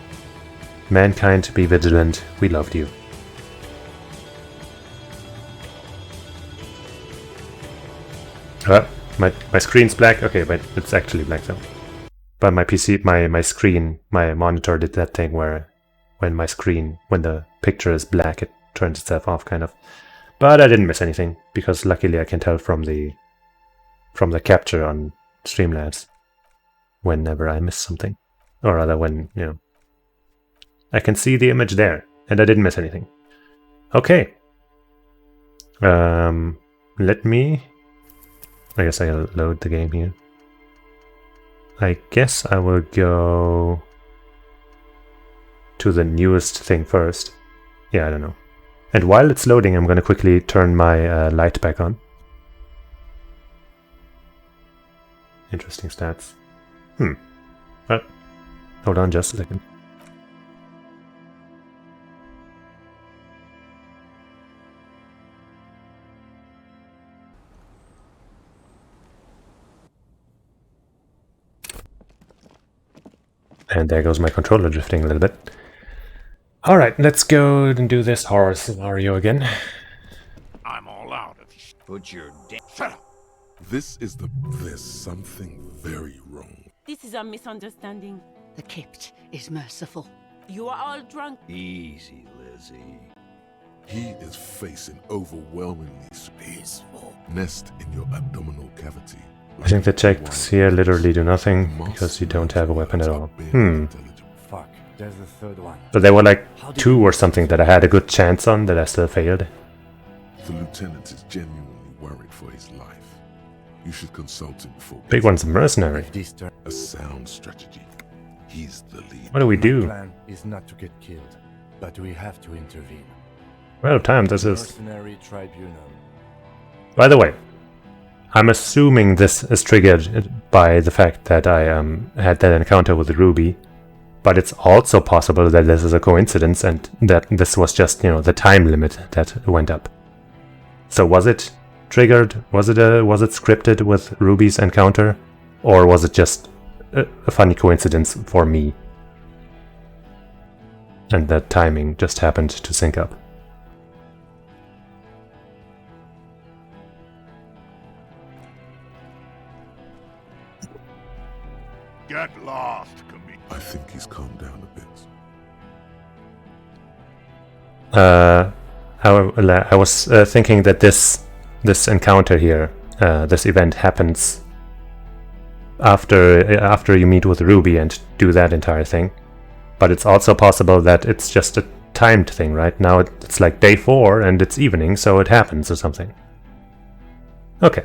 Mankind, be vigilant. We loved you. My screen's black. Okay, but it's actually black though. But my PC, my screen, my monitor did that thing where when the picture is black, it turns itself off kind of. But I didn't miss anything because luckily I can tell from the capture on Streamlabs whenever I miss something. Or rather when, I can see the image there and I didn't miss anything. Okay. I guess I'll load the game here. I guess I will go to the newest thing first. Yeah, I don't know. And while it's loading, I'm going to quickly turn my light back on. Interesting stats. Well, hold on just a second. And there goes my controller drifting a little bit. Alright, let's go and do this horror scenario again. I'm all out of Put your shut up. There's something very wrong. This is a misunderstanding. The Kept is merciful. You are all drunk. Easy, Lizzie. He is facing overwhelmingly Peaceful. nest in your abdominal cavity. I think the checks here literally do nothing because you don't have a weapon at all. Fuck, there's the third one. But there were like 2 or something that I had a good chance on that I still failed. The lieutenant is genuinely worried for his life. You should consult him before. Big one's a mercenary. A sound strategy. He's the lead. What do we do? The plan is not to get killed, but we have to intervene. Well timed this is. Mercenary tribunal. By the way, I'm assuming this is triggered by the fact that I had that encounter with Ruby, but it's also possible that this is a coincidence and that this was just, the time limit that went up. So was it triggered? Was it scripted with Ruby's encounter, or was it just a funny coincidence for me? And that timing just happened to sync up. Get lost, Camille. I think he's calmed down a bit. I was thinking that this encounter here, this event happens after you meet with Ruby and do that entire thing. But it's also possible that it's just a timed thing, right? Now it's like day 4 and it's evening, so it happens or something. Okay,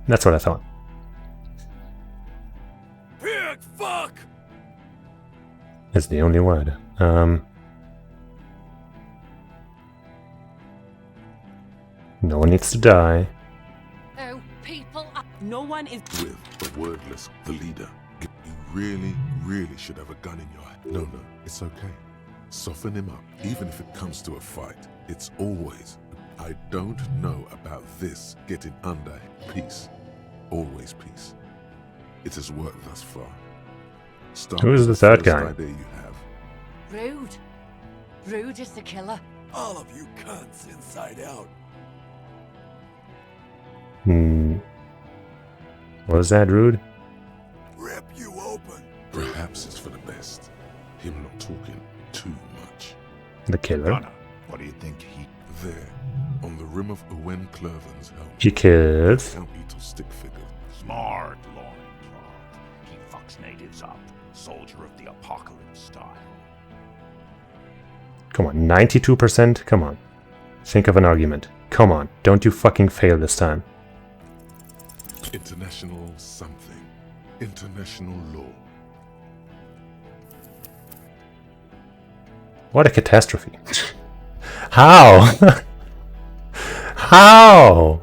that's what I thought. Pig fuck! Is the only word. No one needs to die. Oh, people are... No one is... With the wordless, the leader. You really, really should have a gun in your hand. No, it's okay. Soften him up. Even if it comes to a fight, it's always, I don't know about this getting under peace. Always peace. It has worked thus far. Start Who is the with third first guy? idea you have. Rude. Rude is the killer. All of you cunts inside out. Was that rude? Rip you open. Perhaps it's for the best. Him not talking too much. The killer. Gunner, what do you think he... There, on the rim of Owen Clerven's helmet. He kills. Count Beetle stick figure. Smart loincloth. He fucks natives up. Soldier of the apocalypse style. Come on, 92%? Come on. Think of an argument. Come on, don't you fucking fail this time. International something. International law. What a catastrophe. How? How?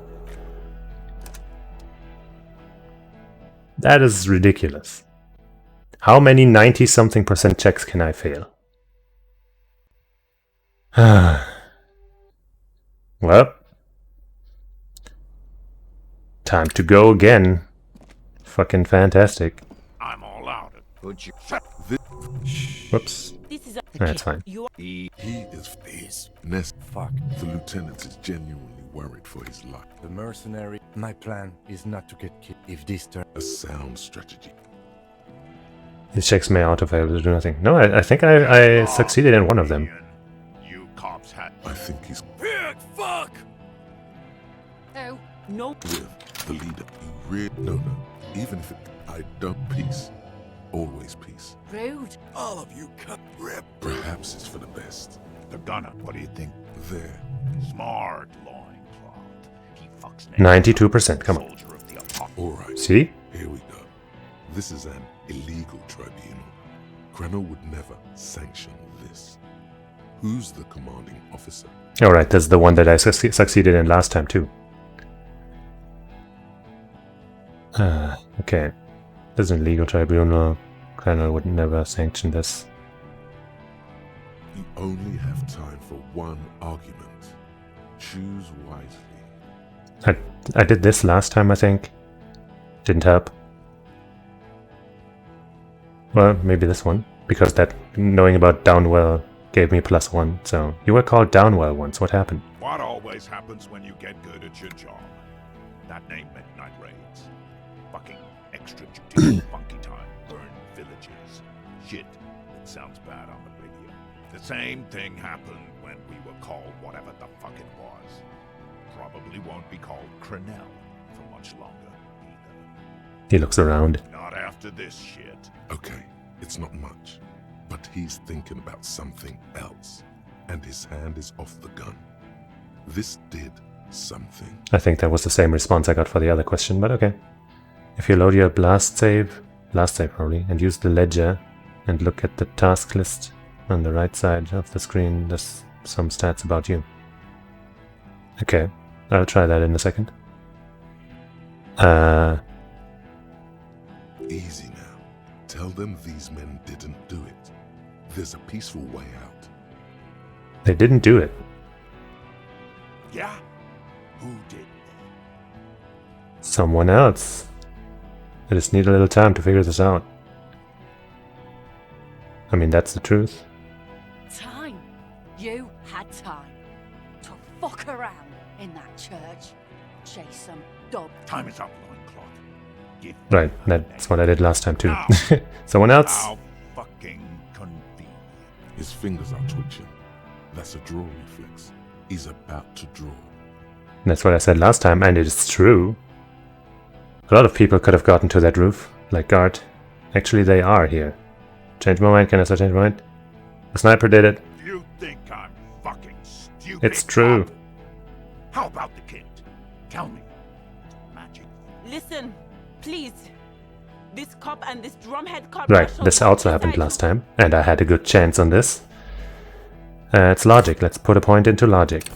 That is ridiculous. How many 90-something% checks can I fail? Well, time to go again. Fucking fantastic. I'm all out. Would you? Whoops. This is a That's fine. He is Nest. Fuck. The lieutenant is genuinely worried for his life. The mercenary. My plan is not to get killed. If this turns A sound strategy. These checks may auto-fail to do nothing. No, I think I succeeded in one of them. You cops had. I think he's Pig, fuck! Oh, no. with the leader. No. Even if I don't peace. Always peace. Rude. All of you cut rip. Perhaps it's for the best. The gunner, what do you think? There. Smart loincloth. He fucks 92%, come on. soldier of the apocalypse. Alright. See? Here we go. This is an illegal tribunal. Krenner would never sanction this. Who's the commanding officer? Alright, that's the one that I succeeded in last time too. Okay. This is an illegal tribunal. Colonel would never sanction this. You only have time for one argument. Choose wisely. I did this last time, I think. Didn't help. Well, maybe this one. Because that knowing about Downwell gave me +1. So, you were called Downwell once. What happened? What always happens when you get good at your job? That name meant night raids. Fucking extrajudicial funky time. Burn villages. Shit. It sounds bad on the radio. The same thing happened when we were called whatever the fuck it was. Probably won't be called Crenell for much longer either. He looks around. Not after this shit. Okay, it's not much. But he's thinking about something else. And his hand is off the gun. This did something. I think that was the same response I got for the other question, but okay. If you load your blast save probably, and use the ledger and look at the task list on the right side of the screen, there's some stats about you. Okay, I'll try that in a second. Easy now. Tell them these men didn't do it. There's a peaceful way out. They didn't do it. Yeah? Who did? Someone else. I just need a little time to figure this out. I mean, that's the truth. Time. You had time to fuck around in that church. Chase some dog. Time is up, loincloth. Give me Right, my that's what I did last time too. Now. Someone else? How fucking convenient. His fingers are twitching. That's a draw reflex. He's about to draw. That's what I said last time, and it is true. A lot of people could have gotten to that roof, like Guard. Actually, they are here. Change my mind, can I say change my mind? The sniper did it. You think I'm fucking stupid? It's true. cop? How about the kid? Tell me. Magic. Listen, please. This cop and this drumhead cop. Right, this also happened last time, and I had a good chance on this. It's logic, let's put a point into logic.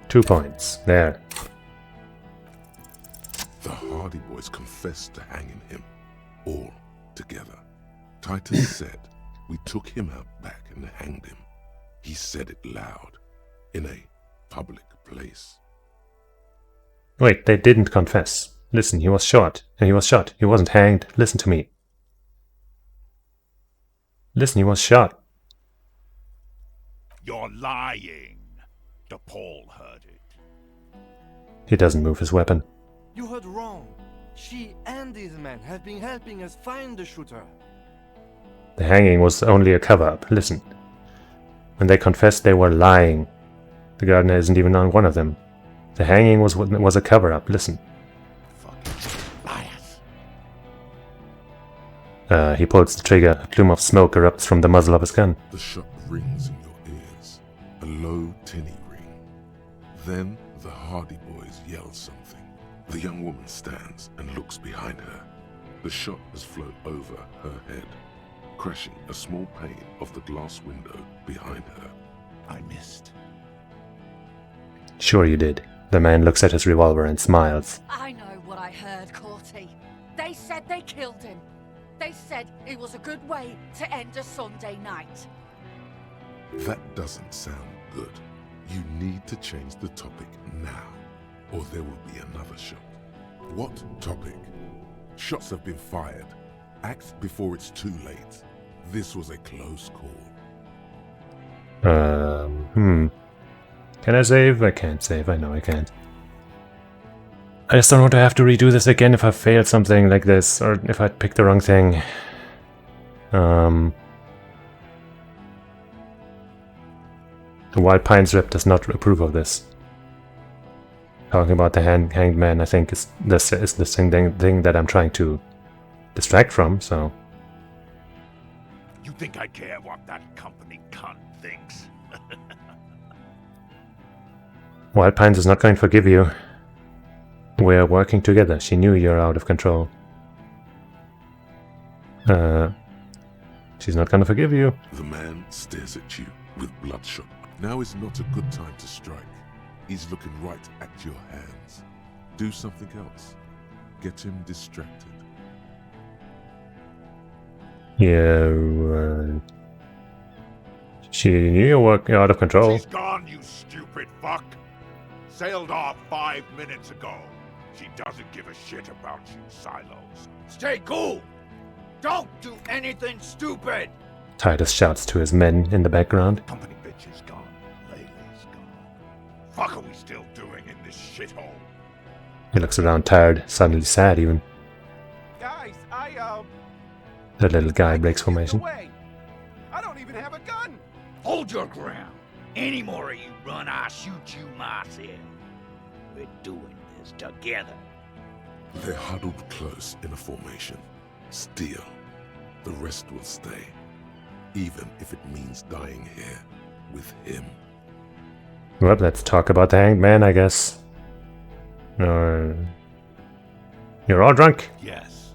2 points, there. The Hardy Boys confessed to hanging him. All together. Titus said, we took him out back and hanged him. He said it loud. In a public place. Wait, they didn't confess. Listen, he was shot, and he was shot. He wasn't hanged. Listen to me. Listen, he was shot. You're lying. DePaul heard it. He doesn't move his weapon. You heard wrong. She and these men have been helping us find the shooter. The hanging was only a cover-up. Listen. When they confessed, they were lying. The gardener isn't even on one of them. The hanging was a cover-up. Listen. Fucking liars. He pulls the trigger. A plume of smoke erupts from the muzzle of his gun. The shot rings in your ears. A low, tinny ring. Then the Hardy Boys yell something. The young woman stands and looks behind her. The shot has flown over her head, crashing a small pane of the glass window behind her. I missed. Sure you did. The man looks at his revolver and smiles. I know what I heard, Corty. said they killed him. They said it was a good way to end a Sunday night. That doesn't sound good. You need to change the topic now, or there will be another shot. What topic? Shots have been fired. Act before it's too late. This was a close call. Can I save? I can't save. I know I can't. I just don't want to have to redo this again if I failed something like this, or if I picked the wrong thing. The Wild Pines Rep does not approve of this. Talking about the hanged man, I think, is the thing that I'm trying to distract from, so... You think I care what that company cunt thinks? Wild Pines is not going to forgive you. We're working together. She knew you're out of control. She's not gonna forgive you. The man stares at you with bloodshot. Now is not a good time to strike. He's looking right at your hands. Do something else. Get him distracted. Yeah, she knew you're out of control. She's gone, you stupid fuck. Sailed off 5 minutes ago. She doesn't give a shit about you, Silos. Stay cool! Don't do anything stupid! Titus shouts to his men in the background. Company bitch is gone. Layla's gone. Fuck are we still doing in this shithole? He looks around tired, suddenly sad even. Guys, The little guy breaks formation. I don't even have a gun. Hold your ground. Any more of you run, I'll shoot you myself. We're doing this together. They're huddled close in a formation. Still, the rest will stay. Even if it means dying here with him. Well, let's talk about the hanged man, I guess. You're all drunk? Yes.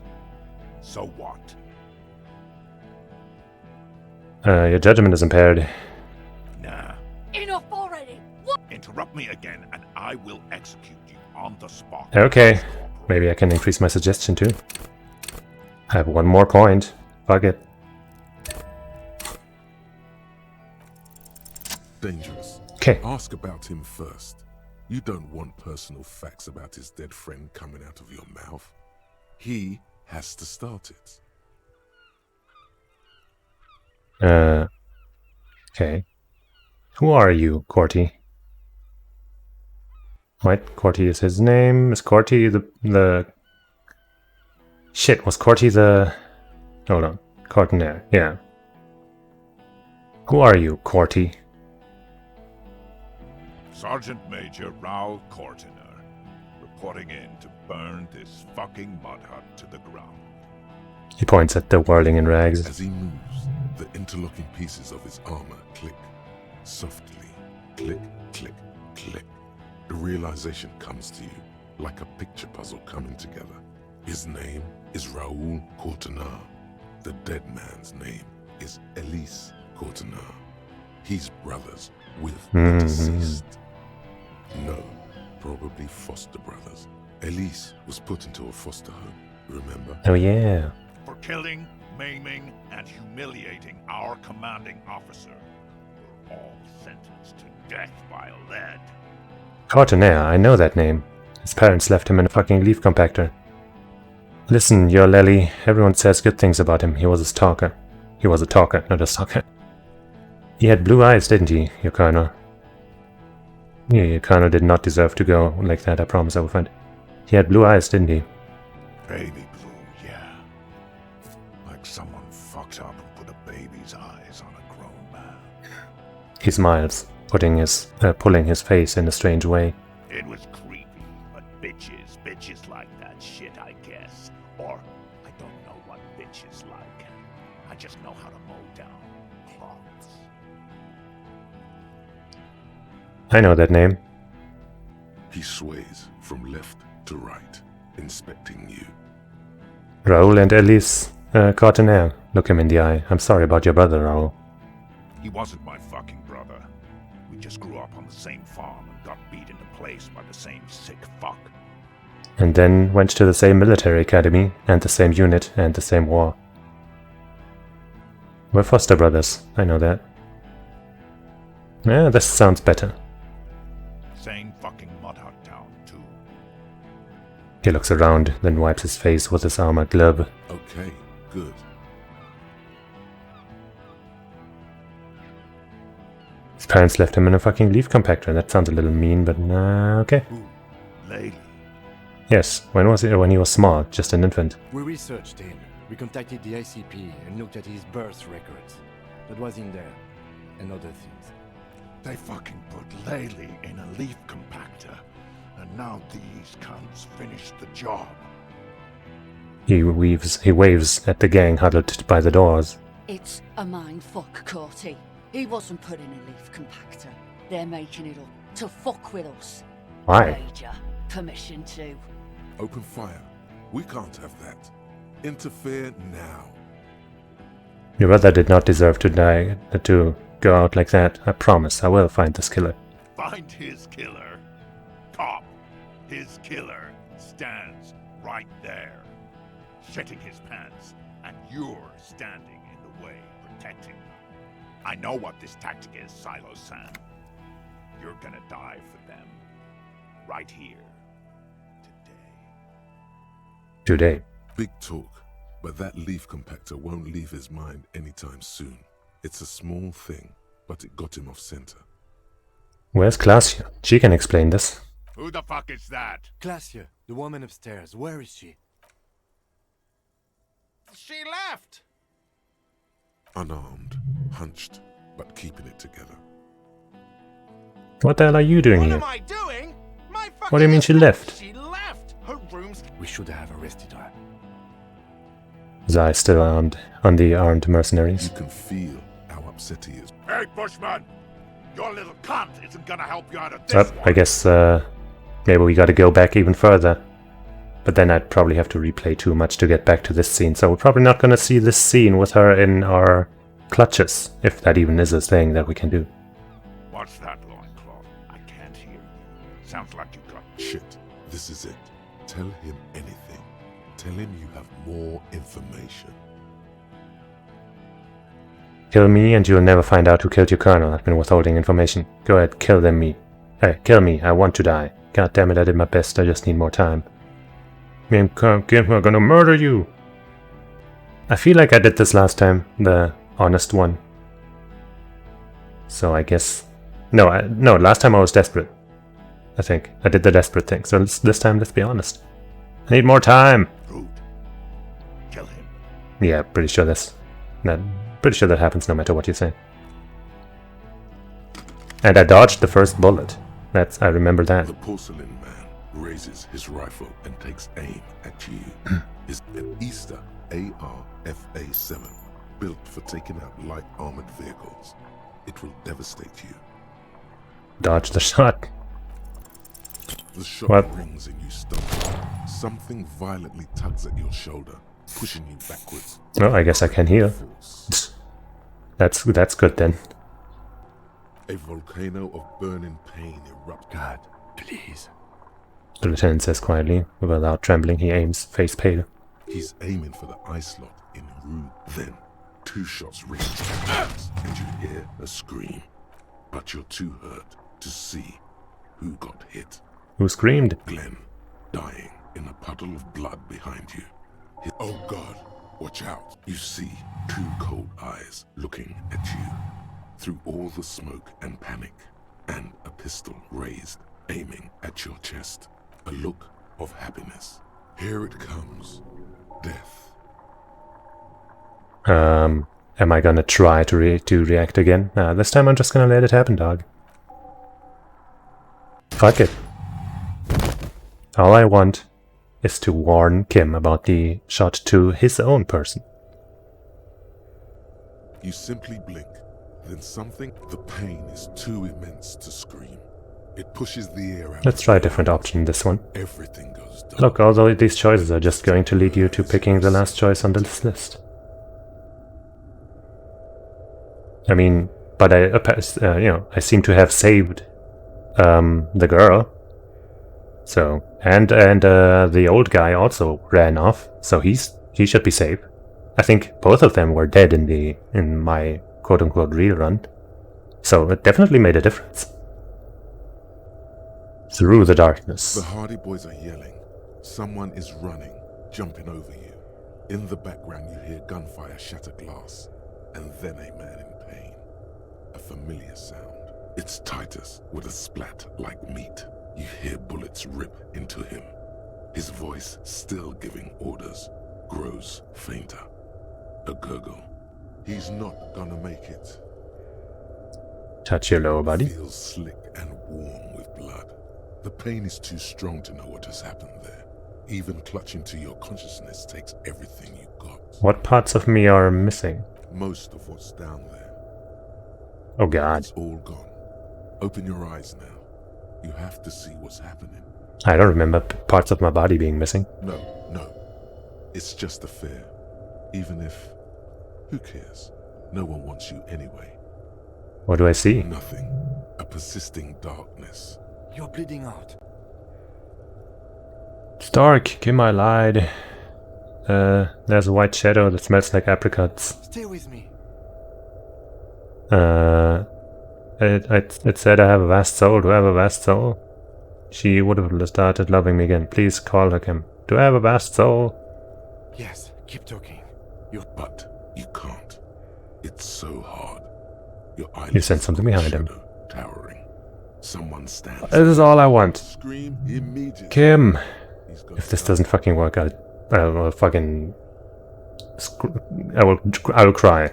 So what? Your judgment is impaired. Nah. Enough already! What? Interrupt me again and I will execute you on the spot. Okay. Maybe I can increase my suggestion too. I have one more coined. Fuck it. Dangerous. Okay. Ask about him first. You don't want personal facts about his dead friend coming out of your mouth. He has to start it. Okay. Who are you, Corty? What? Corty is his name? Is Corty the... Shit, was Corty the... Hold on. Cortinaire, yeah. Who are you, Corty? Sergeant Major Raoul Cortiner, reporting in to burn this fucking mud hut to the ground. He points at the whirling in rags. As he moves, the interlocking pieces of his armor click. Softly. Click, click, click. The realization comes to you, like a picture puzzle coming together. His name is Raoul Cortiner. The dead man's name is Elise Cortiner. He's brothers with the deceased. No, probably foster brothers. Elise was put into a foster home, remember? Oh yeah. For killing, maiming, and humiliating our commanding officer. We're all sentenced to death by lead. Cortinaire, I know that name. His parents left him in a fucking leaf compactor. Listen, your Lely, everyone says good things about him. He was a stalker. He was a talker, not a stalker. He had blue eyes, didn't he, your colonel? Yeah, your colonel did not deserve to go like that, I promise I will find. He had blue eyes, didn't he? Baby blue, yeah. Like someone fucked up and put a baby's eyes on a grown man. He smiles, pulling his face in a strange way. It was creepy, but bitches like that shit, I guess. Or, I don't know what bitches like. I just know how to mow down plots. I know that name. He sways from left to right, inspecting you. Raoul and Elise Cortinaire. Look him in the eye. I'm sorry about your brother, Raoul. He wasn't my fucking brother. We just grew up on the same farm and got beat into place by the same sick fuck. And then went to the same military academy, and the same unit, and the same war. We're foster brothers, I know that. Yeah, this sounds better. Same fucking mud hut town, too. He looks around, then wipes his face with his armored glove. Okay, good. His parents left him in a fucking leaf compactor. That sounds a little mean, but okay. Ooh, lady. Yes, when was it? When he was small, just an infant. We researched him. We contacted the ICP and looked at his birth records. That was in there. And other things. They fucking put Laylee in a leaf compactor, and now these cunts finished the job. He waves at the gang huddled by the doors. It's a mind fuck, Corty. He wasn't put in a leaf compactor. They're making it up to fuck with us. Why? Major, permission to. Open fire. We can't have that. Interfere now. Your brother did not deserve to die, to go out like that. I promise, I will find this killer. Find his killer. Cop, his killer stands right there, shitting his pants, and you're standing in the way, protecting him. I know what this tactic is, Silo-san. You're gonna die for them. Right here. Today. Big talk, but that leaf compactor won't leave his mind anytime soon. It's a small thing, but it got him off center. Where's Glacia? She can explain this. Who the fuck is that? Glacia, the woman upstairs. Where is she? She left! Unarmed, hunched, but keeping it together. What the hell are you doing here? What am I doing? My fucking What do you mean she left? She left! Her room's... We should have arrested her. His eyes still armed on the armed mercenaries. You can feel how upset he is. Hey, Bushman! Your little cunt isn't gonna help you out of this Oh, I guess maybe we gotta go back even further. But then I'd probably have to replay too much to get back to this scene, so we're probably not gonna see this scene with her in our clutches, if that even is a thing that we can do. What's that, loincloth? I can't hear you. Sounds like you got... Shit, this is it. Tell him anything. Tell him you have more information. Kill me and you'll never find out who killed your colonel. I've been withholding information. Go ahead, kill them me. Hey, kill me. I want to die. God damn it, I did my best. I just need more time. Me and Kim are gonna murder you. I feel like I did this last time, the honest one. So I guess... No, last time I was desperate. I think. I did the desperate thing. So this time, let's be honest. I need more time. Rude. Kill him. Yeah, pretty sure that happens no matter what you say. And I dodged the first bullet. I remember that. The porcelain man raises his rifle and takes aim at you. Is an Easter AR-FA-7, built for taking out light armored vehicles. It will devastate you. Dodge the shot. The shot rings and you stumble. Something violently tugs at your shoulder, pushing you backwards. Oh, I guess I can heal. That's good then. A volcano of burning pain erupts. God, please. The lieutenant says quietly, without trembling. He aims, face pale. He's aiming for the eye slot in room. Then, 2 shots ring, and you hear a scream. But you're too hurt to see who got hit. Who screamed? Glenn, dying in a puddle of blood behind you. Oh God, watch out. You see 2 cold eyes looking at you through all the smoke and panic, and a pistol raised, aiming at your chest. A look of happiness. Here it comes. Death. Am I gonna try to react again? Nah, this time I'm just gonna let it happen, dog. Fuck it. All I want is to warn Kim about the shot to his own person. You simply blink, then something... The pain is too immense to scream. It pushes the air out. Let's try a different option, this one. Everything goes dark. Look, all these choices are just going to lead you to picking the last choice on this list. I mean, but I seem to have saved the girl. So, and the old guy also ran off, so he should be safe. I think both of them were dead in my quote-unquote real run. So it definitely made a difference. Through the darkness. The Hardy Boys are yelling. Someone is running, jumping over you. In the background you hear gunfire shatter glass, and then a man in pain. A familiar sound. It's Titus with a splat like meat. You hear bullets rip into him. His voice, still giving orders, grows fainter. A gurgle. He's not gonna make it. Touch your lower body. Feels slick and warm with blood. The pain is too strong to know what has happened there. Even clutching to your consciousness takes everything you got. What parts of me are missing? Most of what's down there. Oh god. It's all gone. Open your eyes now. You have to see what's happening. I don't remember parts of my body being missing. No. It's just a fear. Even if... Who cares? No one wants you anyway. What do I see? Nothing. A persisting darkness. You're bleeding out. It's dark. Kim, I lied. There's a white shadow that smells like apricots. Stay with me. It said I have a vast soul. Do I have a vast soul? She would have started loving me again. Please call her, Kim. Do I have a vast soul? Yes, keep talking. But you can't. It's so hard. Your eyelids You sent something behind him. Towering. Someone stands. This is all I want. Scream immediately. Kim! If this doesn't fucking work, I will fucking... I will cry.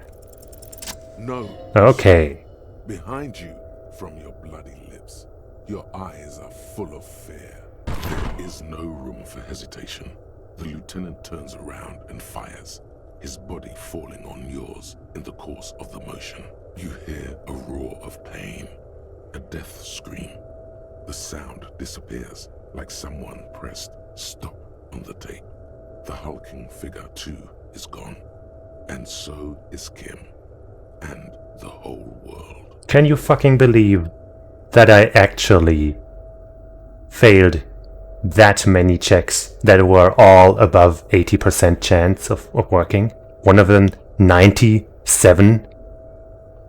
No. Okay. Behind you, from your bloody lips, your eyes are full of fear. There is no room for hesitation. The lieutenant turns around and fires, his body falling on yours in the course of the motion. You hear a roar of pain, a death scream. The sound disappears like someone pressed stop on the tape. The hulking figure too is gone, and so is Kim, and the whole world. Can you fucking believe that I actually failed that many checks that were all above 80% chance of working? One of them 97?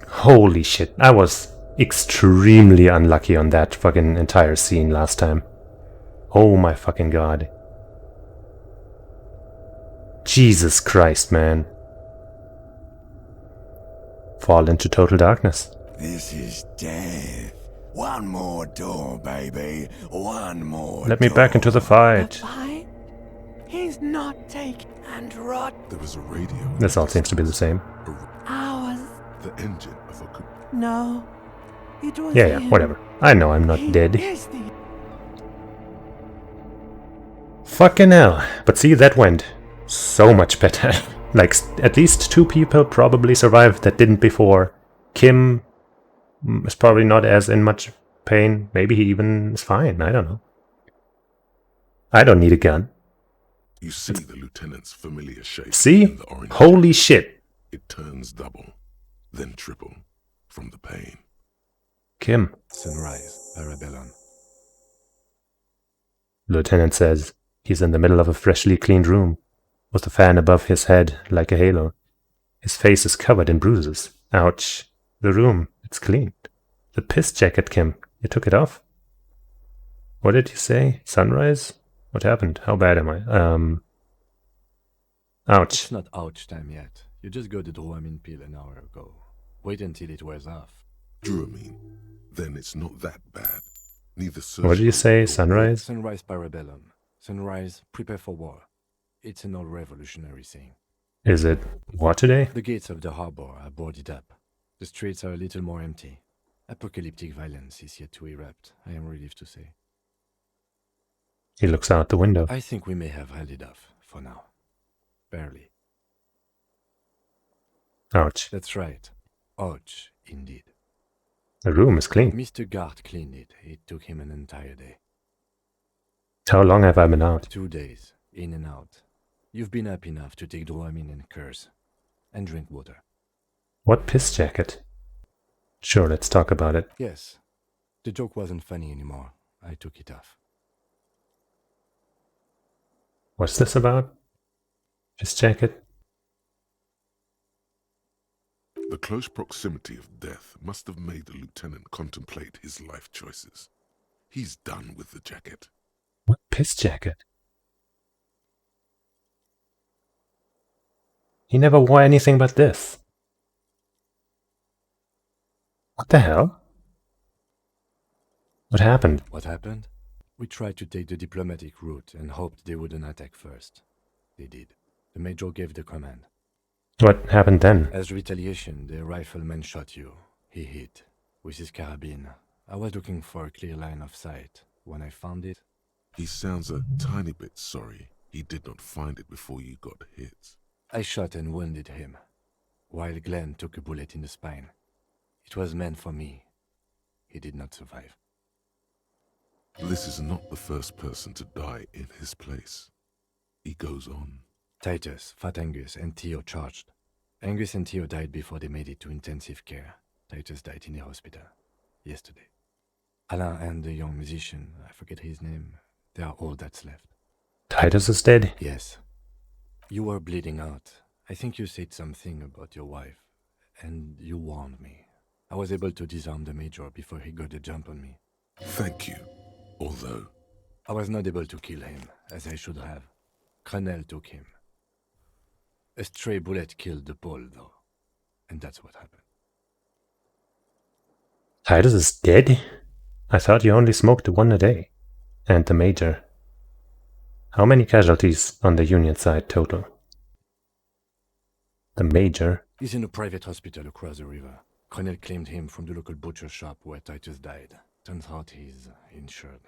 Holy shit, I was extremely unlucky on that fucking entire scene last time. Oh my fucking god. Jesus Christ, man. Fall into total darkness. This is death. One more door, baby. One more Let me back into the fight. He's not taken and rot. There was a radio. This all seems to be the same. Ours. The engine of a... No. It was Yeah, him. whatever. I know I'm not He dead. is the... Fucking hell. But see, that went so much better. Like, at least 2 people probably survived that didn't before. Kim is probably not as in much pain. Maybe he even is fine. I don't know. I don't need a gun. You see the lieutenant's familiar shape. See? In the orange Holy shit. It turns double, then triple, from the pain. Kim. Sunrise, Parabellum. Lieutenant says he's in the middle of a freshly cleaned room, with a fan above his head like a halo. His face is covered in bruises. Ouch. The room, it's clean. The piss jacket, Kim. You took it off? What did you say? Sunrise? What happened? How bad am I? Ouch. It's not ouch time yet. You just got the Dramamine pill an hour ago. Wait until it wears off. Dramamine? Then it's not that bad. Neither What did you say? Sunrise? Sunrise Parabellum. Sunrise, prepare for war. It's an old revolutionary thing. Is it what today? The gates of the harbor are boarded up. The streets are a little more empty. Apocalyptic violence is yet to erupt, I am relieved to say. He looks out the window. I think we may have had enough, for now. Barely. Ouch. That's right. Ouch, indeed. The room is clean. Mr. Gart cleaned it. It took him an entire day. How long have I been out? 2 days, in and out. You've been up enough to take Dramamine and curse. And drink water. What piss jacket? Sure, let's talk about it. Yes. The joke wasn't funny anymore. I took it off. What's this about? His jacket? The close proximity of death must have made the lieutenant contemplate his life choices. He's done with the jacket. What piss jacket? He never wore anything but this. What the hell? What happened? What happened? We tried to take the diplomatic route and hoped they wouldn't attack first. They did. The major gave the command. What happened then? As retaliation, the rifleman shot you. He hit with his carabine. I was looking for a clear line of sight. When I found it... He sounds a tiny bit sorry he did not find it before you got hit. I shot and wounded him, while Glenn took a bullet in the spine. It was meant for me. He did not survive. This is not the first person to die in his place. He goes on. Titus, Fat Angus, and Theo charged. Angus and Theo died before they made it to intensive care. Titus died in the hospital yesterday. Alain and the young musician, I forget his name, they are all that's left. Titus is dead? Yes. You were bleeding out. I think you said something about your wife, and you warned me. I was able to disarm the major before he got a jump on me. Thank you. Although... I was not able to kill him, as I should have. Crenel took him. A stray bullet killed the Pole, though. And that's what happened. Titus is dead? I thought you only smoked one a day. And the major. How many casualties on the Union side total? The major? He's in a private hospital across the river. Crenel claimed him from the local butcher shop where Titus died. Turns out he's insured.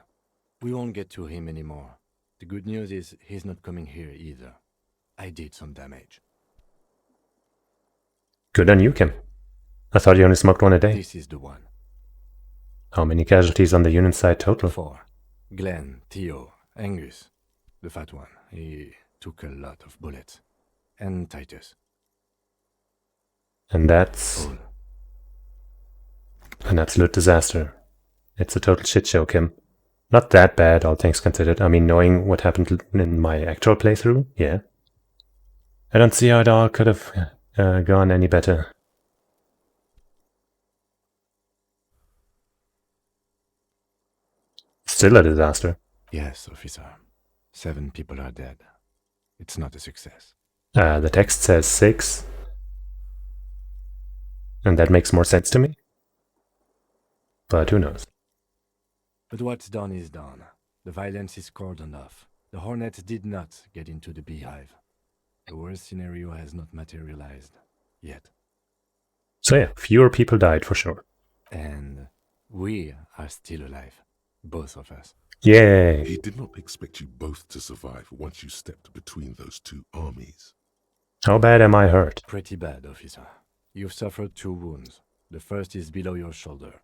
We won't get to him anymore. The good news is he's not coming here either. I did some damage. Good on you, Kim. I thought you only smoked one a day. This is the one. How many casualties on the Union side total? 4. Glenn, Theo, Angus. The fat one. He took a lot of bullets. And Titus. And that's... an absolute disaster. It's a total shit show, Kim. Not that bad, all things considered. I mean, knowing what happened in my actual playthrough, yeah. I don't see how it all could have gone any better. Still a disaster. Yes, officer. 7 people are dead. It's not a success. The text says 6. And that makes more sense to me. But who knows? But what's done is done. The violence is cordoned off. The Hornets did not get into the beehive. The worst scenario has not materialized. Yet. So yeah, fewer people died for sure. And we are still alive. Both of us. Yay! He did not expect you both to survive once you stepped between those two armies. How bad am I hurt? Pretty bad, officer. You've suffered 2 wounds. The first is below your shoulder.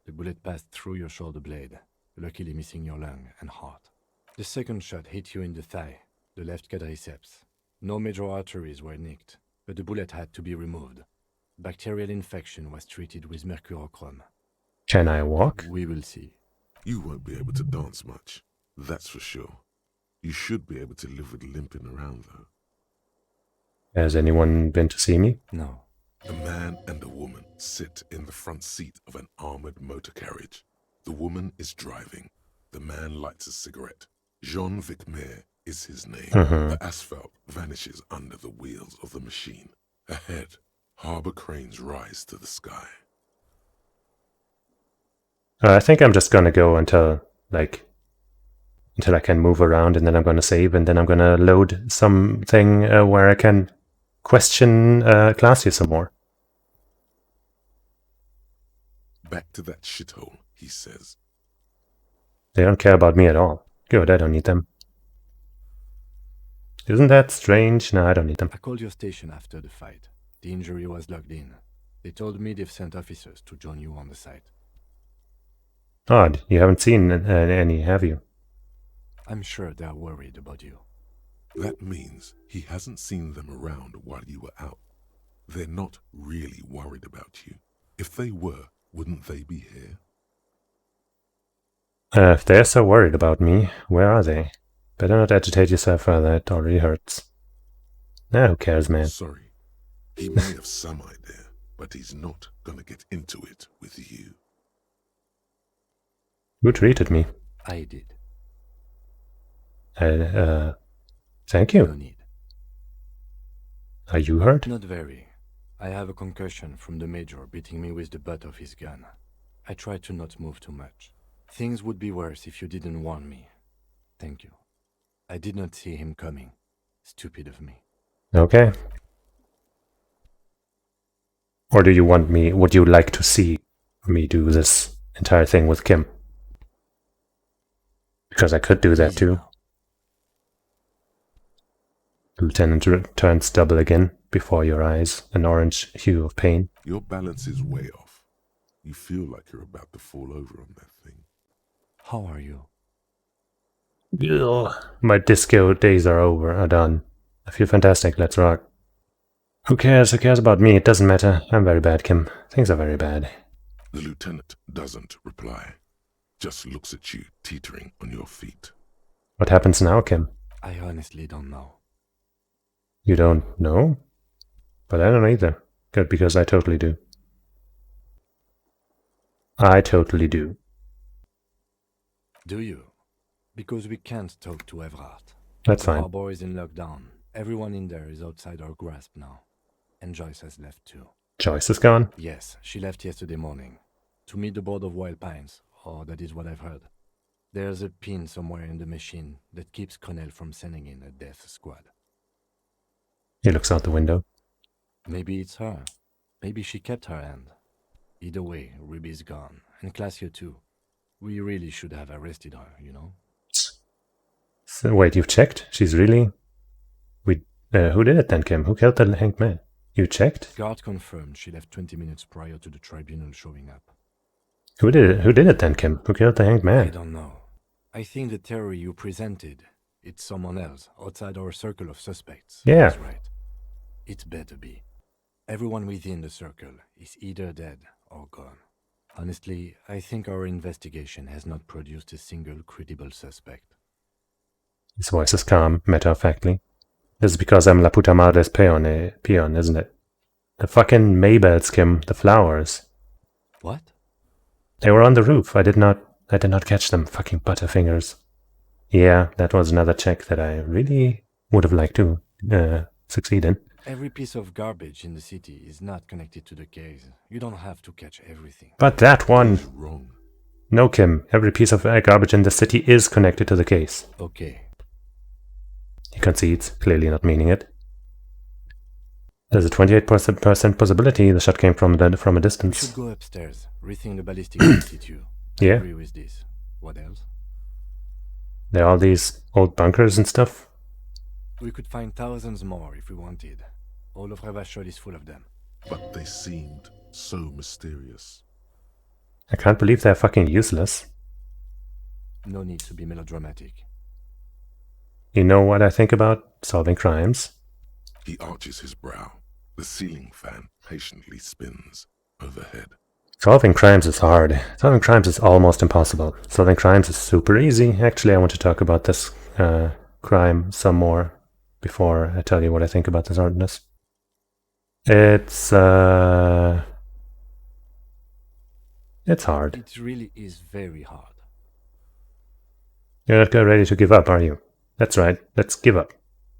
The bullet passed through your shoulder blade, luckily missing your lung and heart. The second shot hit you in the thigh, the left quadriceps. No major arteries were nicked, but the bullet had to be removed. Bacterial infection was treated with mercurochrome. Can I walk? We will see. You won't be able to dance much, that's for sure. You should be able to live with limping around, though. Has anyone been to see me? No. A man and a woman sit in the front seat of an armored motor carriage. The woman is driving. The man lights a cigarette. Jean-Vic Mayer is his name. The asphalt vanishes under the wheels of the machine. Ahead, harbor cranes rise to the sky. I think I'm just gonna go until I can move around, and then I'm gonna save, and then I'm gonna load something where I can question Glacier some more. Back to that shithole, he says. They don't care about me at all. Good, I don't need them. Isn't that strange? No, I don't need them. I called your station after the fight. The injury was logged in. They told me they've sent officers to join you on the site. Odd, you haven't seen any, have you? I'm sure they're worried about you. That means he hasn't seen them around while you were out. They're not really worried about you. If they were, wouldn't they be here? If they're so worried about me, where are they? Better not agitate yourself further, it already hurts. Nah, who cares, man? Sorry. He may have some idea, but he's not gonna get into it with you. Who treated me? I did. Thank you. No need. Are you hurt? Not very. I have a concussion from the Major beating me with the butt of his gun. I tried to not move too much. Things would be worse if you didn't warn me. Thank you. I did not see him coming. Stupid of me. Okay. Or do you want me, would you like to see me do this entire thing with Kim? Because I could do that too. The lieutenant turns double again before your eyes, an orange hue of pain. Your balance is way off. You feel like you're about to fall over on that thing. How are you? Ugh. My disco days are done. I feel fantastic, let's rock. Who cares? Who cares about me? It doesn't matter. I'm very bad, Kim. Things are very bad. The lieutenant doesn't reply. Just looks at you, teetering on your feet. What happens now, Kim? I honestly don't know. You don't know? But I don't either. Good, because I totally do. I totally do. Do you? Because we can't talk to Everard. That's The fine. harbor is in lockdown. Everyone in there is outside our grasp now. And Joyce has left too. Joyce is gone? Yes, she left yesterday morning. To meet the board of Wild Pines, or that is what I've heard. There's a pin somewhere in the machine that keeps Connell from sending in a death squad. He looks out the window. Maybe it's her. Maybe she kept her hand. Either way, Ruby's gone. And Classio too. We really should have arrested her, you know? So, wait, you've checked? She's really... who did it then, Kim? Who killed the hanged man? You checked? Guard confirmed she left 20 minutes prior to the tribunal showing up. Who did it? Who did it then, Kim? Who killed the hanged man? I don't know. I think the theory you presented, it's someone else, outside our circle of suspects. Yeah. That's right. It better be. Everyone within the circle is either dead or gone. Honestly, I think our investigation has not produced a single credible suspect. His voice is calm, matter-of-factly. This is because I'm la puta madre's peon, isn't it? The fucking Maybells, Kim. The flowers. What? They were on the roof. I did not catch them. Fucking butterfingers. Yeah, that was another check that I really would have liked to succeed in. Every piece of garbage in the city is not connected to the case. You don't have to catch everything. But that one... Wrong. No, Kim. Every piece of garbage in the city is connected to the case. Okay. He concedes, clearly not meaning it. There's a 28% possibility the shot came from a We distance. should go upstairs, rethink the ballistic institute. I Yeah. agree with this. What else? There are all these old bunkers and stuff. We could find thousands more if we wanted. All of Revachol is full of them. But they seemed so mysterious. I can't believe they're fucking useless. No need to be melodramatic. You know what I think about solving crimes? He arches his brow. The ceiling fan patiently spins overhead. Solving crimes is hard. Solving crimes is almost impossible. Solving crimes is super easy. Actually, I want to talk about this crime some more before I tell you what I think about this hardness. It's hard. It really is very hard. You're not ready to give up, are you? That's right. Let's give up.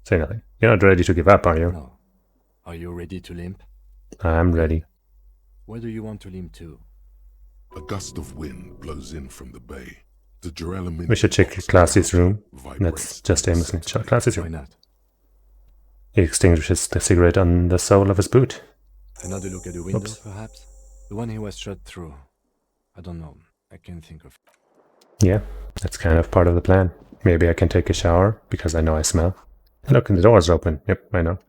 Say nothing. You're not ready to give up, are you? No. Are you ready to limp? I'm ready. Where do you want to limp to? A gust of wind blows in from the bay. The Duralamin We should check Classy's room. That's just aimlessly. Classy's Why room. not? He extinguishes the cigarette on the sole of his boot. Another look at the window, Oops. perhaps? The one he was shot through. I don't know. I can't think of. Yeah, that's kind of part of the plan. Maybe I can take a shower, because I know I smell. Look, the door's open. Yep, I know.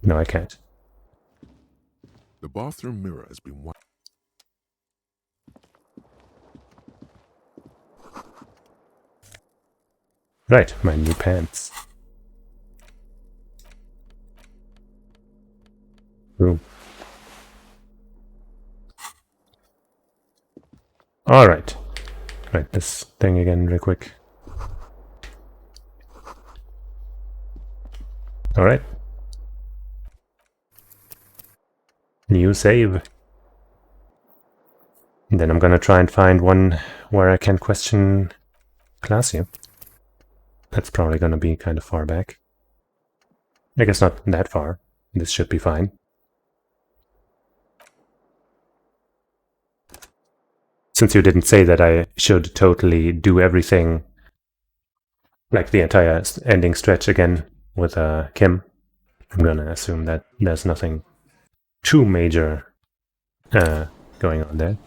No, I can't. The bathroom mirror has been wiped. Right, my new pants. Boom. Alright. Right, this thing again real quick. Alright. New save. And then I'm gonna try and find one where I can question Glacier. That's probably gonna be kind of far back. I guess not that far. This should be fine. Since you didn't say that I should totally do everything, like the entire ending stretch again with Kim, I'm gonna assume that there's nothing too major going on there.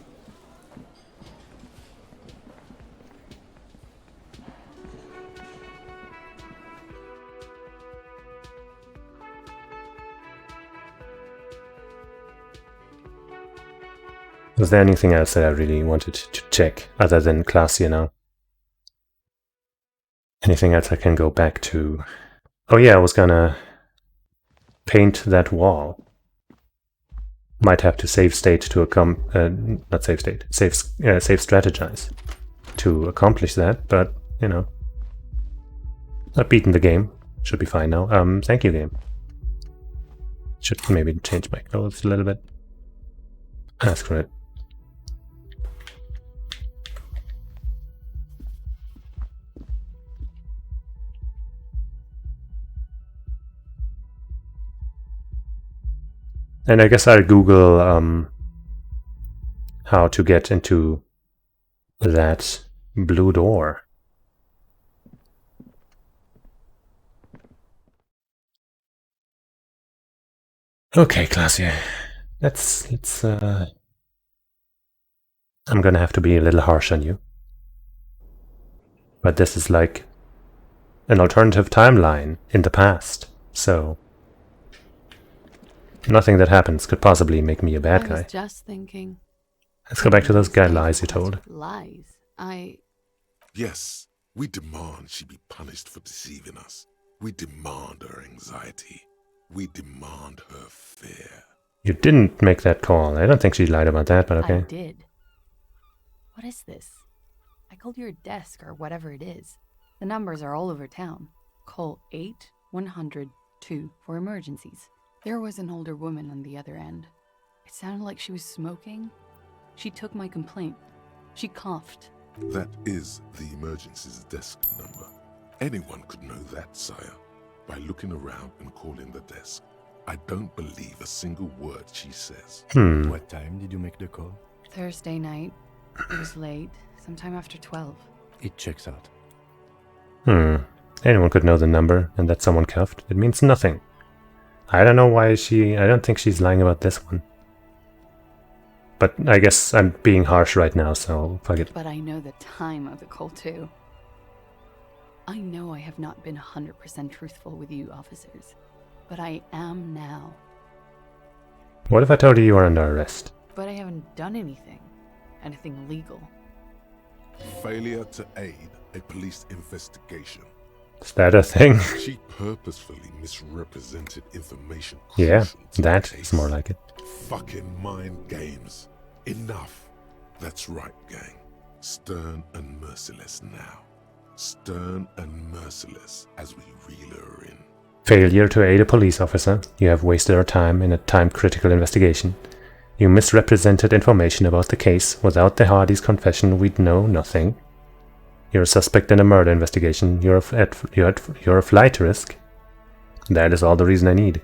Was there anything else that I really wanted to check other than class, you know? Anything else I can go back to? Oh yeah, I was gonna paint that wall. Might have to save state to not save state, save strategize to accomplish that, but you know, I've beaten the game. Should be fine now. Thank you, game. Should maybe change my clothes a little bit. Ask for it. And I guess I'll Google how to get into that blue door. Okay, Glacier. Let's I'm gonna have to be a little harsh on you. But this is like an alternative timeline in the past, so nothing that happens could possibly make me a bad guy. I was just thinking. Let's go back to those lies you told. Lies? Yes, we demand she be punished for deceiving us. We demand her anxiety. We demand her fear. You didn't make that call. I don't think she lied about that, but okay. I did. What is this? I called your desk or whatever it is. The numbers are all over town. Call 8-100-2 for emergencies. There was an older woman on the other end. It sounded like she was smoking. She took my complaint. She coughed. That is the emergencies desk number. Anyone could know that, sire, by looking around and calling the desk. I don't believe a single word she says. What time did you make the call? Thursday night. It was late, sometime after 12. It checks out. Anyone could know the number, and that someone cuffed. It means nothing. I don't know why I don't think she's lying about this one. But I guess I'm being harsh right now, so fuck it. But I know the time of the call too. I know I have not been 100% truthful with you officers, but I am now. What if I told you you were under arrest? But I haven't done anything illegal. Failure to aid a police investigation. Is that a thing? She purposefully misrepresented information. Yeah, that is more like it. Fucking mind games. Enough. That's right, gang. Stern and merciless now. Stern and merciless as we reel her in. Failure to aid a police officer. You have wasted our time in a time-critical investigation. You misrepresented information about the case. Without the Hardy's confession, we'd know nothing. You're a suspect in a murder investigation. You're a flight risk. That is all the reason I need.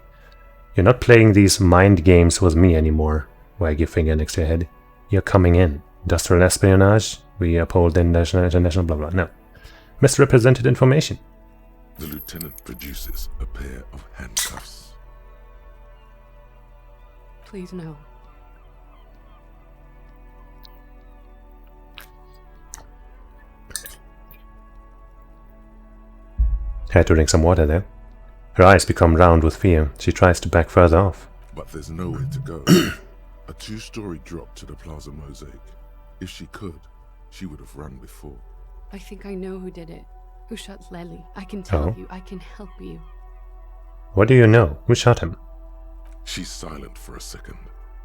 You're not playing these mind games with me anymore. Wag your finger next to your head. You're coming in. Industrial espionage. We uphold international blah blah. No. Misrepresented information. The lieutenant produces a pair of handcuffs. Please no. Had to drink some water there. Her eyes become round with fear. She tries to back further off. But there's nowhere to go. A two-story drop to the Plaza Mosaic. If she could, she would have run before. I think I know who did it. Who shot Lely. I can tell you. I can help you. What do you know? Who shot him? She's silent for a second,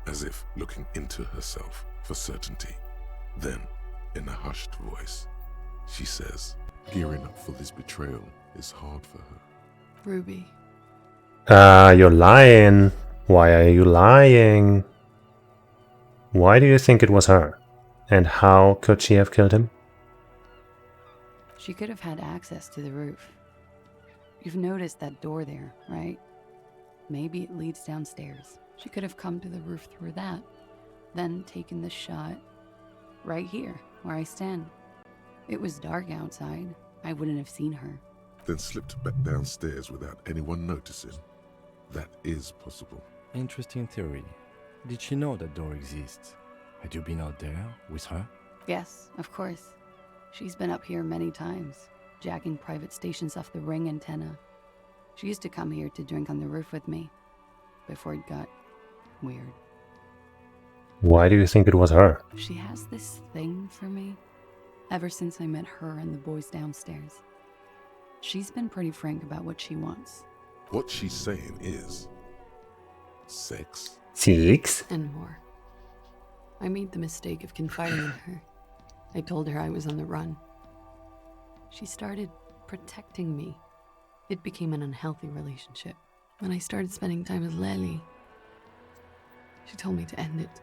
as if looking into herself for certainty. Then, in a hushed voice, she says, gearing up for this betrayal is hard for her. Ruby. You're lying. Why are you lying? Why do you think it was her? And how could she have killed him? She could have had access to the roof. You've noticed that door there, right? Maybe it leads downstairs. She could have come to the roof through that, then taken the shot right here, where I stand. It was dark outside. I wouldn't have seen her. Then slipped back downstairs without anyone noticing. That is possible. Interesting theory. Did she know that door exists? Had you been out there with her? Yes, of course. She's been up here many times, jacking private stations off the ring antenna. She used to come here to drink on the roof with me, before it got weird. Why do you think it was her? She has this thing for me, ever since I met her and the boys downstairs. She's been pretty frank about what she wants. What she's saying is... sex. Sex? And more. I made the mistake of confiding in her. I told her I was on the run. She started protecting me. It became an unhealthy relationship. When I started spending time with Lely, she told me to end it.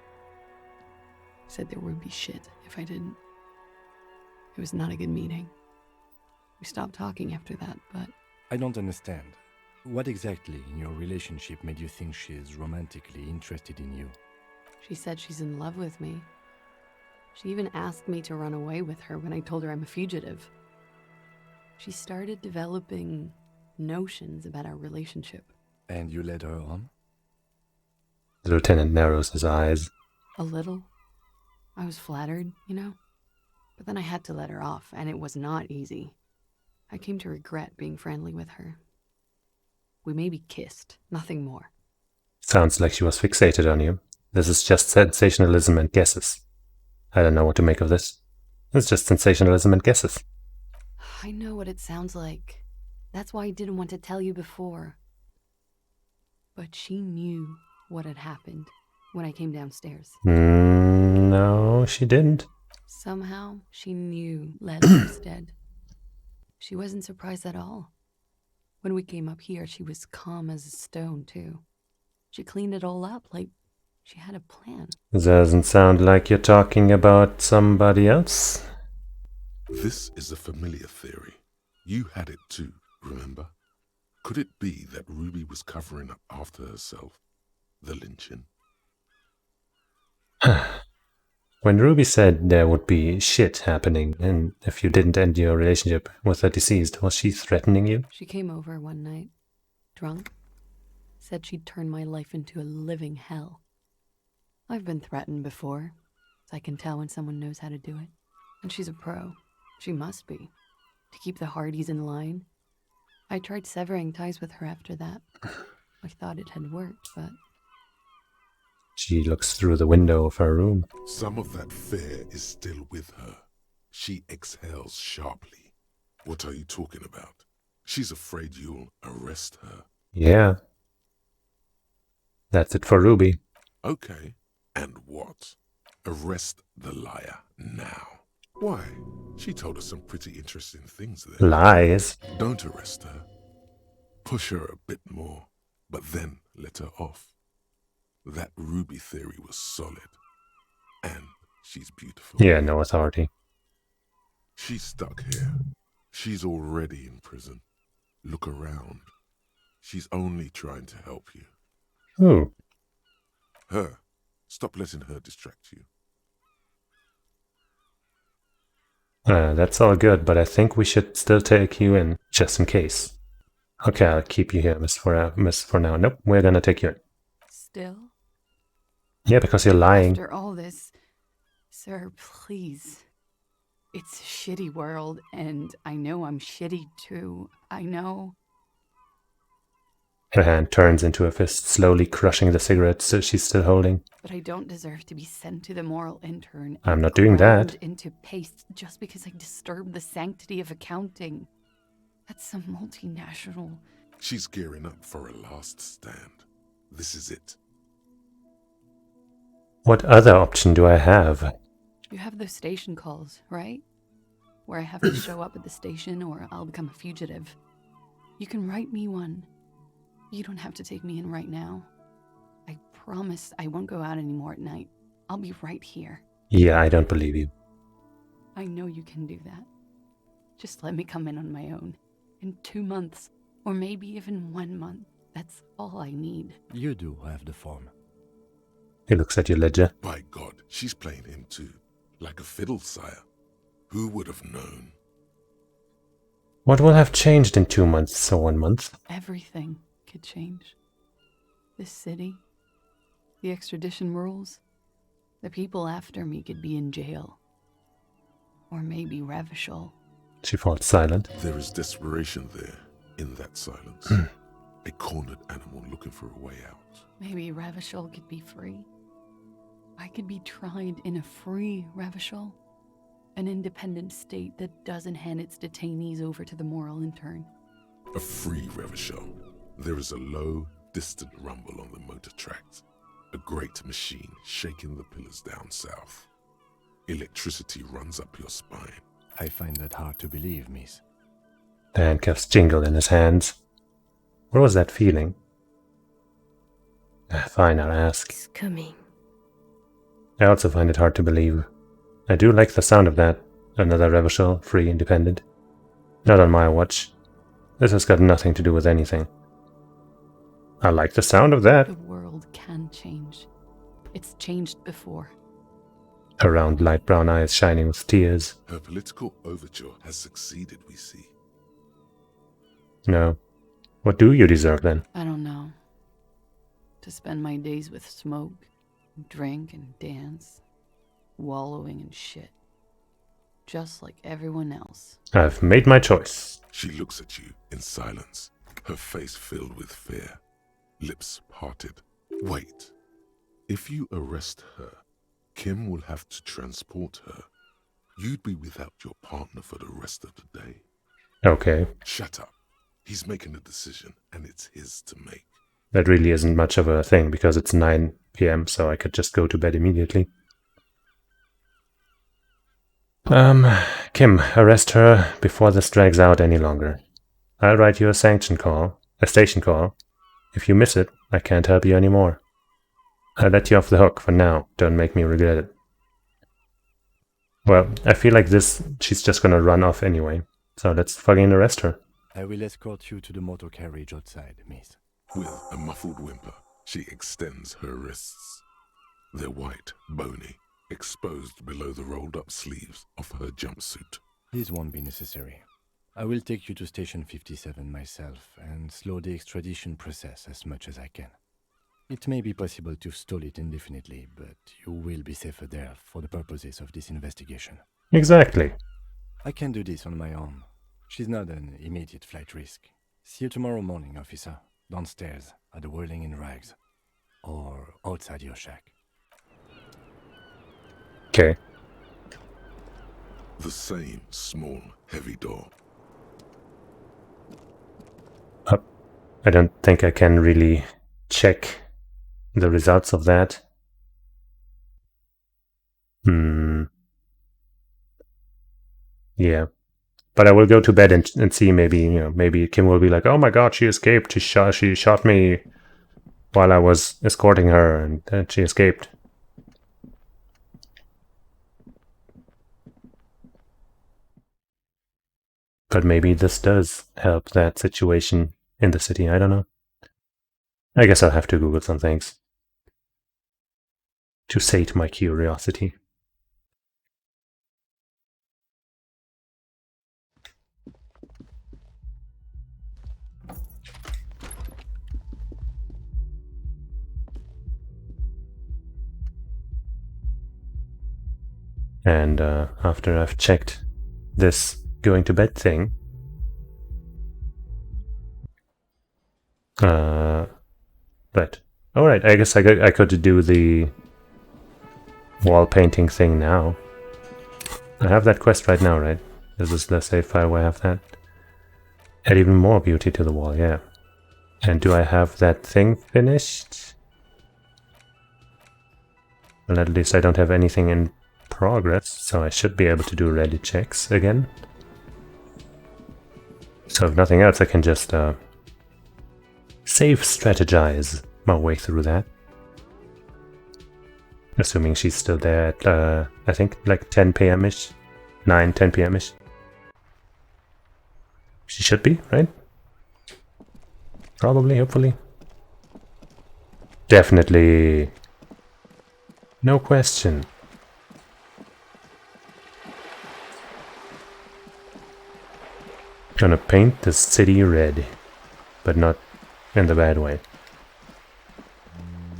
Said there would be shit if I didn't. It was not a good meeting. We stopped talking after that, but... I don't understand. What exactly in your relationship made you think she is romantically interested in you? She said she's in love with me. She even asked me to run away with her when I told her I'm a fugitive. She started developing notions about our relationship. And you led her on? The lieutenant narrows his eyes. A little. I was flattered, you know? But then I had to let her off, and it was not easy. I came to regret being friendly with her. We maybe kissed, nothing more. Sounds like she was fixated on you. This is just sensationalism and guesses. I don't know what to make of this. It's just sensationalism and guesses. I know what it sounds like. That's why I didn't want to tell you before. But she knew what had happened when I came downstairs. No, she didn't. Somehow, she knew Lely was dead. She wasn't surprised at all. When we came up here, she was calm as a stone, too. She cleaned it all up like she had a plan. Doesn't sound like you're talking about somebody else. This is a familiar theory. You had it too, remember? Could it be that Ruby was covering up after herself? The lynching? When Ruby said there would be shit happening, and if you didn't end your relationship with the deceased, was she threatening you? She came over one night, drunk, said she'd turn my life into a living hell. I've been threatened before, so I can tell when someone knows how to do it. And she's a pro. She must be. To keep the Hardys in line. I tried severing ties with her after that. I thought it had worked, but... She looks through the window of her room. Some of that fear is still with her. She exhales sharply. What are you talking about? She's afraid you'll arrest her. Yeah. That's it for Ruby. Okay. And what? Arrest the liar now. Why? She told us some pretty interesting things there. Lies. Don't arrest her. Push her a bit more, but then let her off. That Ruby theory was solid. And she's beautiful. Yeah, no authority. She's stuck here. She's already in prison. Look around. She's only trying to help you. Who? Her. Stop letting her distract you. That's all good, but I think we should still take you in, just in case. Okay, I'll keep you here, miss, for now. Nope, we're gonna take you in. Still? Yeah, because you're lying. After all this, sir, please. It's a shitty world, and I know I'm shitty too. I know. Her hand turns into a fist, slowly crushing the cigarettes she's still holding. But I don't deserve to be sent to the moral intern. I'm not doing that. Into paste just because I disturbed the sanctity of accounting. That's some multinational. She's gearing up for a last stand. This is it. What other option do I have? You have those station calls, right? Where I have to show up at the station or I'll become a fugitive. You can write me one. You don't have to take me in right now. I promise I won't go out anymore at night. I'll be right here. Yeah, I don't believe you. I know you can do that. Just let me come in on my own. In 2 months, or maybe even 1 month. That's all I need. You do have the form. He looks at your ledger. By God, she's playing him too. Like a fiddle, sire. Who would have known? What will have changed in 2 months or 1 month? Everything could change. This city, the extradition rules, the people after me could be in jail. Or maybe Revachol. She falls silent. There is desperation there, in that silence. A cornered animal looking for a way out. Maybe Revachol could be free. I could be tried in a free Revachol. An independent state that doesn't hand its detainees over to the moral intern. A free Revachol. There is a low, distant rumble on the motor tracks. A great machine shaking the pillars down south. Electricity runs up your spine. I find that hard to believe, miss. The handcuffs jingle in his hands. What was that feeling? Fine, I'll ask. It's coming. I also find it hard to believe. I do like the sound of that. Another Revachol, free, independent. Not on my watch. This has got nothing to do with anything. I like the sound of that. The world can change. It's changed before. Her round light brown eyes shining with tears. Her political overture has succeeded, we see. No. What do you deserve then? I don't know. To spend my days with smoke, drink and dance, wallowing in shit. Just like everyone else. I've made my choice. She looks at you in silence, her face filled with fear, lips parted. Wait. If you arrest her, Kim will have to transport her. You'd be without your partner for the rest of the day. Okay. Shut up. He's making a decision, and it's his to make. That really isn't much of a thing, because it's 9 p.m., so I could just go to bed immediately. Kim, arrest her before this drags out any longer. I'll write you a station call. If you miss it, I can't help you anymore. I'll let you off the hook for now. Don't make me regret it. Well, I feel like she's just gonna run off anyway. So let's fucking arrest her. I will escort you to the motor carriage outside, miss. With a muffled whimper, she extends her wrists. They're white, bony, exposed below the rolled-up sleeves of her jumpsuit. This won't be necessary. I will take you to Station 57 myself and slow the extradition process as much as I can. It may be possible to stall it indefinitely, but you will be safer there for the purposes of this investigation. Exactly. I can do this on my own. She's not an immediate flight risk. See you tomorrow morning, officer. Downstairs at the Whirling in Rags. Or outside your shack. Okay. The same small, heavy door. I don't think I can really check the results of that. Yeah. But I will go to bed and see, maybe Kim will be like, oh my god, she escaped. She shot me while I was escorting her, and then she escaped. But maybe this does help that situation in the city, I don't know. I guess I'll have to Google some things to sate my curiosity. And after I've checked this going to bed thing, but alright, I guess I could do the wall painting thing now. I have that quest right now, right? This is the save file where I have that. Add even more beauty to the wall, yeah. And do I have that thing finished? Well, at least I don't have anything in progress, so I should be able to do ready checks again. So if nothing else, I can just safe strategize my way through that. Assuming she's still there at, I think, like 10 p.m.-ish. 9, 10 p.m.-ish. She should be, right? Probably, hopefully. Definitely. No question. Gonna paint the city red, but not in the bad way.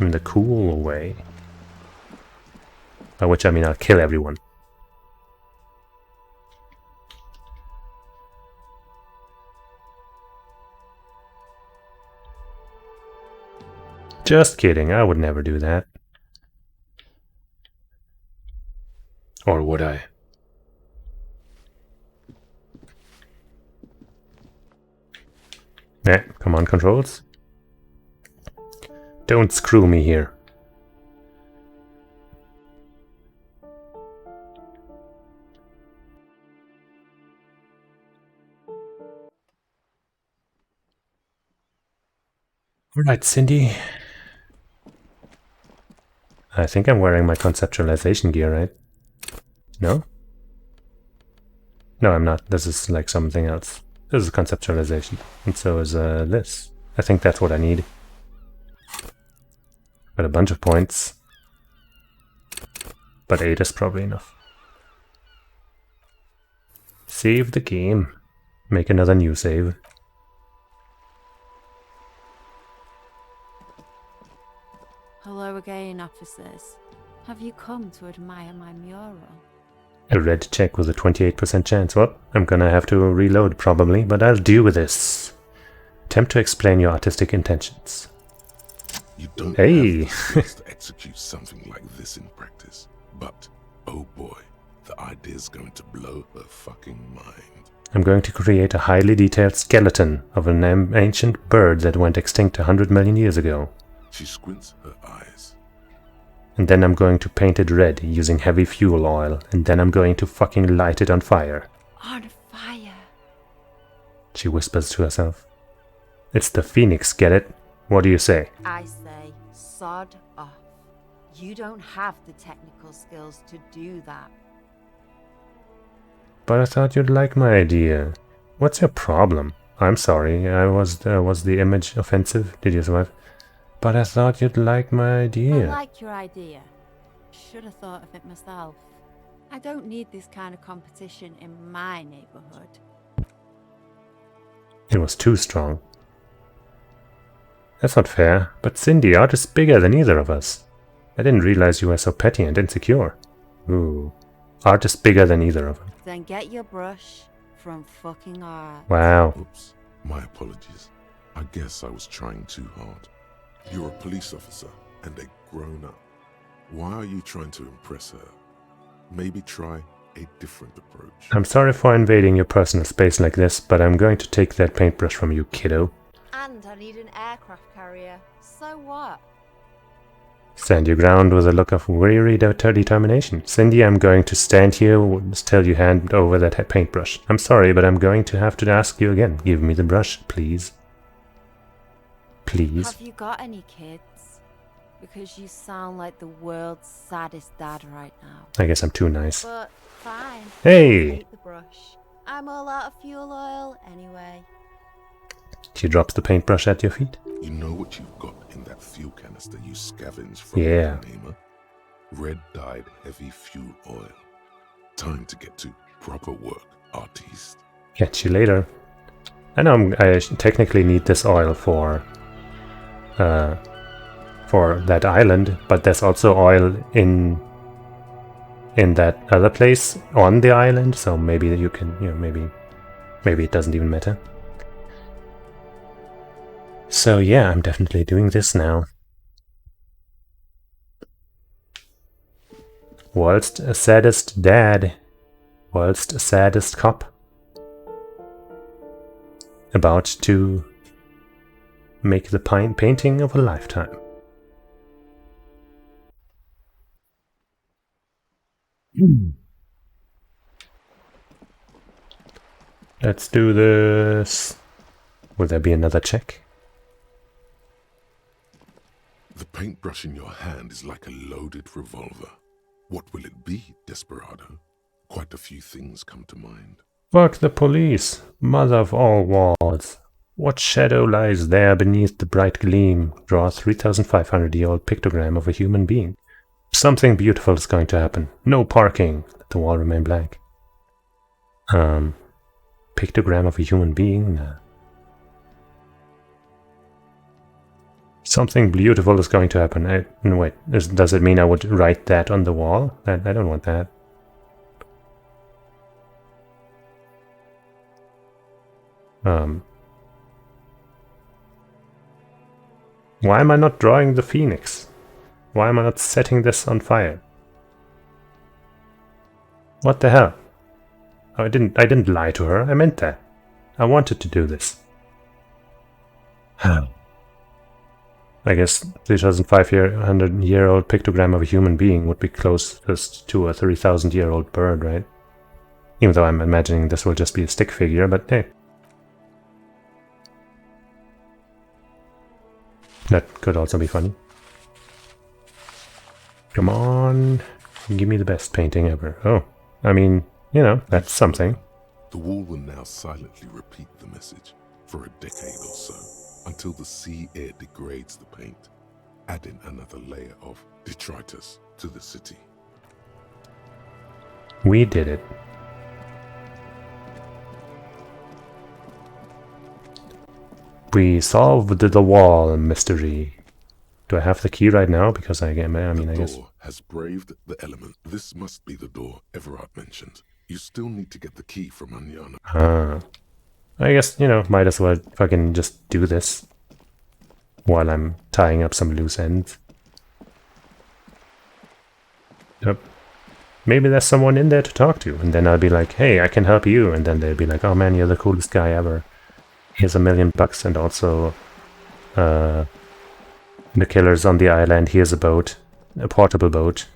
In the cool way. By which I mean I'll kill everyone. Just kidding, I would never do that. Or would I? Eh, come on, controls. Don't screw me here. Alright, Cindy. I think I'm wearing my conceptualization gear, right? No? No, I'm not. This is like something else. This is conceptualization. And so is this. I think that's what I need. Got a bunch of points. But 8 is probably enough. Save the game. Make another new save. Hello again, officers. Have you come to admire my mural? A red check with a 28% chance. Well, I'm gonna have to reload probably, but I'll deal with this. Attempt to explain your artistic intentions. You don't hey. have the skills to execute something like this in practice. But, oh boy, the idea's going to blow her fucking mind. I'm going to create a highly detailed skeleton of an ancient bird that went extinct 100 million years ago. She squints her eyes. And then I'm going to paint it red using heavy fuel oil, and then I'm going to fucking light it on fire. On fire? She whispers to herself. It's the Phoenix, get it? What do you say? I say, sod off. You don't have the technical skills to do that. But I thought you'd like my idea. What's your problem? I'm sorry, was the image offensive? Did you survive? But I thought you'd like my idea. I like your idea. Should have thought of it myself. I don't need this kind of competition in my neighborhood. It was too strong. That's not fair, but Cindy, art is bigger than either of us. I didn't realize you were so petty and insecure. Ooh. Art is bigger than either of them. Then get your brush from fucking art. Wow. Oops. My apologies. I guess I was trying too hard. You're a police officer and a grown-up. Why are you trying to impress her? Maybe try a different approach. I'm sorry for invading your personal space like this, but I'm going to take that paintbrush from you, kiddo. And I need an aircraft carrier. So what? Stand your ground with a look of weary determination. Cindy, I'm going to stand here till you hand over that paintbrush. I'm sorry, but I'm going to have to ask you again. Give me the brush, please. Please. Have you got any kids? Because you sound like the world's saddest dad right now. I guess I'm too nice. But fine. Hey! Take the brush. I'm all out of fuel oil anyway. She drops the paintbrush at your feet. You know what you've got in that fuel canister you scavenged from Yeah. the container? Red-dyed heavy fuel oil. Time to get to proper work, artiste. Catch you later. I know I technically need this oil for that island, but there's also oil in that other place on the island, so maybe you can, maybe it doesn't even matter. So yeah, I'm definitely doing this now. World's saddest dad. World's saddest cop. About to make the painting of a lifetime. Let's do this. Will there be another check? The paintbrush in your hand is like a loaded revolver. What will it be, Desperado? Quite a few things come to mind. Fuck the police, mother of all walls. What shadow lies there beneath the bright gleam? Draw a 3,500-year-old pictogram of a human being. Something beautiful is going to happen. No parking. Let the wall remain blank. Pictogram of a human being? Nah. Something beautiful is going to happen. No, wait, does it mean I would write that on the wall? I don't want that. Why am I not drawing the phoenix? Why am I not setting this on fire? What the hell? Oh, I didn't lie to her. I meant that. I wanted to do this. I guess 3,500-year-old pictogram of a human being would be closest to a 3,000-year-old bird, right? Even though I'm imagining this will just be a stick figure, but hey. That could also be funny. Come on, give me the best painting ever. Oh, I mean, you know, that's something. The wall will now silently repeat the message for a decade or so, until the sea air degrades the paint, adding another layer of detritus to the city. We did it. We solved the wall mystery. Do I have the key right now? Because I guess. The door has braved the element. This must be the door Everard mentioned. You still need to get the key from Anyana. Ah. I guess, you know, might as well fucking just do this while I'm tying up some loose ends. Yep. Maybe there's someone in there to talk to, and then I'll be like, hey, I can help you, and then they'll be like, oh man, you're the coolest guy ever. Here's $1 million, and also the killer's on the island. Here's a boat, a portable boat.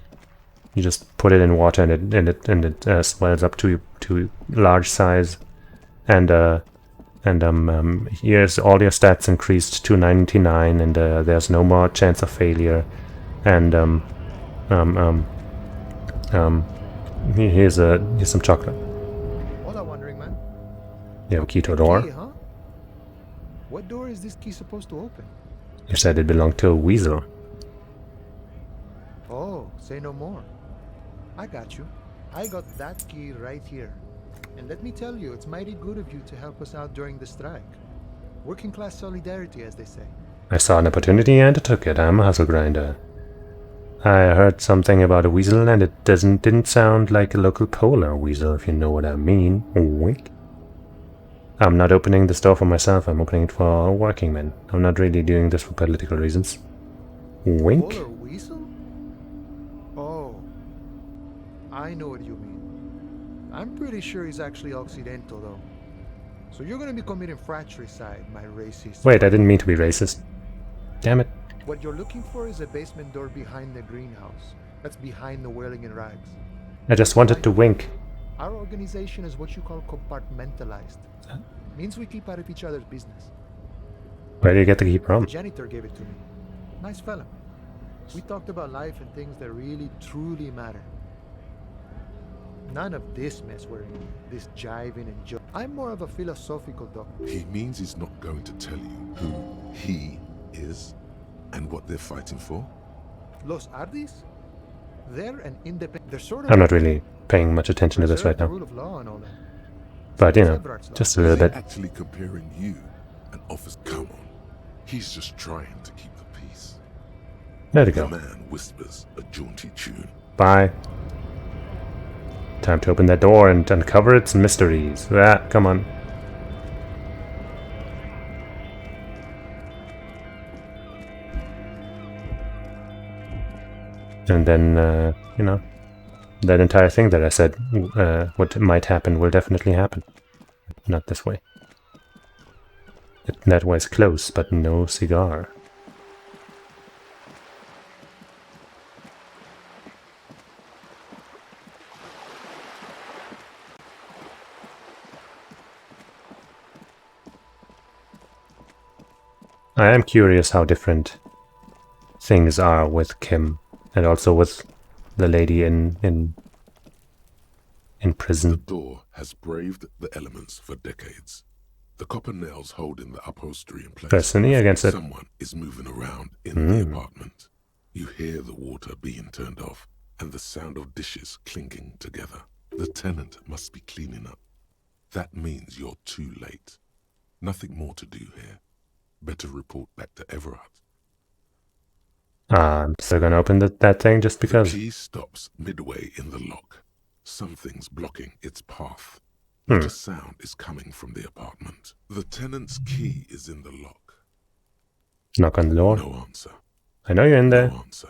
You just put it in water, and it swells up to large size. And here's all your stats increased to 99, and there's no more chance of failure. And here's some chocolate. What are wondering, man? You have a key to a door. Key, huh? What door is this key supposed to open? You said it belonged to a weasel. Oh, say no more. I got you. I got that key right here. And let me tell you, it's mighty good of you to help us out during the strike. Working class solidarity, as they say. I saw an opportunity and took it. I'm a hustle grinder. I heard something about a weasel, and it didn't sound like a local polar weasel, if you know what I mean. Wink. I'm not opening this door for myself, I'm opening it for working men. I'm not really doing this for political reasons. Wink. Polar weasel? Oh. I know what you mean. I'm pretty sure he's actually Occidental, though. So you're gonna be committing fratricide, my racist. Wait, I didn't mean to be racist. Damn it. What you're looking for is a basement door behind the greenhouse. That's behind the whirling in rags. I just wanted to wink. Our organization is what you call compartmentalized. Means we keep out of each other's business. Where do you get the key from? The janitor gave it to me. Nice fella. We talked about life and things that really, truly matter. None of this mess we're in, this jiving and joke. I'm more of a philosophical doctor. He means he's not going to tell you who he is and what they're fighting for? Los Ardis? They're an independent... They're sort of... I'm not really paying much attention to this right now. Rule of law and all that. But, you know, just a little bit. Actually comparing you and officer... Come on. He's just trying to keep the peace. There we go. The man whispers a jaunty tune. Bye. Time to open that door and uncover its mysteries. Ah, come on. And then, you know, that entire thing that I said, what might happen will definitely happen. Not this way. That way's close, but no cigar. I am curious how different things are with Kim, and also with the lady in prison. The door has braved the elements for decades. The copper nails holding the upholstery in place. Personally against it. Someone is moving around in the apartment. You hear the water being turned off and the sound of dishes clinking together. The tenant must be cleaning up. That means you're too late. Nothing more to do here. Better report back to Everard. I'm still gonna open that thing just because. The key stops midway in the lock. Something's blocking its path. Not a sound is coming from the apartment. The tenant's key is in the lock. Knock on the door. No answer. I know you're in there. No answer.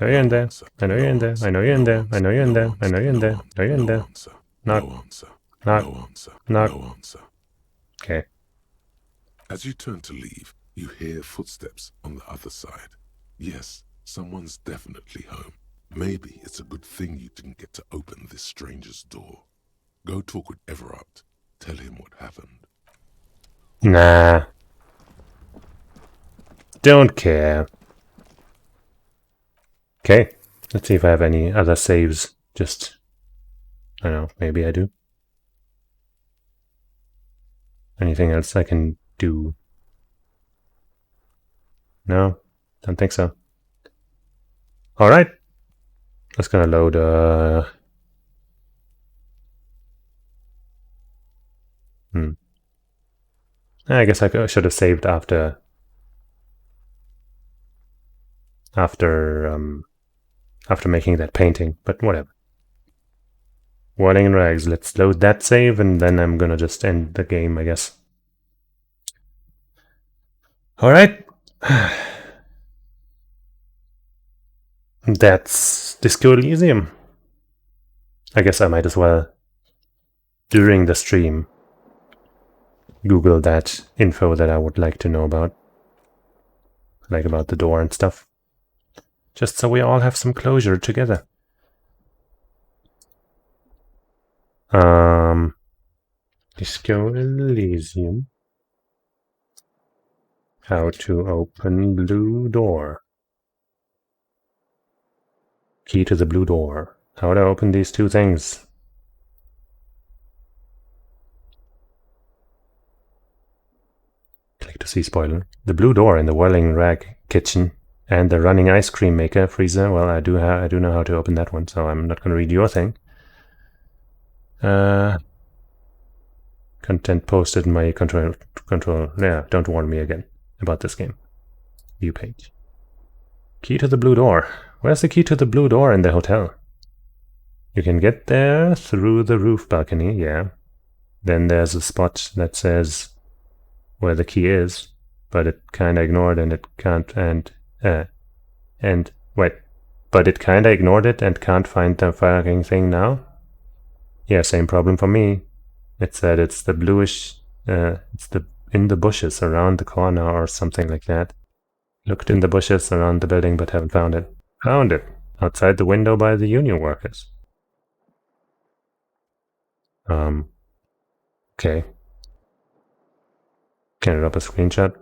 I know you're in there. I know you're in there. I know you're in there. I know you're in there. I know you're in there. I know you're in there. Knock. No answer. Knock. No answer. Knock. No answer. Okay. As you turn to leave, you hear footsteps on the other side. Yes, someone's definitely home. Maybe it's a good thing you didn't get to open this stranger's door. Go talk with Everard. Tell him what happened. Nah. Don't care. Okay. Let's see if I have any other saves. Just, I don't know, maybe I do. Anything else I can do? No, don't think so. Alright. That's gonna load I guess I should have saved after making that painting, but whatever. Whirling in Rags, let's load that save and then I'm gonna just end the game, I guess. Alright. That's Disco Elysium. I guess I might as well, during the stream, Google that info that I would like to know about. Like about the door and stuff. Just so we all have some closure together. Disco Elysium. How to open blue door. Key to the blue door. How to open these two things. Click to see spoiler. The blue door in the whirling rag kitchen and the running ice cream maker freezer. Well, I do know how to open that one, so I'm not going to read your thing. Content posted in my control. Yeah, don't warn me again about this game. View page. Key to the blue door. Where's the key to the blue door in the hotel? You can get there through the roof balcony, yeah. Then there's a spot that says where the key is, but it kinda ignored and it can't but it kinda ignored it and can't find the fucking thing now? Yeah, same problem for me. It said it's the bluish, it's in the bushes around the corner or something like that. Looked in the bushes around the building but haven't found it. Found it! Outside the window by the union workers. Okay. Can I drop a screenshot?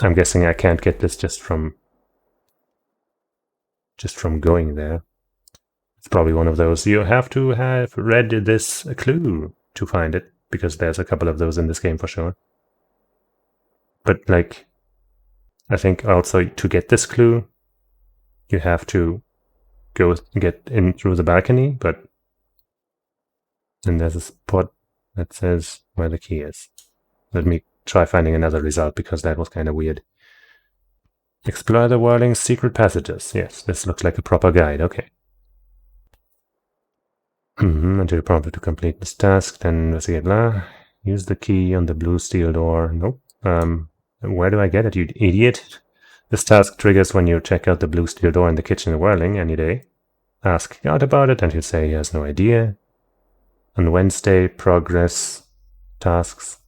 I'm guessing I can't get this just from going there. It's probably one of those. You have to have read this clue to find it, because there's a couple of those in this game for sure. But like, I think also to get this clue, you have to get in through the balcony, but then there's a spot that says where the key is. Let me try finding another result, because that was kind of weird. Explore the whirling secret passages. Yes, this looks like a proper guide. Okay. Until you're prompted to complete this task, then investigate blah. Use the key on the blue steel door. Nope. Where do I get it, you idiot? This task triggers when you check out the blue steel door in the kitchen whirling any day. Ask God about it, and he'll say he has no idea. On Wednesday, progress tasks.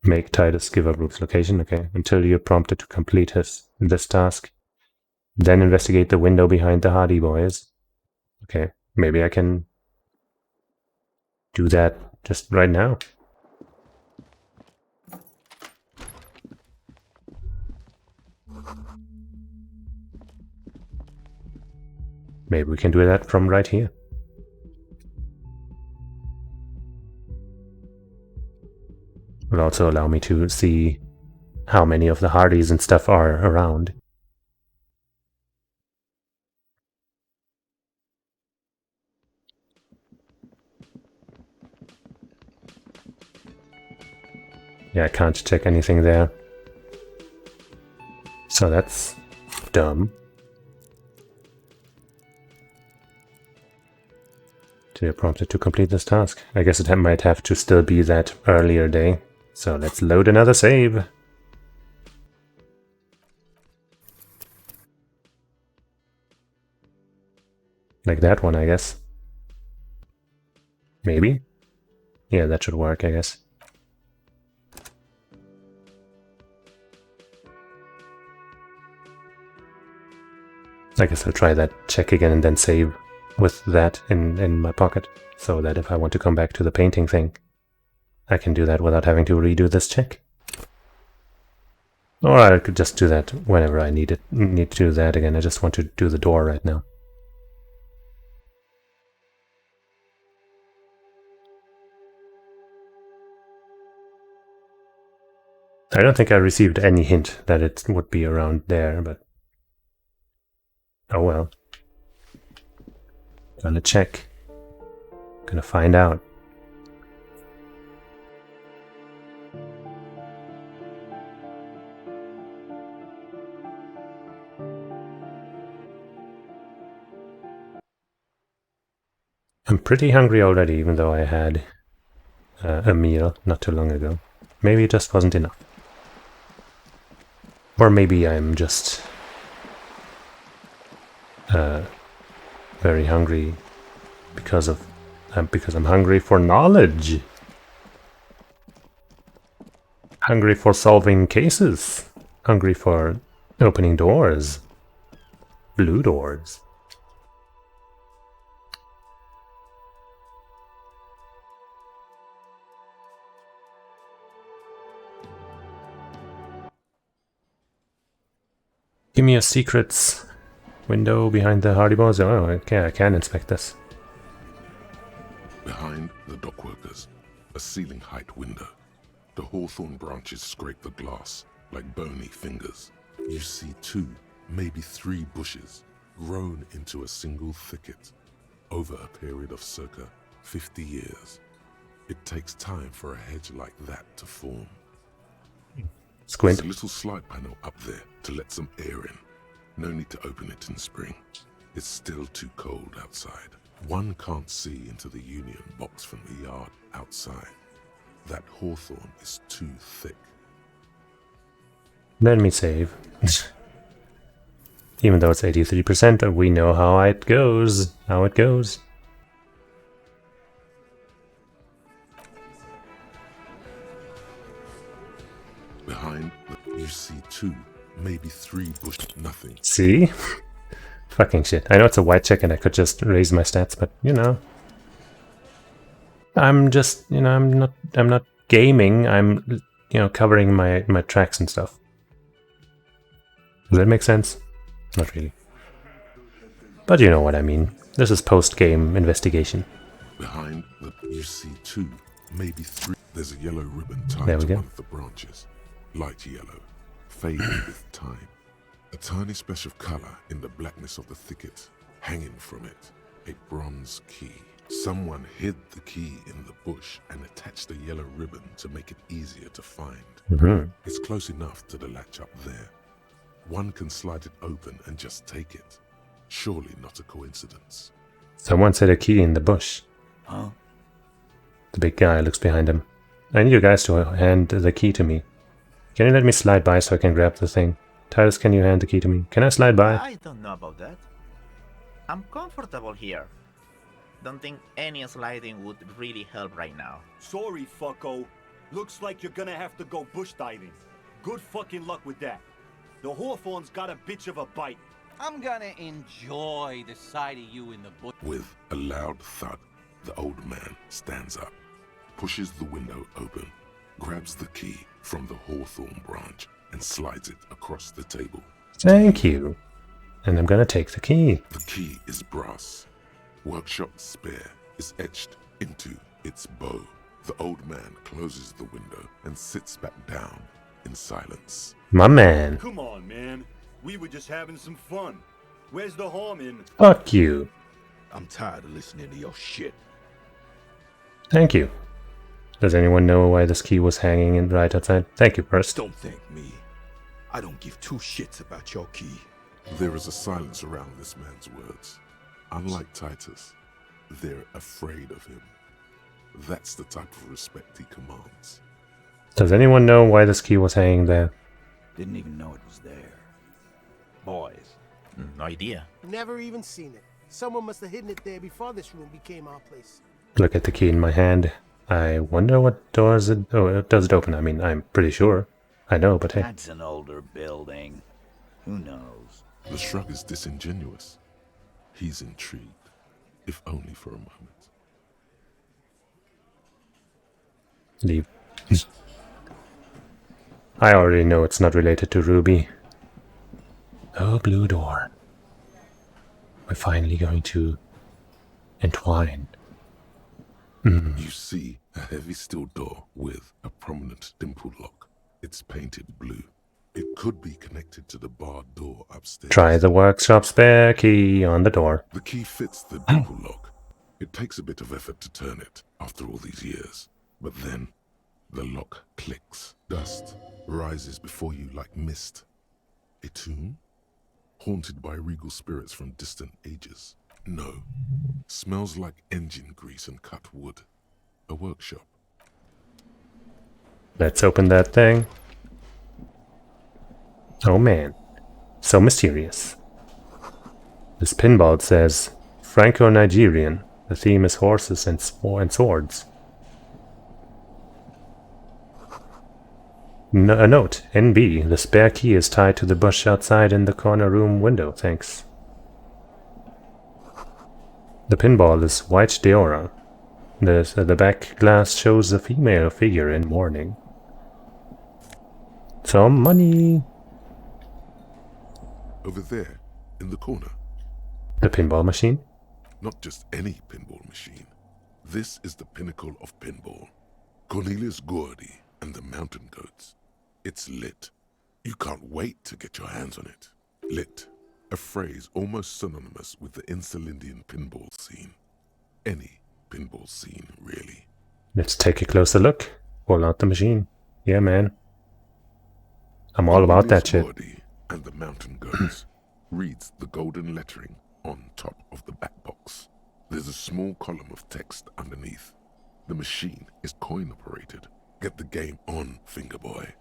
Make Titus give up Ruth's location. Okay. Until you're prompted to complete this task. Then investigate the window behind the Hardy Boys. Okay. Maybe I can do that just right now. Maybe we can do that from right here. Will also allow me to see how many of the Hardys and stuff are around. Yeah, I can't check anything there. So that's dumb. You're prompted to complete this task. I guess it might have to still be that earlier day. So let's load another save. Like that one, I guess. Maybe? Yeah, that should work, I guess. I guess I'll try that check again and then save with that in my pocket, so that if I want to come back to the painting thing, I can do that without having to redo this check. Or I could just do that whenever I need to do that again. I just want to do the door right now. I don't think I received any hint that it would be around there, but oh well. Gonna check. Gonna find out. I'm pretty hungry already, even though I had a meal not too long ago. Maybe it just wasn't enough. Or maybe I'm just very hungry because I'm hungry for knowledge. Hungry for solving cases. Hungry for opening doors. Blue doors. Give me a secrets window behind the Hardy Boys. Oh, okay, I can inspect this. Behind the dockworkers, a ceiling height window. The hawthorn branches scrape the glass like bony fingers. You see 2, maybe 3 bushes grown into a single thicket over a period of circa 50 years. It takes time for a hedge like that to form. Squint. There's a little slide panel up there to let some air in. No need to open it in spring. It's still too cold outside. One can't see into the Union box from the yard outside. That hawthorn is too thick. Let me save. Even though it's 83%, we know how it goes. Behind, you see 2, maybe 3 bushes. Nothing. See? Fucking shit. I know it's a white check and I could just raise my stats, but you know. I'm just, you know, I'm not gaming. I'm, you know, covering my tracks and stuff. Does that make sense? Not really. But you know what I mean. This is post-game investigation. Behind, you see 2, maybe 3. There's a yellow ribbon tied There we to go. one of the branches. Light yellow, fading with time. A tiny splash of color in the blackness of the thicket. Hanging from it, a bronze key. Someone hid the key in the bush and attached a yellow ribbon to make it easier to find. Mm-hmm. It's close enough to the latch up there. One can slide it open and just take it. Surely not a coincidence. Someone said a key in the bush. Huh? The big guy looks behind him. I need you guys to hand the key to me. Can you let me slide by so I can grab the thing? Titus, can you hand the key to me? Can I slide by? I don't know about that. I'm comfortable here. Don't think any sliding would really help right now. Sorry, fucko. Looks like you're gonna have to go bush diving. Good fucking luck with that. The hawthorn's got a bitch of a bite. I'm gonna enjoy the sight of you in the bush. With a loud thud, the old man stands up, pushes the window open, grabs the key from the hawthorn branch, and slides it across the table. Thank you. And I'm gonna take the key. The key is brass. Workshop spare is etched into its bow. The old man closes the window and sits back down in silence. My man. Come on, man. We were just having some fun. Where's the harm in... Fuck you. I'm tired of listening to your shit. Thank you. Does anyone know why this key was hanging in right outside? Thank you, first. Don't thank me. I don't give two shits about your key. There is a silence around this man's words. Unlike Titus, they're afraid of him. That's the type of respect he commands. Does anyone know why this key was hanging there? Didn't even know it was there. Boys. No idea. Never even seen it. Someone must have hidden it there before this room became our place. Look at the key in my hand. I wonder what doors it... Oh, does it open? I mean, I'm pretty sure. I know, but hey. That's an older building. Who knows? The shrug is disingenuous. He's intrigued, if only for a moment. Leave. I already know it's not related to Ruby. Oh, blue door. We're finally going to entwine. You see a heavy steel door with a prominent dimple lock. It's painted blue. It could be connected to the barred door upstairs. Try the workshop spare key on the door. The key fits the dimple lock. It takes a bit of effort to turn it after all these years. But then, the lock clicks. Dust rises before you like mist. A tomb? Haunted by regal spirits from distant ages. No. Smells like engine grease and cut wood. A workshop. Let's open that thing. Oh man. So mysterious. This pinball says Franco-Nigerian. The theme is horses and swords. No, a note. NB. The spare key is tied to the bush outside in the corner room window. Thanks. The pinball is white Deora. The back glass shows a female figure in mourning. Some money. Over there, in the corner. The pinball machine? Not just any pinball machine. This is the pinnacle of pinball. Cornelius Gordy and the Mountain Goats. It's lit. You can't wait to get your hands on it. Lit. A phrase almost synonymous with the Insulindian pinball scene. Any pinball scene, really. Let's take a closer look. Pull out the machine. Yeah, man. I'm all about that shit. Gordy and the Mountain Goats reads the golden lettering on top of the back box. There's a small column of text underneath. The machine is coin operated. Get the game on, Fingerboy.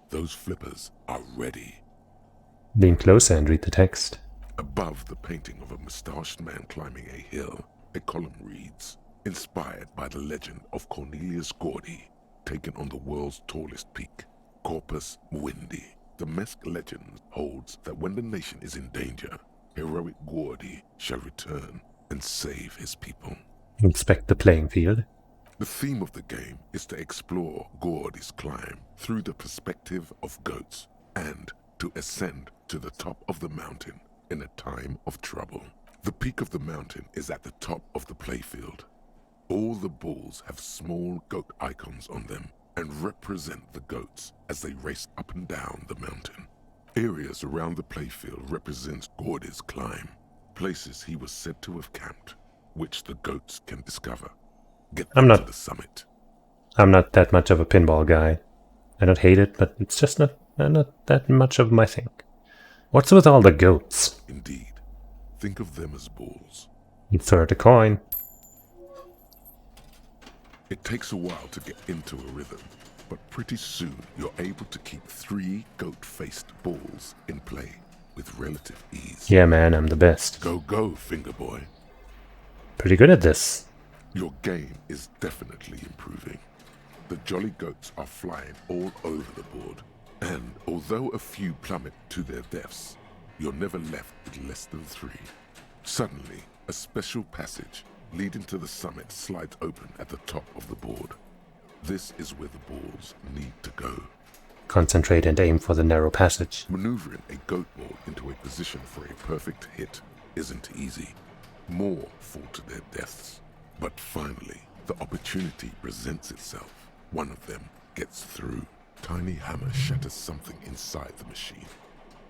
Those flippers are ready. Lean closer and read the text. Above the painting of a mustached man climbing a hill, a column reads, inspired by the legend of Cornelius Gordy, taken on the world's tallest peak, Corpus Muindi. The Mesk legend holds that when the nation is in danger, heroic Gordy shall return and save his people. Inspect the playing field. The theme of the game is to explore Gordy's climb through the perspective of goats and to ascend to the top of the mountain in a time of trouble. The peak of the mountain is at the top of the playfield. All the balls have small goat icons on them and represent the goats as they race up and down the mountain. Areas around the playfield represent Gordy's climb, places he was said to have camped, which the goats can discover. Get them to the summit. I'm not that much of a pinball guy. I don't hate it, but it's just not that much of my thing. What's with all the goats? Indeed. Think of them as balls. Insert a coin. It takes a while to get into a rhythm, but pretty soon you're able to keep 3 goat-faced balls in play with relative ease. Yeah, man, I'm the best. Go, Fingerboy. Pretty good at this. Your game is definitely improving. The jolly goats are flying all over the board, and although a few plummet to their deaths, you're never left with less than 3. Suddenly, a special passage leading to the summit slides open at the top of the board. This is where the balls need to go. concentrate and aim for the narrow passage. Maneuvering a goat ball into a position for a perfect hit isn't easy. More fall to their deaths. But finally, the opportunity presents itself. One of them gets through. Tiny hammer shatters something inside the machine.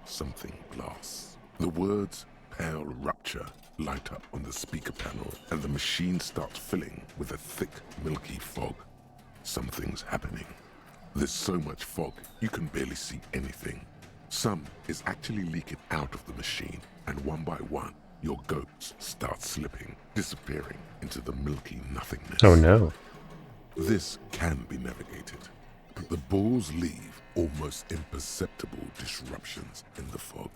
Something glass. The words "pale rupture" light up on the speaker panel, and the machine starts filling with a thick, milky fog. Something's happening. There's so much fog, you can barely see anything. Some is actually leaking out of the machine, and one by one, your goats start slipping, disappearing into the milky nothingness. Oh no. This can be navigated, but the balls leave almost imperceptible disruptions in the fog.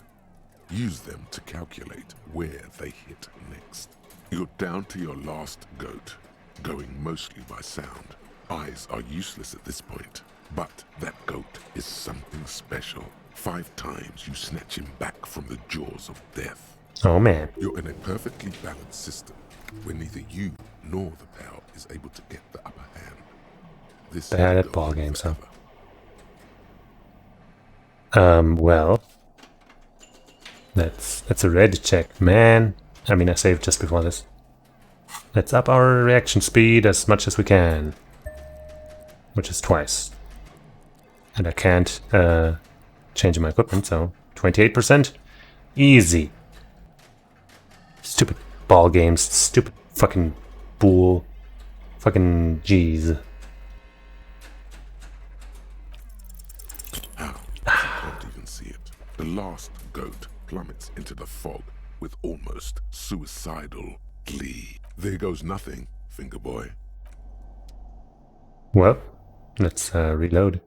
Use them to calculate where they hit next. You're down to your last goat, going mostly by sound. Eyes are useless at this point, but that goat is something special. 5 times you snatch him back from the jaws of death. Oh man. You're in a perfectly balanced system where neither you nor the pal is able to get the upper hand. This Bad at ball games, huh? Well, that's a ready check, man. I mean, I saved just before this. Let's up our reaction speed as much as we can, which is twice. And I can't change my equipment, so 28%, easy. Stupid ball games, stupid fucking bull, fucking jeez. Can't even see it. The last goat plummets into the fog with almost suicidal glee. There goes nothing, finger boy. Well, let's reload.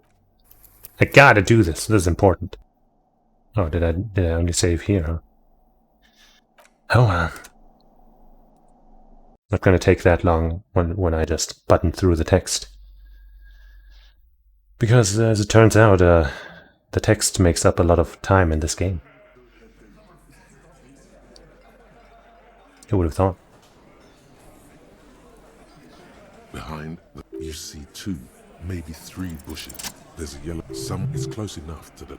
I gotta do this. This is important. Oh, did I only save here, huh? Oh well. Not gonna take that long when I just button through the text. Because as it turns out, the text makes up a lot of time in this game. Who would have thought? Behind, you see 2, maybe 3 bushes. There's a yellow. Some is close enough to the.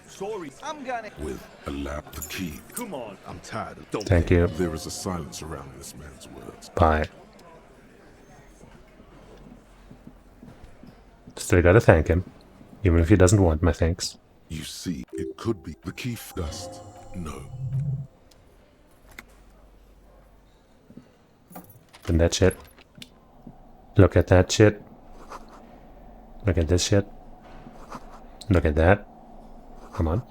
Sorry, I'm gonna. With a lap, the key. Come on. I'm tired of. Don't Thank you. There is a silence around this man's words. Bye. Still gotta thank him, even if he doesn't want my thanks. You see, it could be the key dust. No. And that shit. Look at that shit. Look at this shit. Look at that. Come on.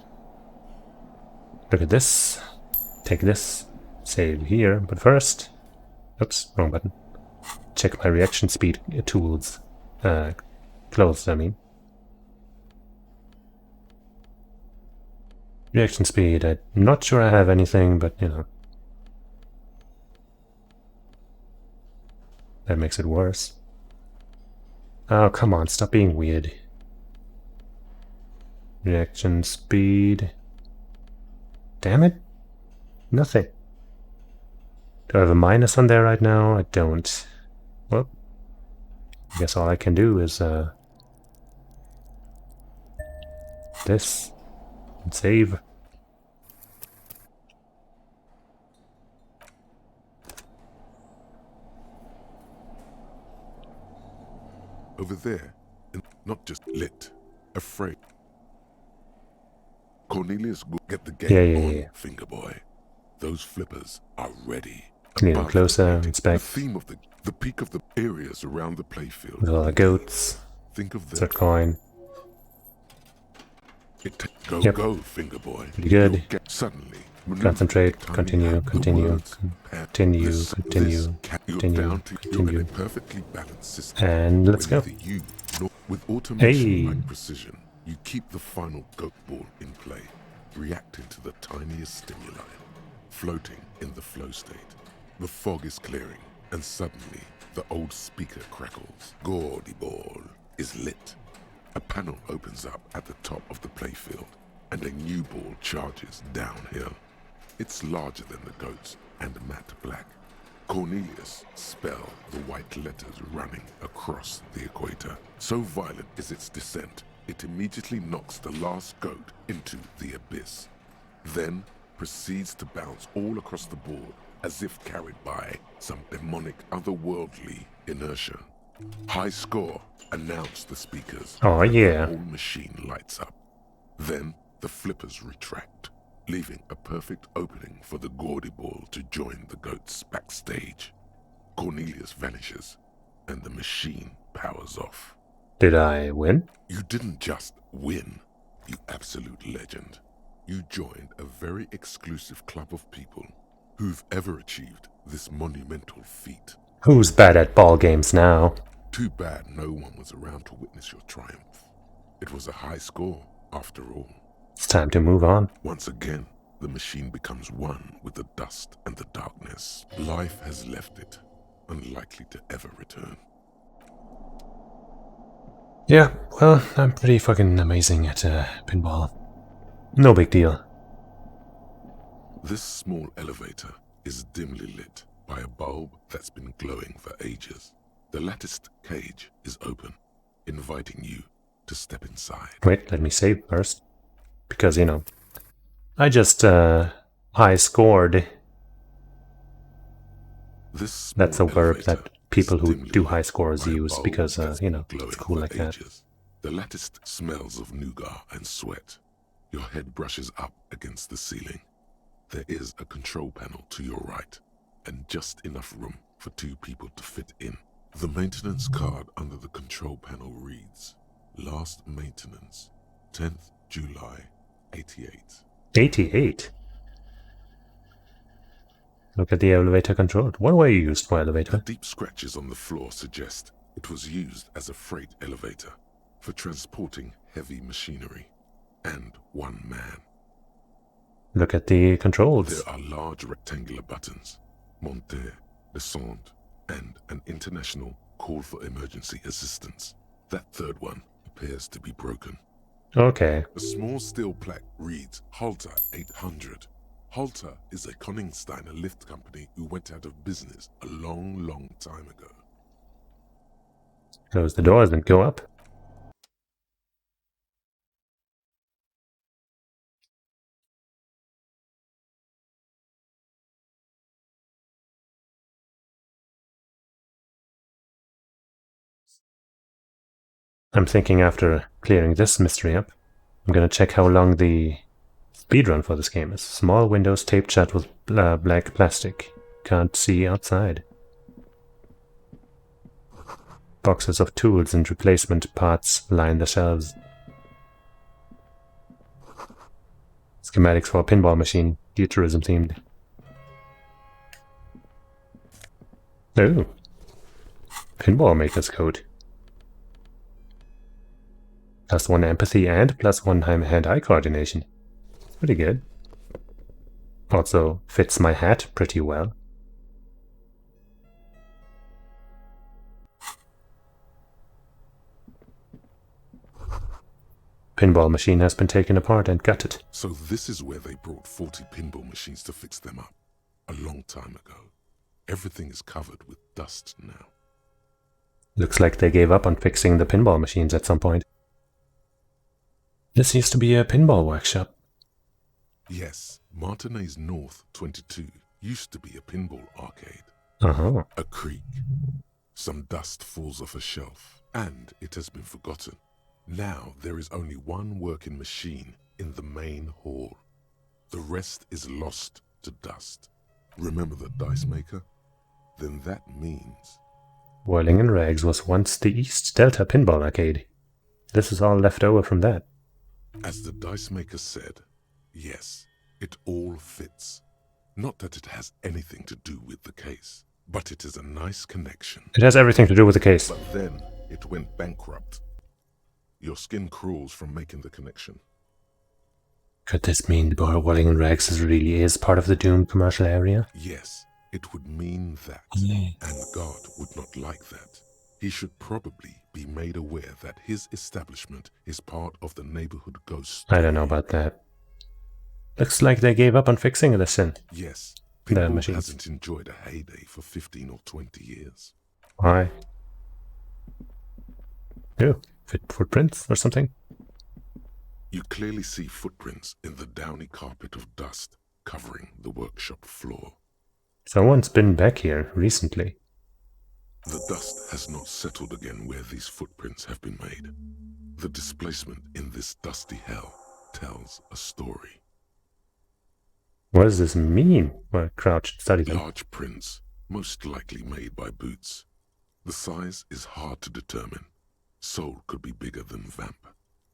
Look at this. Take this. Save here. But first... Oops, wrong button. Check my reaction speed tools. Clothes, I mean. Reaction speed. I'm not sure I have anything, but you know. That makes it worse. Oh, come on, stop being weird. Reaction speed. Damn it. Nothing. Do I have a minus on there right now? I don't. Well, I guess all I can do is this and save. Over there, and not just lit, afraid. Cornelius, go get the game on, finger boy. Those flippers are ready. Need a closer, inspect. The theme of the peak of the areas around the playfield. With all the goats. Think of that coin. Go, finger boy. Pretty good. Suddenly, concentrate, continue. Perfectly balanced system. And let's go. With automation-like precision, you keep the final goat ball in play, reacting to the tiniest stimuli, floating in the flow state. The fog is clearing, and suddenly the old speaker crackles. Gaudy ball is lit. A panel opens up at the top of the playfield, and a new ball charges downhill. It's larger than the goats and matte black. Cornelius spelled the white letters running across the equator. So violent is its descent, it immediately knocks the last goat into the abyss. Then proceeds to bounce all across the board as if carried by some demonic otherworldly inertia. High score, announce the speakers. Oh yeah. The whole machine lights up. Then the flippers retract, leaving a perfect opening for the gaudy ball to join the goats backstage. Cornelius vanishes, and the machine powers off. Did I win? You didn't just win, you absolute legend. You joined a very exclusive club of people who've ever achieved this monumental feat. Who's bad at ball games now? Too bad no one was around to witness your triumph. It was a high score, after all. It's time to move on. Once again, the machine becomes one with the dust and the darkness. Life has left it, unlikely to ever return. Yeah, well, I'm pretty fucking amazing at pinball. No big deal. This small elevator is dimly lit by a bulb that's been glowing for ages. The latticed cage is open, inviting you to step inside. Wait, let me save first. Because, you know, I just high scored. That's a verb that people who do high scores use because, you know, it's cool like that. The latticed smells of nougat and sweat. Your head brushes up against the ceiling. There is a control panel to your right, and just enough room for 2 people to fit in. The maintenance card under the control panel reads, Last maintenance, 10th July, 88. 88? Look at the elevator control. What were you used for elevator? The deep scratches on the floor suggest it was used as a freight elevator for transporting heavy machinery and 1 man. Look at the controls. There are large rectangular buttons, monter, descente, and an international call for emergency assistance. That 3rd one appears to be broken. Okay. A small steel plaque reads Halter 800. Halter is a Koningsteiner lift company who went out of business a long, long time ago. Close the doors and go up. I'm thinking after clearing this mystery up, I'm gonna check how long the speedrun for this game is. Small windows taped shut with black plastic. Can't see outside. Boxes of tools and replacement parts line the shelves. Schematics for a pinball machine, futurism themed. Oh. Pinball maker's code. +1 empathy and +1 hand-eye coordination. Pretty good. Also fits my hat pretty well. Pinball machine has been taken apart and gutted. So this is where they brought 40 pinball machines to fix them up. A long time ago. Everything is covered with dust now. Looks like they gave up on fixing the pinball machines at some point. This used to be a pinball workshop. Yes, Martinez North 22 used to be a pinball arcade. Uh-huh. A creak. Some dust falls off a shelf, and it has been forgotten. Now there is only one working machine in the main hall. The rest is lost to dust. Remember the dice maker? Then that means... Whirling in Rags was once the East Delta Pinball Arcade. This is all left over from that. As the dice maker said, yes, it all fits. Not that it has anything to do with the case, but it is a nice connection. It has everything to do with the case. But then it went bankrupt. Your skin crawls from making the connection. Could this mean Whirling in Rags really is part of the doomed commercial area? Yes, it would mean that. And God would not like that. He should probably be made aware that his establishment is part of the neighborhood ghost. I don't know about that. Looks like they gave up on fixing Elysium. Yes, the Pinball machines. hasn't enjoyed a heyday for 15 or 20 years. Why? Oh, footprints or something? You clearly see footprints in the downy carpet of dust covering the workshop floor. Someone's been back here recently. The dust has not settled again where these footprints have been made. The displacement in this dusty hell tells a story. What does this mean? Well, Crouch, study them. Large prints, most likely made by boots. The size is hard to determine. Sole could be bigger than vamp.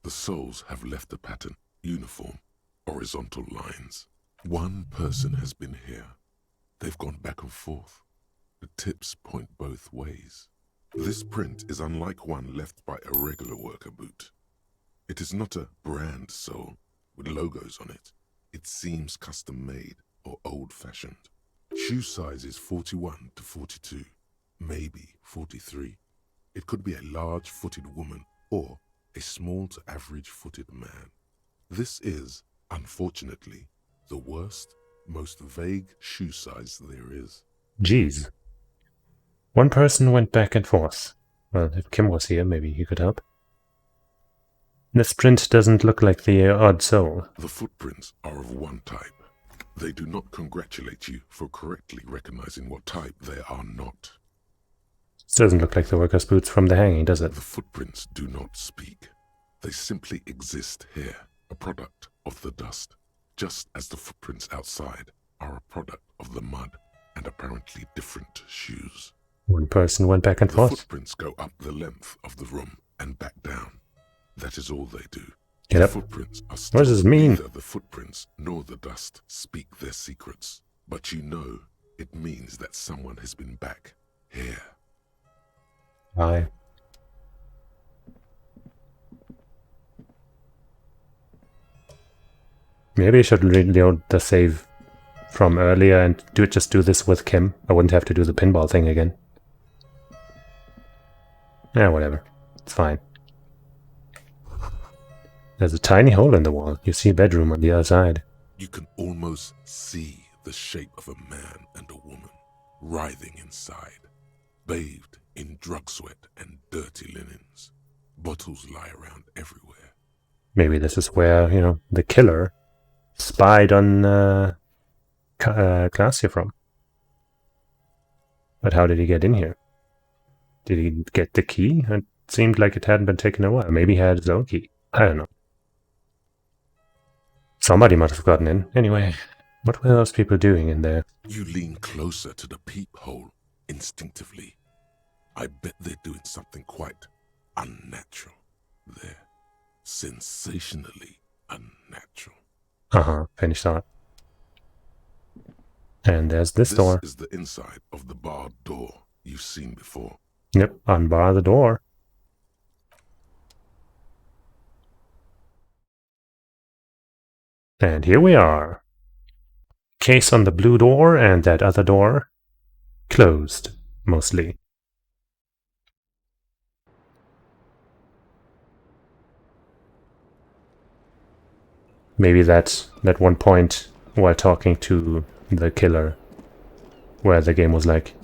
The soles have left a pattern, uniform, horizontal lines. One person has been here. They've gone back and forth. The tips point both ways. This print is unlike one left by a regular worker boot. It is not a brand sole with logos on it. It seems custom-made or old-fashioned. Shoe size is 41 to 42, maybe 43. It could be a large-footed woman or a small to average-footed man. This is, unfortunately, the worst, most vague shoe size there is. Jeez. One person went back and forth. Well, if Kim was here, maybe he could help. This print doesn't look like the odd sole. The footprints are of one type. They do not congratulate you for correctly recognizing what type they are not. This doesn't look like the worker's boots from the hanging, does it? The footprints do not speak. They simply exist here, a product of the dust, just as the footprints outside are a product of the mud and apparently different shoes. One person went back and The forth. footprints go up the length of the room and back down. That is all they do. Get The up. footprints are What does this mean? Neither the footprints nor the dust speak their secrets, but you know it means that someone has been back here. Aye. Maybe I should reload the save from earlier and just do this with Kim. I wouldn't have to do the pinball thing again. Yeah, whatever. It's fine. There's a tiny hole in the wall. You see a bedroom on the other side. You can almost see the shape of a man and a woman writhing inside, bathed in drug sweat and dirty linens. Bottles lie around everywhere. Maybe this is where, you know, the killer spied on Glacia from. But how did he get in here? Did he get the key? It seemed like it hadn't been taken a while. Maybe he had his own key. I don't know. Somebody must have gotten in. Anyway, what were those people doing in there? You lean closer to the peephole instinctively. I bet they're doing something quite unnatural. They're sensationally unnatural. Finished thought. And there's this door. This is the inside of the barred door you've seen before. Yep, unbar the door. And here we are. Case on the blue door and that other door closed, mostly. Maybe that one point while talking to the killer where the game was like,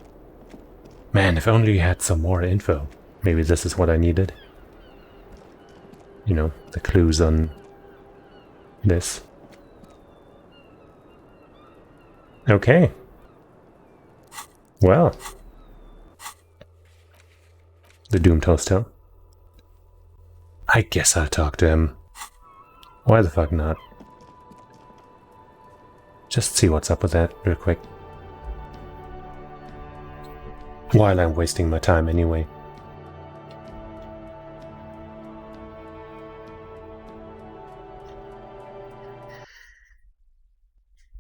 man, if only you had some more info. Maybe this is what I needed. You know, the clues on this. Okay. Well. The Doomed Hostel. I guess I'll talk to him. Why the fuck not? Just see what's up with that real quick. While I'm wasting my time anyway.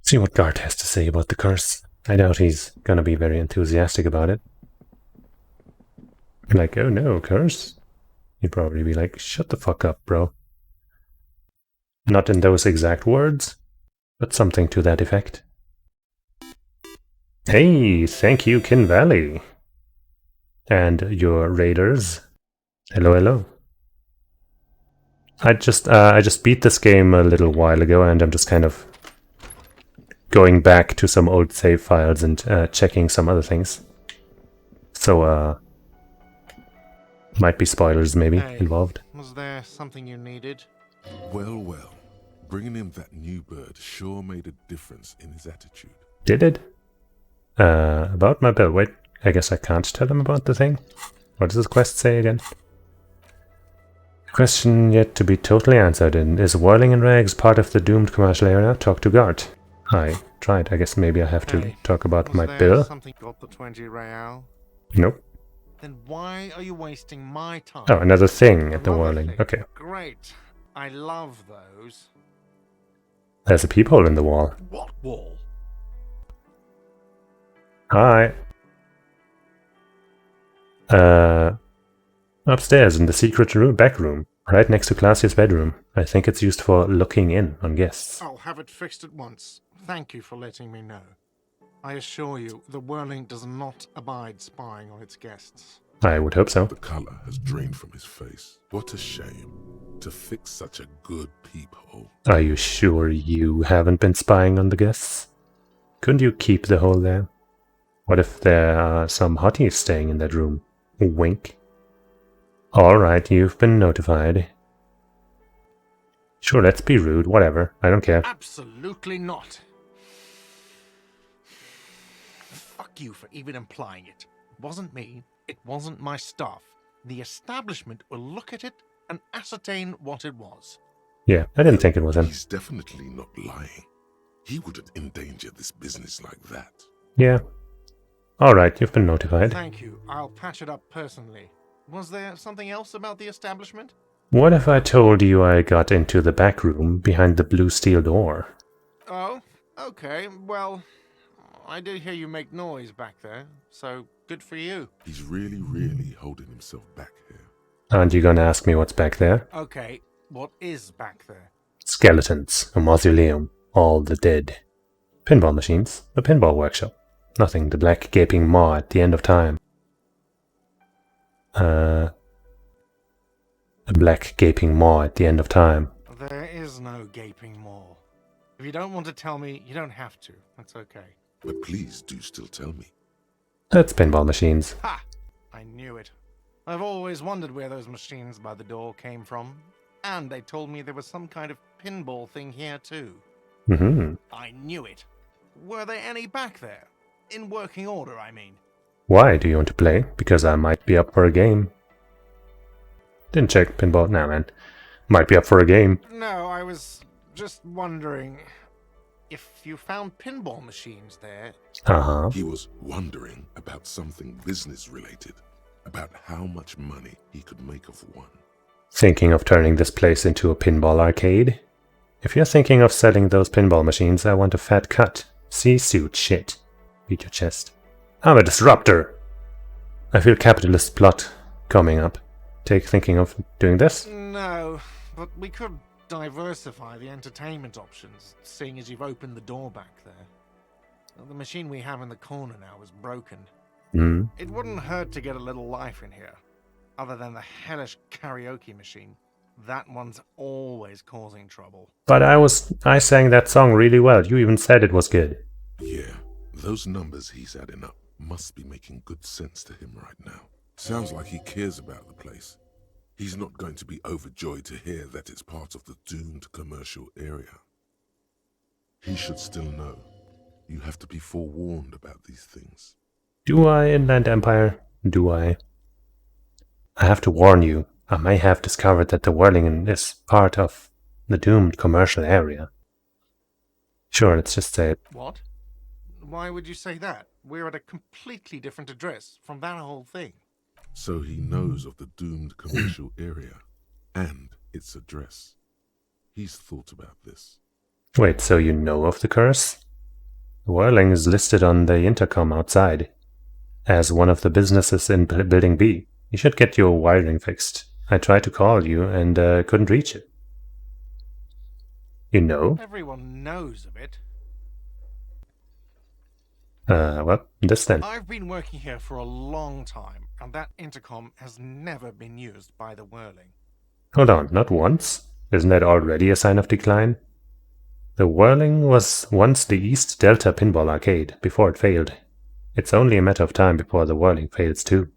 See what Gart has to say about the curse. I doubt he's gonna be very enthusiastic about it. Like, oh no, curse? He'd probably be like, shut the fuck up, bro. Not in those exact words, but something to that effect. Hey, thank you, Kin Valley. And your raiders. Hello, hello. I just beat this game a little while ago, and I'm just kind of going back to some old save files and checking some other things. So, might be spoilers maybe involved. Was there something you needed? Well, well. Bringing him that new bird sure made a difference in his attitude. Did it? About my bill. Wait, I guess I can't tell him about the thing. What does this quest say again? Question yet to be totally answered. Is whirling in rags part of the doomed commercial area? Talk to guard. I tried. I guess maybe I have to talk about my bill. Something got the 20 real? Nope. Then why are you wasting my time? Oh, another thing at the whirling. Okay. Great. I love those. There's a peephole in the wall. What wall? Hi. Upstairs in the secret room, back room, right next to Classia's bedroom. I think it's used for looking in on guests. I'll have it fixed at once. Thank you for letting me know. I assure you, the whirling does not abide spying on its guests. I would hope so. The colour has drained from his face. What a shame. To fix such a good peephole. Are you sure you haven't been spying on the guests? Couldn't you keep the hole there? What if there are some hotties staying in that room? Wink. Alright, you've been notified. Sure, let's be rude, whatever. I don't care. Absolutely not. Fuck you for even implying it. It wasn't me. It wasn't my staff. The establishment will look at it and ascertain what it was. Yeah, I didn't think it was him. He's definitely not lying. He wouldn't endanger this business like that. Yeah. Alright, you've been notified. Thank you. I'll patch it up personally. Was there something else about the establishment? What if I told you I got into the back room behind the blue steel door? Oh, okay. Well, I did hear you make noise back there, so good for you. He's really holding himself back here. Aren't you gonna ask me what's back there? Okay, what is back there? Skeletons, a mausoleum, all the dead. Pinball machines, a pinball workshop. Nothing, the black gaping maw at the end of time. A black gaping maw at the end of time. There is no gaping maw. If you don't want to tell me, you don't have to. That's okay. But please do still tell me. That's pinball machines. Ha! I knew it. I've always wondered where those machines by the door came from. And they told me there was some kind of pinball thing here too. Mm-hmm. I knew it. Were there any back there? In working order, I mean. Why do you want to play? Because I might be up for a game. Didn't check pinball. Nah, man. Might be up for a game. No, I was just wondering if you found pinball machines there. Uh-huh. He was wondering about something business related. About how much money he could make of one. Thinking of turning this place into a pinball arcade? If you're thinking of selling those pinball machines, I want a fat cut. Sea-suit shit. Beat your chest. I'm a disruptor! I feel capitalist plot coming up. Thinking of doing this? No, but we could diversify the entertainment options, seeing as you've opened the door back there. The machine we have in the corner now is broken. Hmm. It wouldn't hurt to get a little life in here. Other than the hellish karaoke machine. That one's always causing trouble. But I sang that song really well. You even said it was good. Yeah, those numbers he's adding up must be making good sense to him right now. Sounds like he cares about the place. He's not going to be overjoyed to hear that it's part of the doomed commercial area. He should still know. You have to be forewarned about these things. Do I, Inland Empire? Do I? I have to warn you. I may have discovered that the whirling is part of the doomed commercial area. Sure, let's just say it. What? Why would you say that? We're at a completely different address from that whole thing. So he knows of the doomed commercial area and its address. He's thought about this. Wait, so you know of the curse? The whirling is listed on the intercom outside as one of the businesses in Building B. You should get your wiring fixed. I tried to call you and couldn't reach it. You know? Everyone knows of it. Well, this then. I've been working here for a long time, and that intercom has never been used by the whirling. Hold on, not once? Isn't that already a sign of decline? The Whirling was once the East Delta Pinball Arcade, before it failed. It's only a matter of time before the Whirling fails too.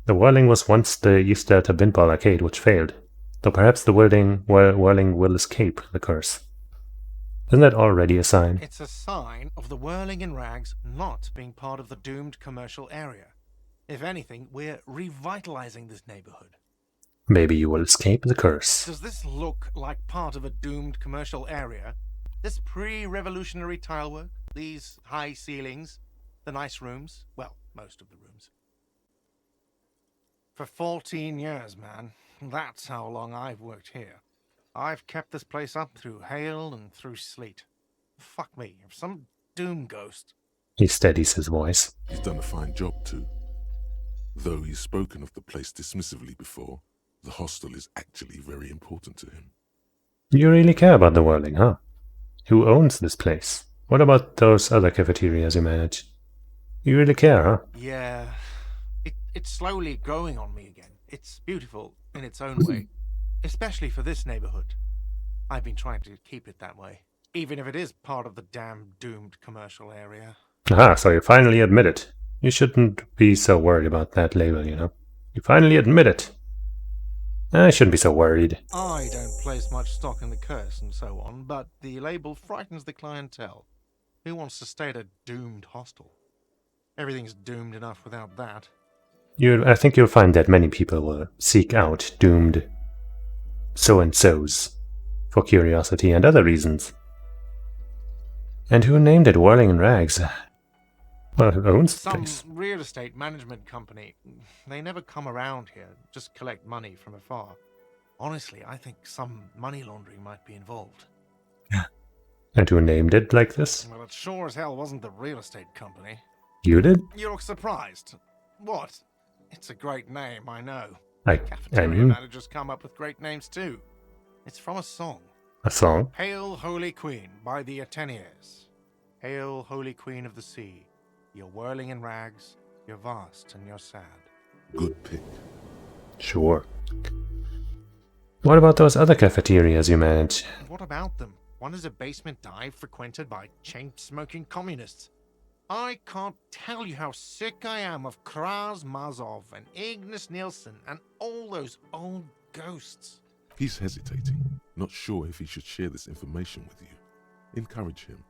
The Whirling was once the East Delta Pinball Arcade, which failed, though perhaps the Whirling will escape the curse. Isn't that already a sign? It's a sign of the Whirling in Rags not being part of the doomed commercial area. If anything, we're revitalizing this neighborhood. Maybe you will escape the curse. Does this look like part of a doomed commercial area? This pre-revolutionary tilework, these high ceilings, the nice rooms, well, most of the rooms. For 14 years, man. That's how long I've worked here. I've kept this place up through hail and through sleet. Fuck me, if some doom ghost... He steadies his voice. He's done a fine job too. Though he's spoken of the place dismissively before, the hostel is actually very important to him. You really care about the Whirling, huh? Who owns this place? What about those other cafeterias you manage? You really care, huh? Yeah, it's slowly growing on me again. It's beautiful in its own way, especially for this neighborhood. I've been trying to keep it that way, even if it is part of the damn doomed commercial area. Aha, so you finally admit it. You shouldn't be so worried about that label, you know. You finally admit it. I shouldn't be so worried. I don't place much stock in the curse and so on, but the label frightens the clientele. Who wants to stay at a doomed hostel? Everything's doomed enough without that. I think you'll find that many people will seek out doomed so-and-sos for curiosity and other reasons. And who named it Whirling in Rags? Well, who owns the place? Some real estate management company. They never come around here, just collect money from afar. Honestly, I think some money laundering might be involved. And who named it like this? Well, it sure as hell wasn't the real estate company. You did? You look surprised. What? It's a great name, I know. I Cafeteria mean, managers come up with great names too. It's from a song. a song? Hail, Holy Queen, by the Ateniers. Hail, Holy Queen of the Sea. You're whirling in rags, you're vast and you're sad. Good pick. Sure. What about those other cafeterias you manage? What about them? One is a basement dive frequented by chain-smoking communists. I can't tell you how sick I am of Kraz Mazov and Ignis Nielsen and all those old ghosts. He's hesitating, not sure if he should share this information with you. Encourage him.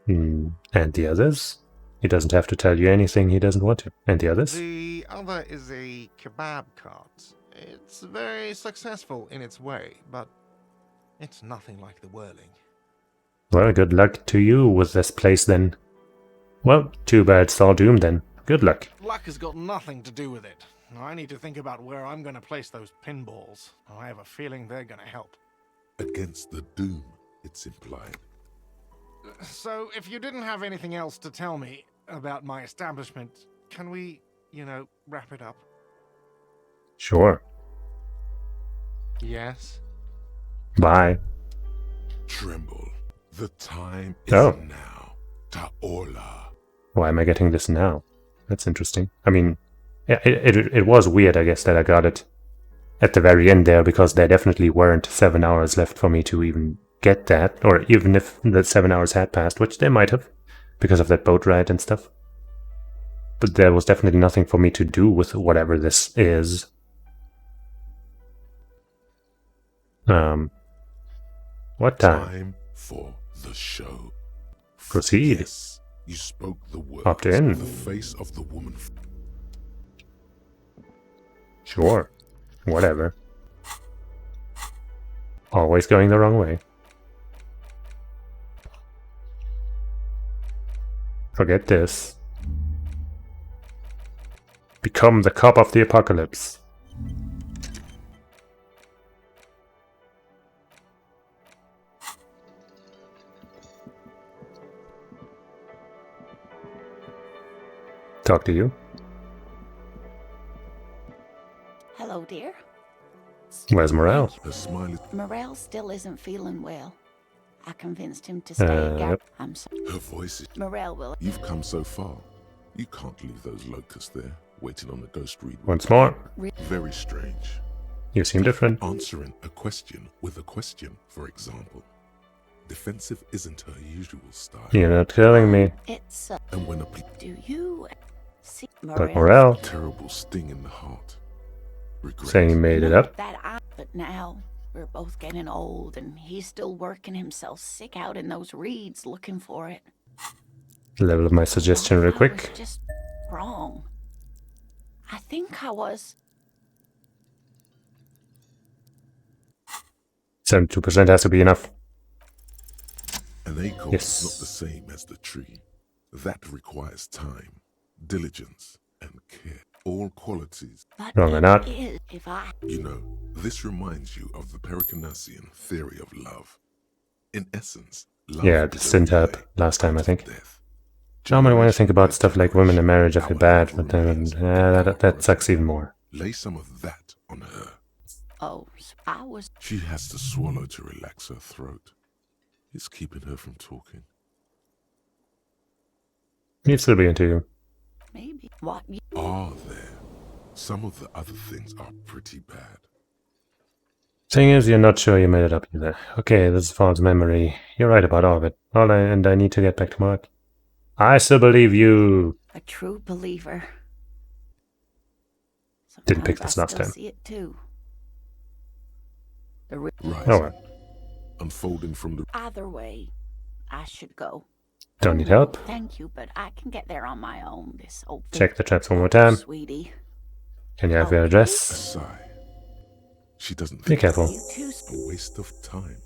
And the others? He doesn't have to tell you anything he doesn't want to. And the others? The other is a kebab cart. It's very successful in its way, but it's nothing like the whirling. Well, good luck to you with this place then. Well, too bad it's all doomed then. Good luck. Luck has got nothing to do with it. I need to think about where I'm going to place those pinballs. I have a feeling they're going to help. Against the doom, it's implied. So, if you didn't have anything else to tell me about my establishment, can we, wrap it up? Sure. Yes? Bye. Tremble. The time is now. Taola. Why am I getting this now? That's interesting. I mean, it was weird, I guess, that I got it at the very end there, because there definitely weren't 7 hours left for me to even get that, or even if the 7 hours had passed, which they might have, because of that boat ride and stuff. But there was definitely nothing for me to do with whatever this is. What time? Time for the show. Proceed. Yes, you spoke the words. Opt in. The face of the woman. Sure. Whatever. Always going the wrong way. Forget this. Become the cop of the apocalypse. Talk to you. Hello, dear. Where's Morale? Her smile is... Morale still isn't feeling well. I convinced him to stay at Yep. I'm sorry. Her voice is... Morale will... You've come so far. You can't leave those locusts there, waiting on the ghost read. Once more. Very strange. You seem different. Answering a question with a question, for example. Defensive isn't her usual style. You're not killing me. It's And when a do you see But Morel terrible sting in the heart. Regret. saying he made it up. But now we're both getting old, and he's still working himself sick out in those reeds looking for it. Level of my suggestion real I quick. was just wrong. I think I was. 72% has to be enough. An acorn Yes. is not the same as the tree. That requires time, diligence, and care. All qualities. Wrong or not. If I You know, this reminds you of the Pericanassian theory of love. In essence, love Yeah, is this a didn't help relay last time, I think. death. Normally when I think about stuff like women in marriage, I feel bad, but then that sucks even more. Lay some of that on her. oh, I was She has to swallow to relax her throat. It's keeping her from talking. You'd still be into you. maybe what you Are there? Some of the other things are pretty bad. Thing is, you're not sure you made it up either. Okay, this is false memory. You're right about all of it. And I need to get back to work. I still believe you. a true believer. Didn't pick Sometimes this I last still time. see it too. The Right. Oh well. Unfolding from the... Either way, I should go. Don't need help. Thank you, but I can get there on my own. This old Check the traps one more time. sweetie. Can you have your address? A sigh. She doesn't Be think careful. it's a waste of time.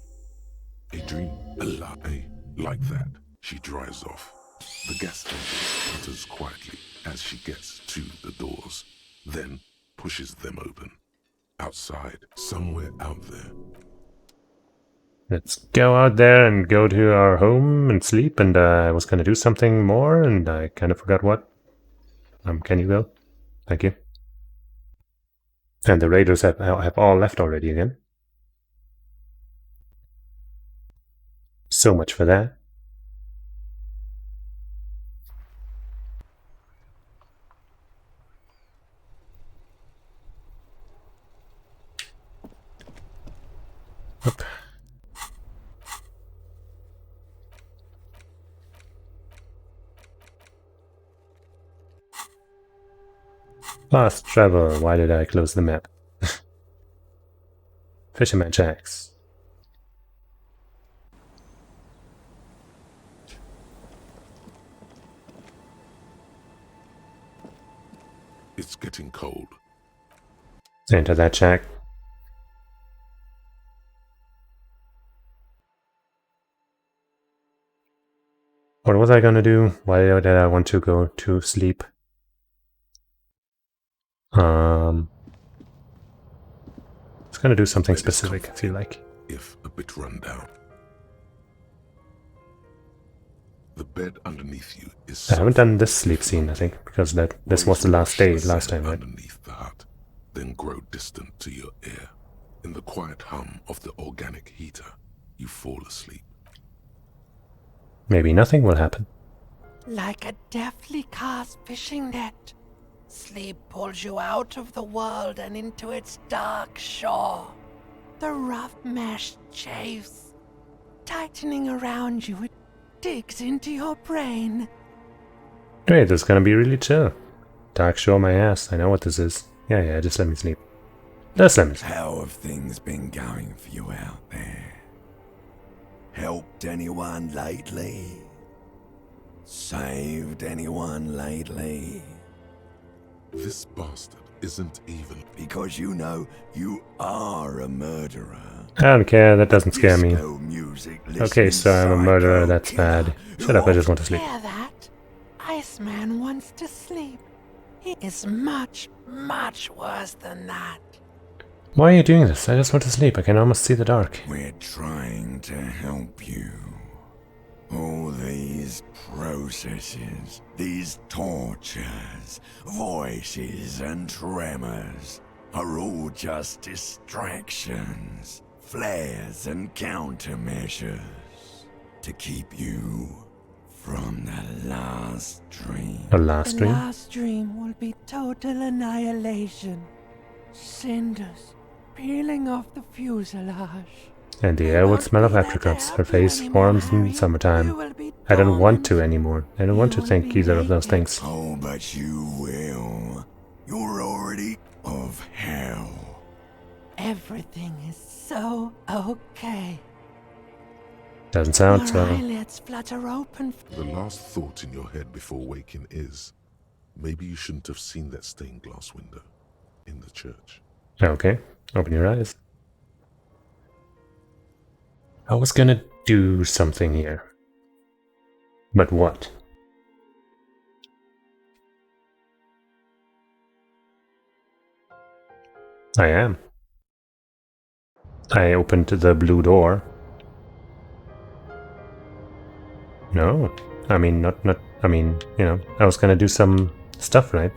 A dream, a lie, like that. She drives off. The gas engine sputters quietly as she gets to the doors, then pushes them open. Outside, somewhere out there. Let's go out there and go to our home and sleep. And I was gonna do something more, and I kind of forgot what. Can you go? Thank you. And the raiders have all left already again. So much for that. Oop. Fast travel. Why did I close the map? Fisherman Jacks. It's getting cold. Enter that shack. What was I gonna do? Why did I want to go to sleep? It's gonna do something specific, I feel like. If a bit run down. The bed underneath you is I haven't done this sleep scene, I think, because this was the last day, last time, right? underneath the hut, then grow distant to your ear. In the quiet hum of the organic heater, you fall asleep. Maybe nothing will happen. Like a deftly cast fishing net, sleep pulls you out of the world and into its dark shore. The rough mesh chafes, tightening around you, it digs into your brain. Great, this is gonna be really chill. Dark Shore my ass, I know what this is. Yeah, just let me sleep. Just let me sleep. How have things been going for you out there? Helped anyone lately? Saved anyone lately? This bastard isn't even... Because you know you are a murderer. I don't care, that doesn't scare me. Disco music Okay, so I'm a murderer, that's bad. Shut up, I just want to sleep. Hear that? Iceman wants to sleep. He is much, much worse than that. Why are you doing this? I just want to sleep, I can almost see the dark. We're trying to help you. All these processes, these tortures, voices and tremors are all just distractions, flares and countermeasures to keep you from the last dream. The last The dream? last dream will be total annihilation. Cinders peeling off the fuselage. And the air would smell of apricots. Her face warms in summertime. I don't want to anymore. I don't want to think either of those things. Oh, but you will. You're already of hell. Everything is so okay. Doesn't sound Your so. eyelids flutter open. The last thought in your head before waking is, maybe you shouldn't have seen that stained glass window in the church. Okay, open your eyes. I was gonna do something here. But what? I am. I opened the blue door. No. I mean, I mean, you know, I was gonna do some stuff, right?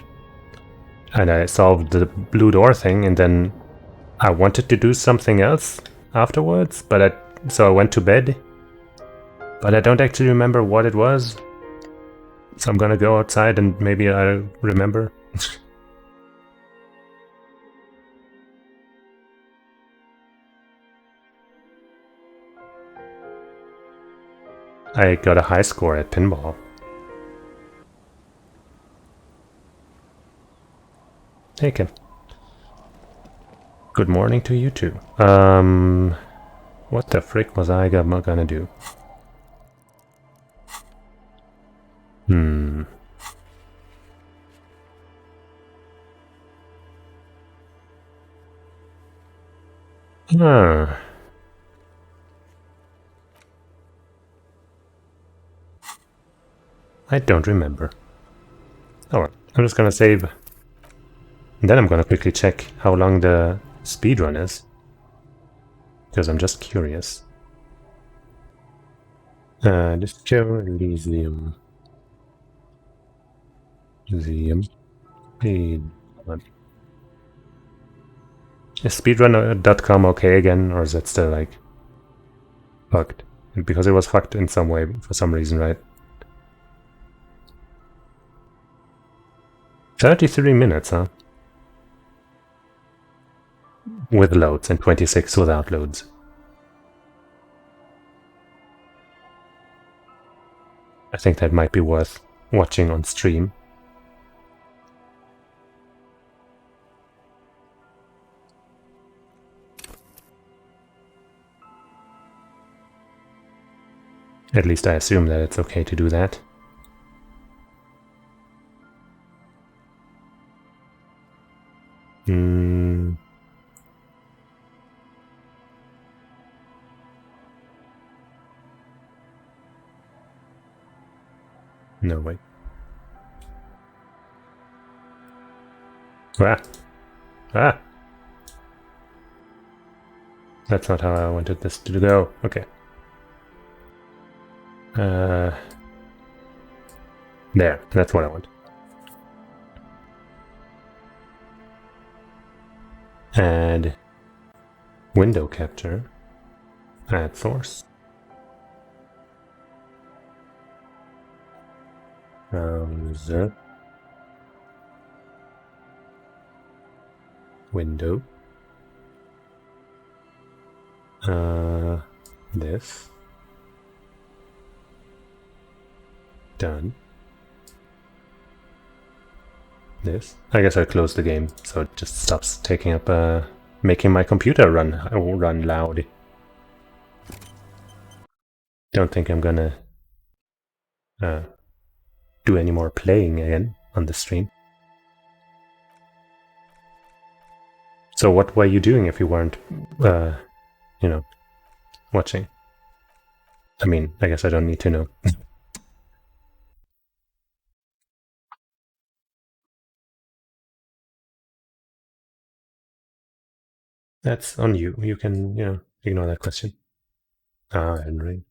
And I solved the blue door thing, and then I wanted to do something else afterwards, so I went to bed. But I don't actually remember what it was. So I'm gonna go outside and maybe I'll remember. I got a high score at pinball. Taken. Good morning to you too. What the frick was I gonna do? Huh. I don't remember. Oh well, I'm just gonna save. And then I'm gonna quickly check how long the speedrun is. Because I'm just curious. Discover Elysium. Elysium. Speedrun. Is speedrun.com okay again, or is it still like fucked? Because it was fucked in some way for some reason, right? 33 minutes, huh? With loads and 26 without loads. I think that might be worth watching on stream. At least I assume that it's okay to do that. No way. Ah! Ah! That's not how I wanted this to go. Okay. There. That's what I want. Add window capture. Add source. Browser. Window. This. Done. This. I guess I close the game, so it just stops taking up, making my computer run loud. Don't think I'm gonna do any more playing again on the stream. So what were you doing if you weren't, you know, watching? I mean, I guess I don't need to know. That's on you. You can, you know, ignore that question. Ah, Henry.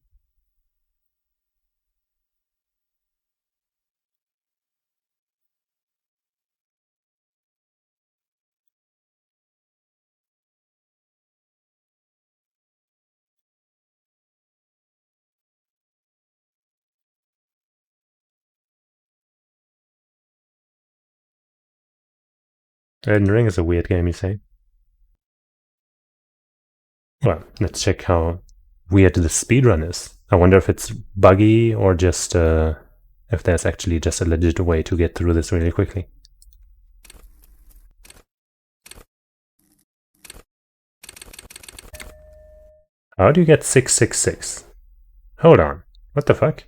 Elden Ring is a weird game, you say? Well, let's check how weird the speedrun is. I wonder if it's buggy or just if there's actually just a legit way to get through this really quickly. How do you get 666? Hold on. What the fuck?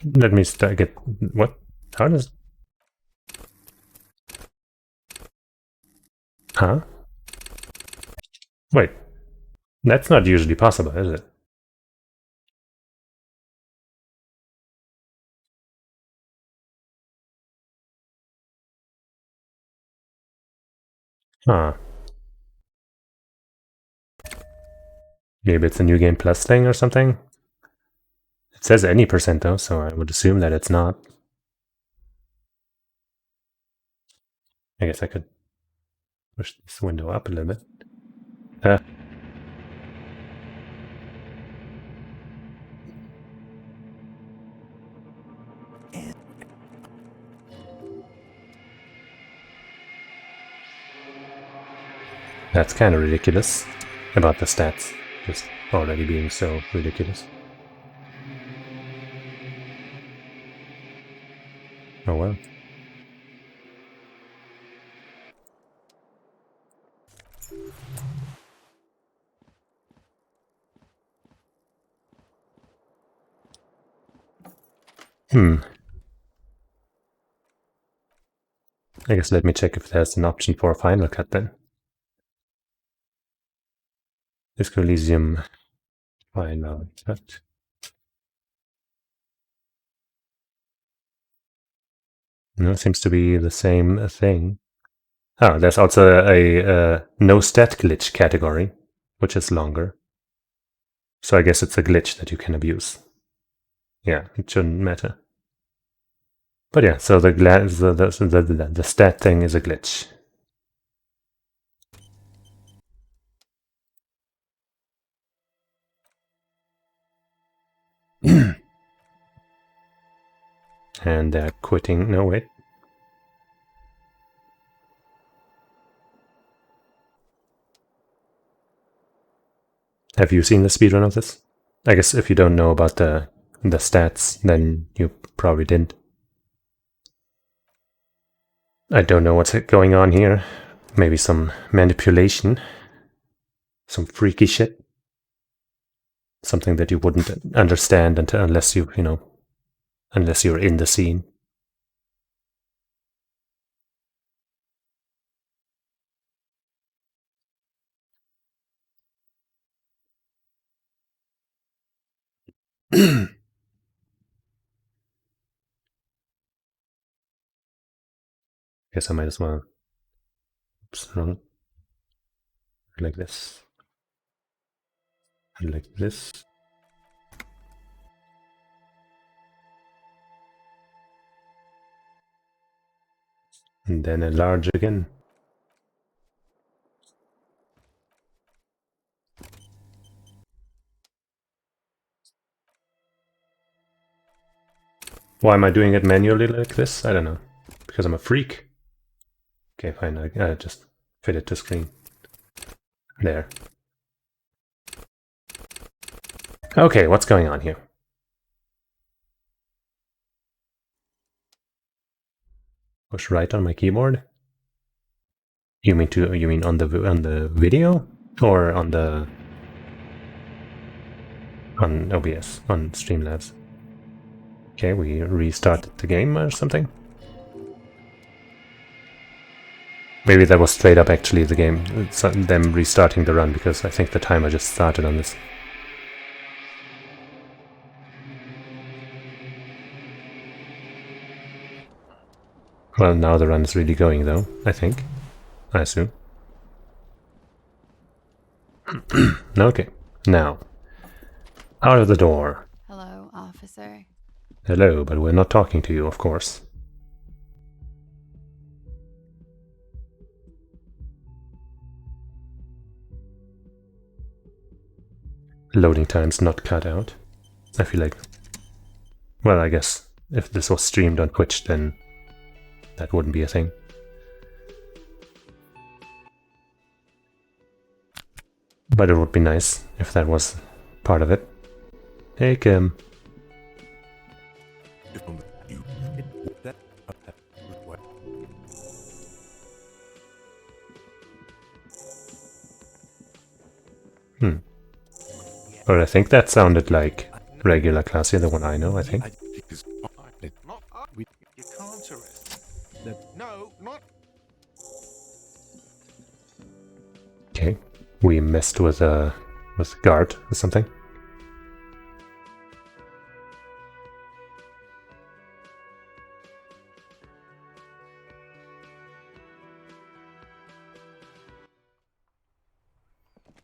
Let me get... What? How does... Huh? Wait. That's not usually possible, is it? Huh. Maybe it's a New Game Plus thing or something? It says any percent though, so I would assume that it's not. I guess I could push this window up a little bit. That's kind of ridiculous about the stats just already being so ridiculous. Oh well. I guess let me check if there's an option for a final cut then. Disco Elysium final cut. No, seems to be the same thing. Oh, there's also a no stat glitch category, which is longer. So I guess it's a glitch that you can abuse. Yeah, it shouldn't matter. But yeah, so the stat thing is a glitch. And they're quitting. No, wait. Have you seen the speedrun of this? I guess if you don't know about the stats, then you probably didn't. I don't know what's going on here. Maybe some manipulation. Some freaky shit. Something that you wouldn't understand unless you know, unless you're in the scene. Guess I might as well. Oops, wrong. Like this. And like this. And then enlarge again. Why am I doing it manually like this? I don't know. Because I'm a freak. Okay, fine. I just fit it to screen. There. Okay, what's going on here? Push right on my keyboard? You mean on the video or on OBS, on Streamlabs? Okay, we restarted the game or something. Maybe that was straight up actually the game, it's them restarting the run, because I think the timer just started on this. Well, now the run is really going though, I think. I assume. Okay, now. Out of the door. Hello, officer. Hello, but we're not talking to you, of course. Loading time's not cut out. I feel like... Well, I guess if this was streamed on Twitch, then that wouldn't be a thing. But it would be nice if that was part of it. Hey, Kim. But I think that sounded like regular Classy, the one I know, I think. You can't arrest. No, not. Okay. We messed with guard or something.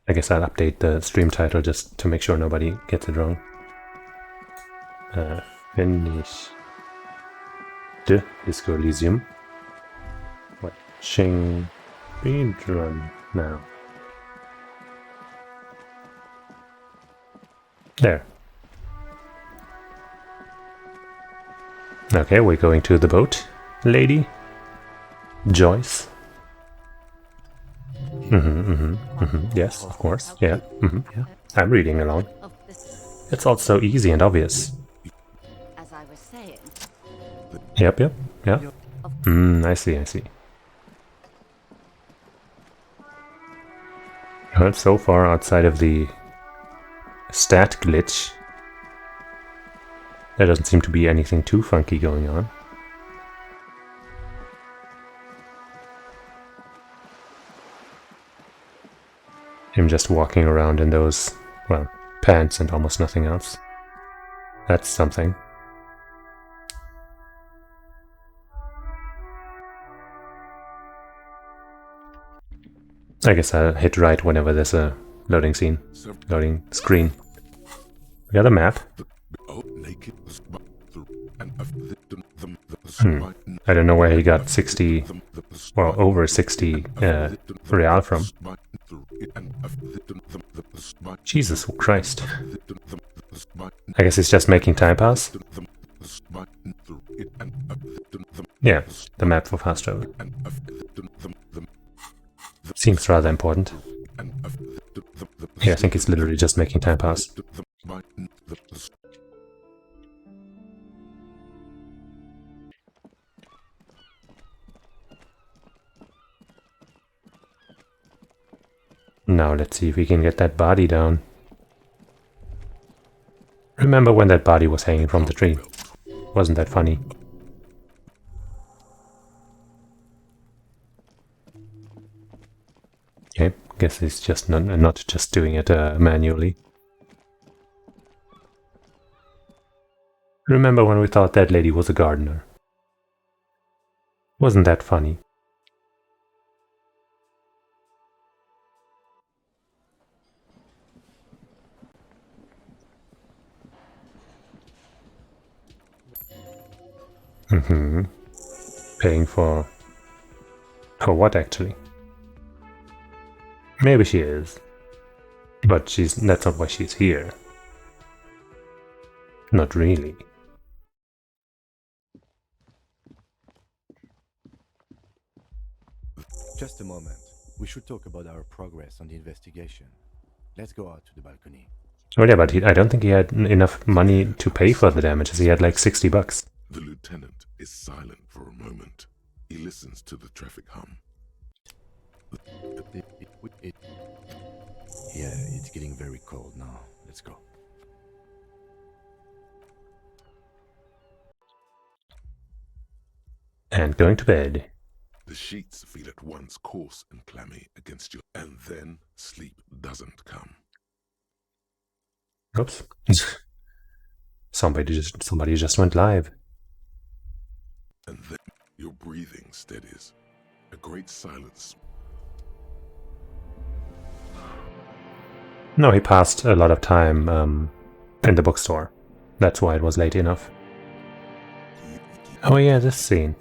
I guess I'll update the stream title just to make sure nobody gets it wrong. Finish the Disco Elysium. Watching speedrun now. There. Okay, we're going to the boat, lady. Joyce. Yes, of course. Yeah. Yeah. I'm reading along. It's all so easy and obvious. As I was saying. Yep. Yeah. I see. Well, so far outside of the stat glitch, there doesn't seem to be anything too funky going on. Him just walking around in those, well, pants and almost nothing else. That's something. I guess I'll hit right whenever there's a loading scene. Loading screen. We got a map. I don't know where he got 60, well, over 60 real from. Jesus Christ. I guess he's just making time pass. Yeah, the map for fast travel. Seems rather important. Yeah, I think it's literally just making time pass. Now let's see if we can get that body down. Remember when that body was hanging from the tree? Wasn't that funny? Okay, guess he's just not just doing it manually. Remember when we thought that lady was a gardener? Wasn't that funny? Paying for what actually? Maybe she is. But that's not why she's here. Not really. Just a moment. We should talk about our progress on the investigation. Let's go out to the balcony. Oh yeah, but I don't think he had enough money to pay for the damages. He had like 60 bucks. The lieutenant is silent for a moment. He listens to the traffic hum. Yeah, it's getting very cold now. Let's go. And going to bed. The sheets feel at once coarse and clammy against you, and then sleep doesn't come. Oops. Somebody just went live. And then your breathing steadies. A great silence. No, he passed a lot of time in the bookstore. That's why it was late enough. Oh yeah, this scene.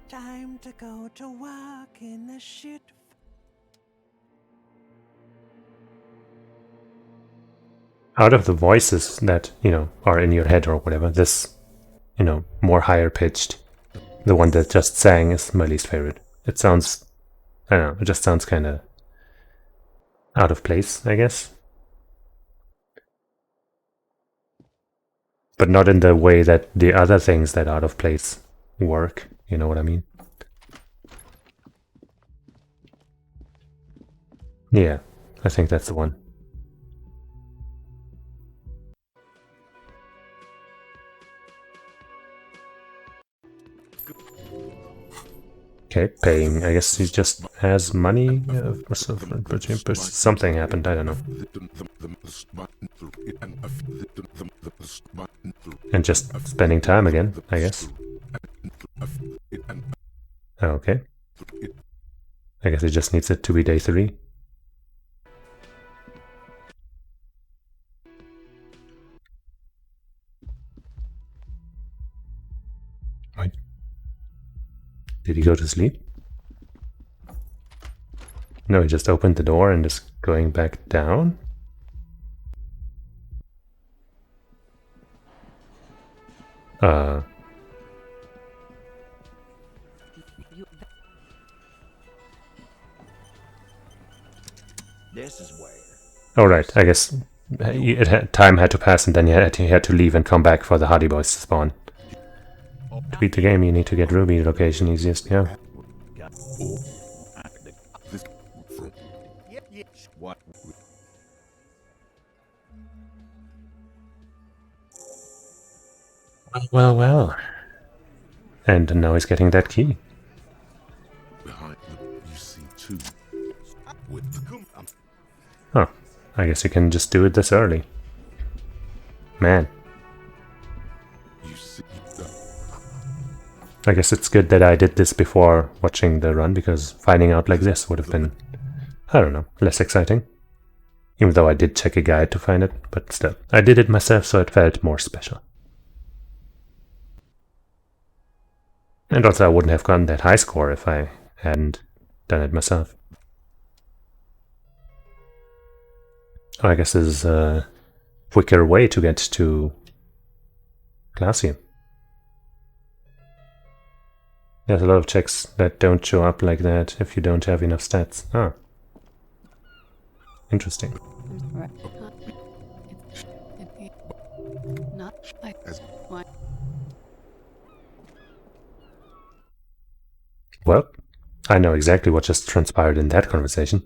Time to go to work in the shit. Out of the voices that, are in your head or whatever, this, more higher pitched, the one that just sang is my least favorite. It sounds, I don't know, it just sounds kind of out of place, I guess. But not in the way that the other things that are out of place work, you know what I mean? Yeah, I think that's the one. Okay, paying. I guess he just has money. Something happened, I don't know. And just spending time again, I guess. Okay. I guess he just needs it to be day 3. Right. Did he go to sleep? No, he just opened the door and is going back down? This is where. Oh, right. I guess time had to pass and then he had to leave and come back for the Hardy Boys to spawn. To beat the game, you need to get Ruby location easiest, yeah. What? Well, well. And now he's getting that key. Behind them, you see 2. Huh. I guess you can just do it this early. Man. I guess it's good that I did this before watching the run, because finding out like this would have been, I don't know, less exciting. Even though I did check a guide to find it, but still. I did it myself, so it felt more special. And also I wouldn't have gotten that high score if I hadn't done it myself. Oh, I guess there's a quicker way to get to Elysium. There's a lot of checks that don't show up like that if you don't have enough stats. Ah. Interesting. Well, I know exactly what just transpired in that conversation.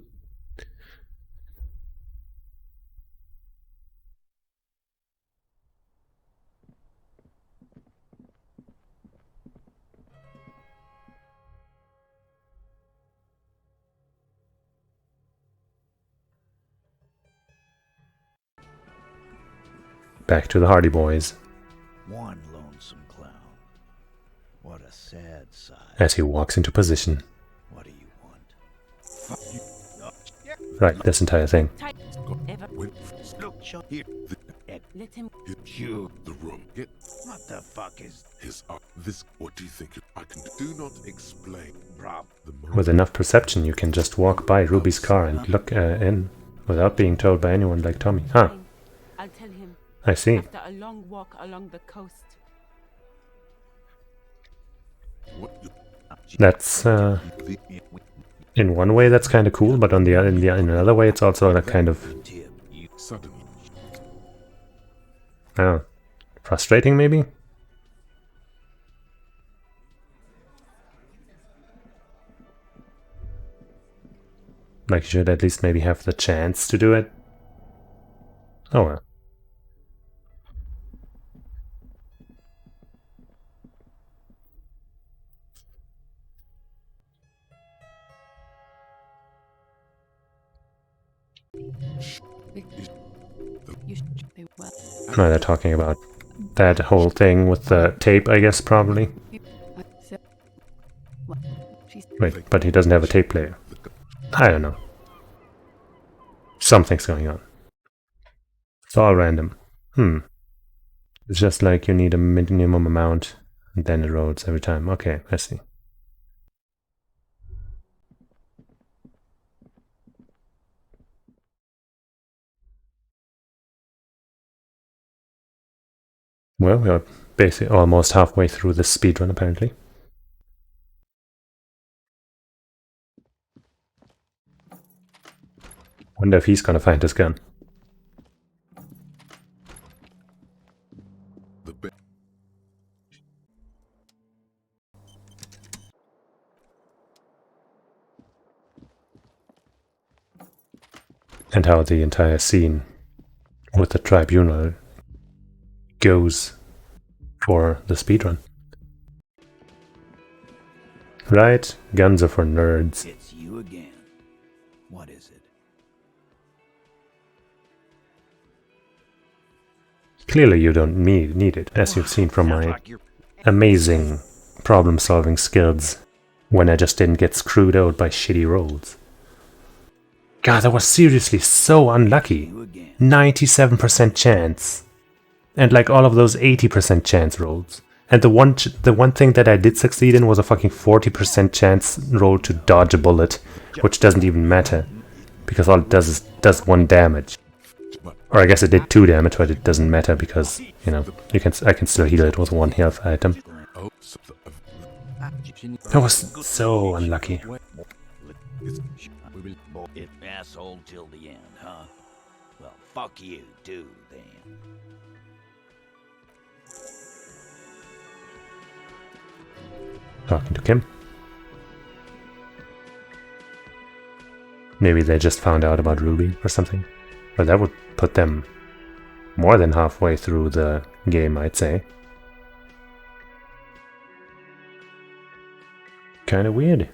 Back to the Hardy Boys. One lonesome clown. What a sad sight. As he walks into position. What do you want? Right, this entire thing. Let him. You, the room. Get. What the fuck is his this? What do you think I can do? Not explain, Rob. With enough perception, you can just walk by Ruby's car and look in without being told by anyone like Tommy. Huh. I'll tell him. I see. After a long walk along the coast. That's in one way that's kind of cool, but on the other, in another way, it's also a kind of frustrating, maybe. Like you should at least maybe have the chance to do it. Oh well. No, they're talking about that whole thing with the tape, I guess, probably. Wait, but he doesn't have a tape player. I don't know. Something's going on. It's all random. It's just like you need a minimum amount, and then it rolls every time. Okay, I see. Well, we are basically almost halfway through the speedrun, apparently. Wonder if he's gonna find his gun. And how the entire scene with the tribunal goes for the speedrun. Right? Guns are for nerds. It's you again. What is it? Clearly you don't need it, as you've seen from my amazing problem-solving skills when I just didn't get screwed out by shitty rolls. God, that was seriously so unlucky. 97% chance. And like all of those 80% chance rolls. And the one thing that I did succeed in was a fucking 40% chance roll to dodge a bullet, which doesn't even matter, because all it does is 1 damage. Or I guess it did 2 damage, but it doesn't matter because, you know, I can still heal it with 1 health item. That was so unlucky. It asshole till the end, huh? Well, fuck you, too, then. Talking to Kim. Maybe they just found out about Ruby or something. But that would put them more than halfway through the game, I'd say. Kinda weird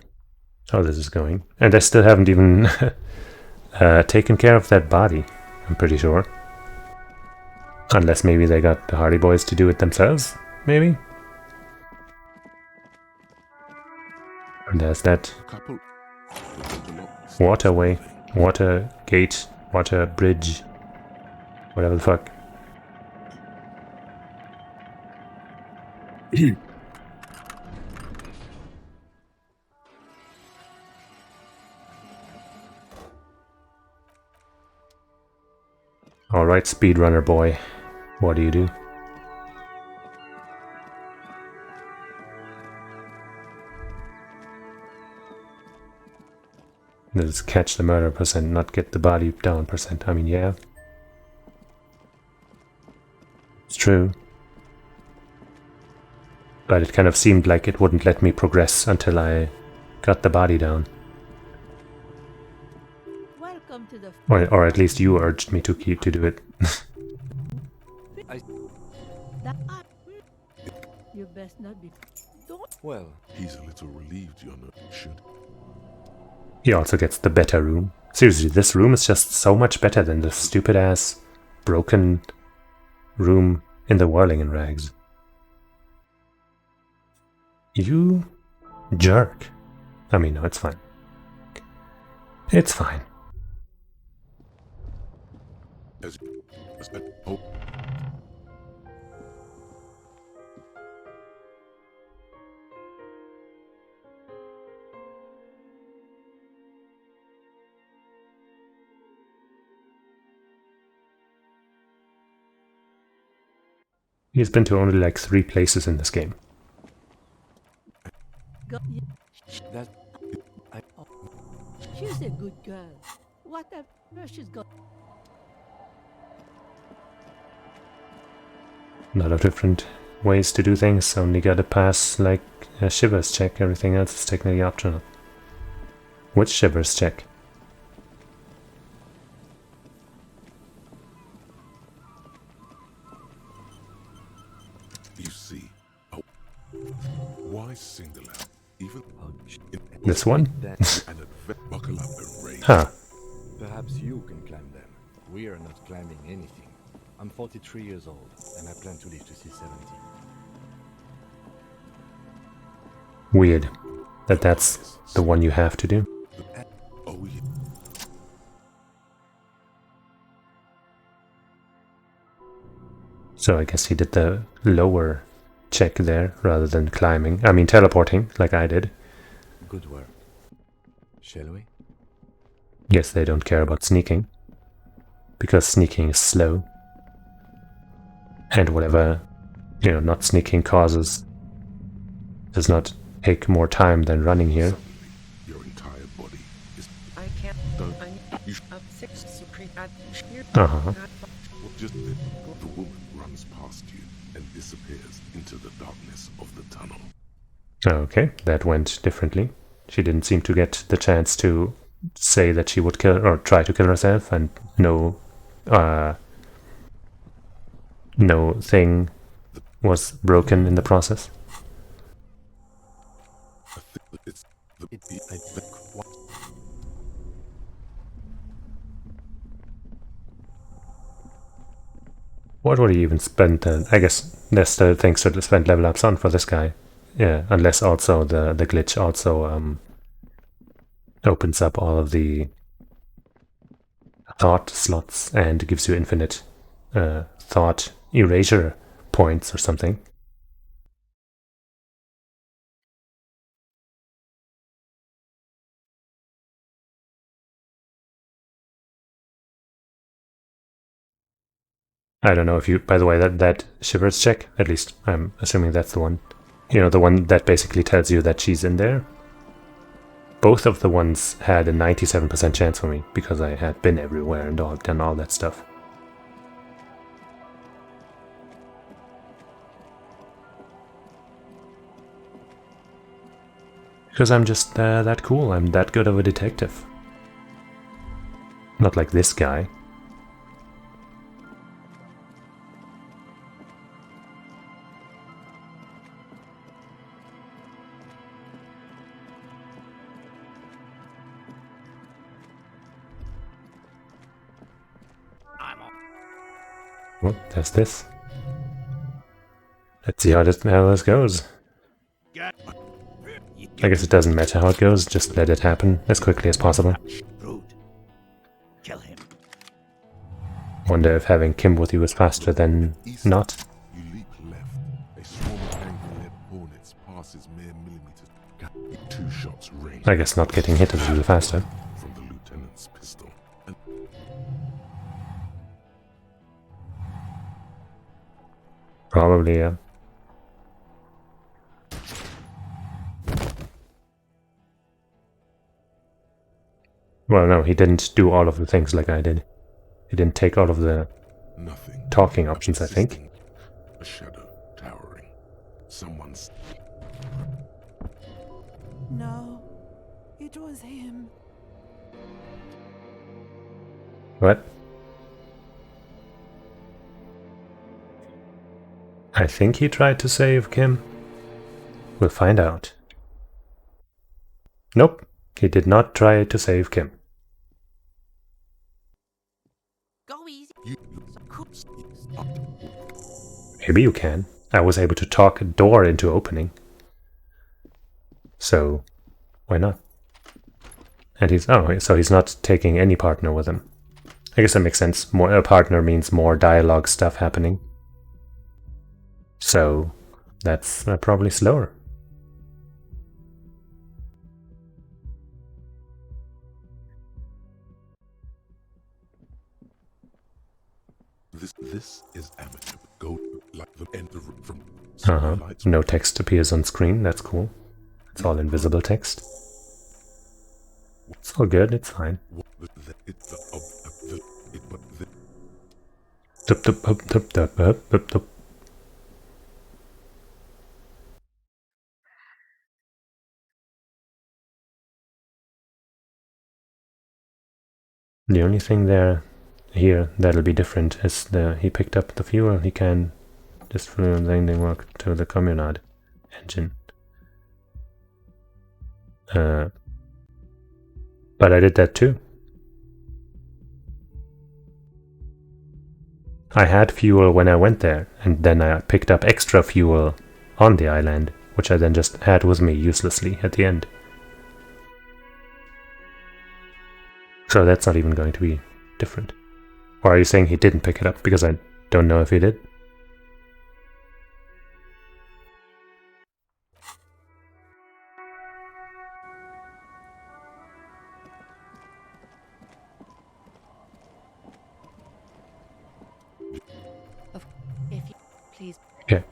how this is going. And they still haven't even taken care of that body, I'm pretty sure. Unless maybe they got the Hardy Boys to do it themselves, maybe? And there's that waterway, water gate, water bridge, whatever the fuck. Alright, speedrunner boy, what do you do? Let's catch the murder percent, not get the body down percent. I mean, yeah. It's true. But it kind of seemed like it wouldn't let me progress until I got the body down. Welcome to the Or at least you urged me to do it. You best not be. Well, he's a little relieved you're not should. He also gets the better room. Seriously, this room is just so much better than the stupid ass broken room in the Whirling in Rags. You jerk. I mean, no, it's fine. It's fine. He's been to only like 3 places in this game. She's a good girl. Whatever she's got. A lot of different ways to do things. Only gotta pass like a shivers check. Everything else is technically optional. Which shivers check? You see, why single out even this one? Buckle up and raise. Huh. Perhaps you can climb them. We are not climbing anything. I'm 43 years old, and I plan to live to see 70. Weird that that's the one you have to do. Oh, yeah. So I guess he did the lower check there rather than climbing. I mean teleporting, like I did. Good work. Shall we? Yes, they don't care about sneaking. Because sneaking is slow. And whatever, you know, not sneaking causes does not take more time than running here. Your entire body is. I can't. Don't. Uh-huh. Just then, the woman runs past you and disappears into the darkness of the tunnel. Okay, that went differently. She didn't seem to get the chance to say that she would kill or try to kill herself, and no thing was broken in the process. What would he even spend? I guess there's still things to spend level ups on for this guy. Yeah, unless also the glitch also opens up all of the thought slots and gives you infinite thought erasure points or something. I don't know if you, by the way, that shivers check, at least I'm assuming that's the one. You know, the one that basically tells you that she's in there. Both of the ones had a 97% chance for me, because I had been everywhere and done all that stuff. Because I'm just that cool, I'm that good of a detective. Not like this guy. Well, there's this. Let's see how this goes. I guess it doesn't matter how it goes, just let it happen as quickly as possible. Kill him. Wonder if having Kim with you is faster than not. You leap left. A swarm of angry-led hornets passes mere millimeters. 2 shots range. I guess not getting hit is a little faster. From the lieutenant's pistol. Probably, yeah. Well, no, he didn't do all of the things like I did. He didn't take all of the talking options, I think. A shadow towering. Someone's... No, it was him. What? I think he tried to save Kim. We'll find out. Nope, he did not try to save Kim. Go easy. Maybe you can. I was able to talk a door into opening. So, why not? And he's... oh, so he's not taking any partner with him. I guess that makes sense. More, a partner means more dialogue stuff happening. So, that's probably slower. This is amateur. Go like the end of from. No text appears on screen. That's cool. It's all invisible text. It's all good. It's fine. The only thing here that'll be different is he picked up the fuel. He can just from the work to the communard engine. But I did that too. I had fuel when I went there, and then I picked up extra fuel on the island, which I then just had with me uselessly at the end. So that's not even going to be different. Or are you saying he didn't pick it up? Because I don't know if he did. If you please. Okay.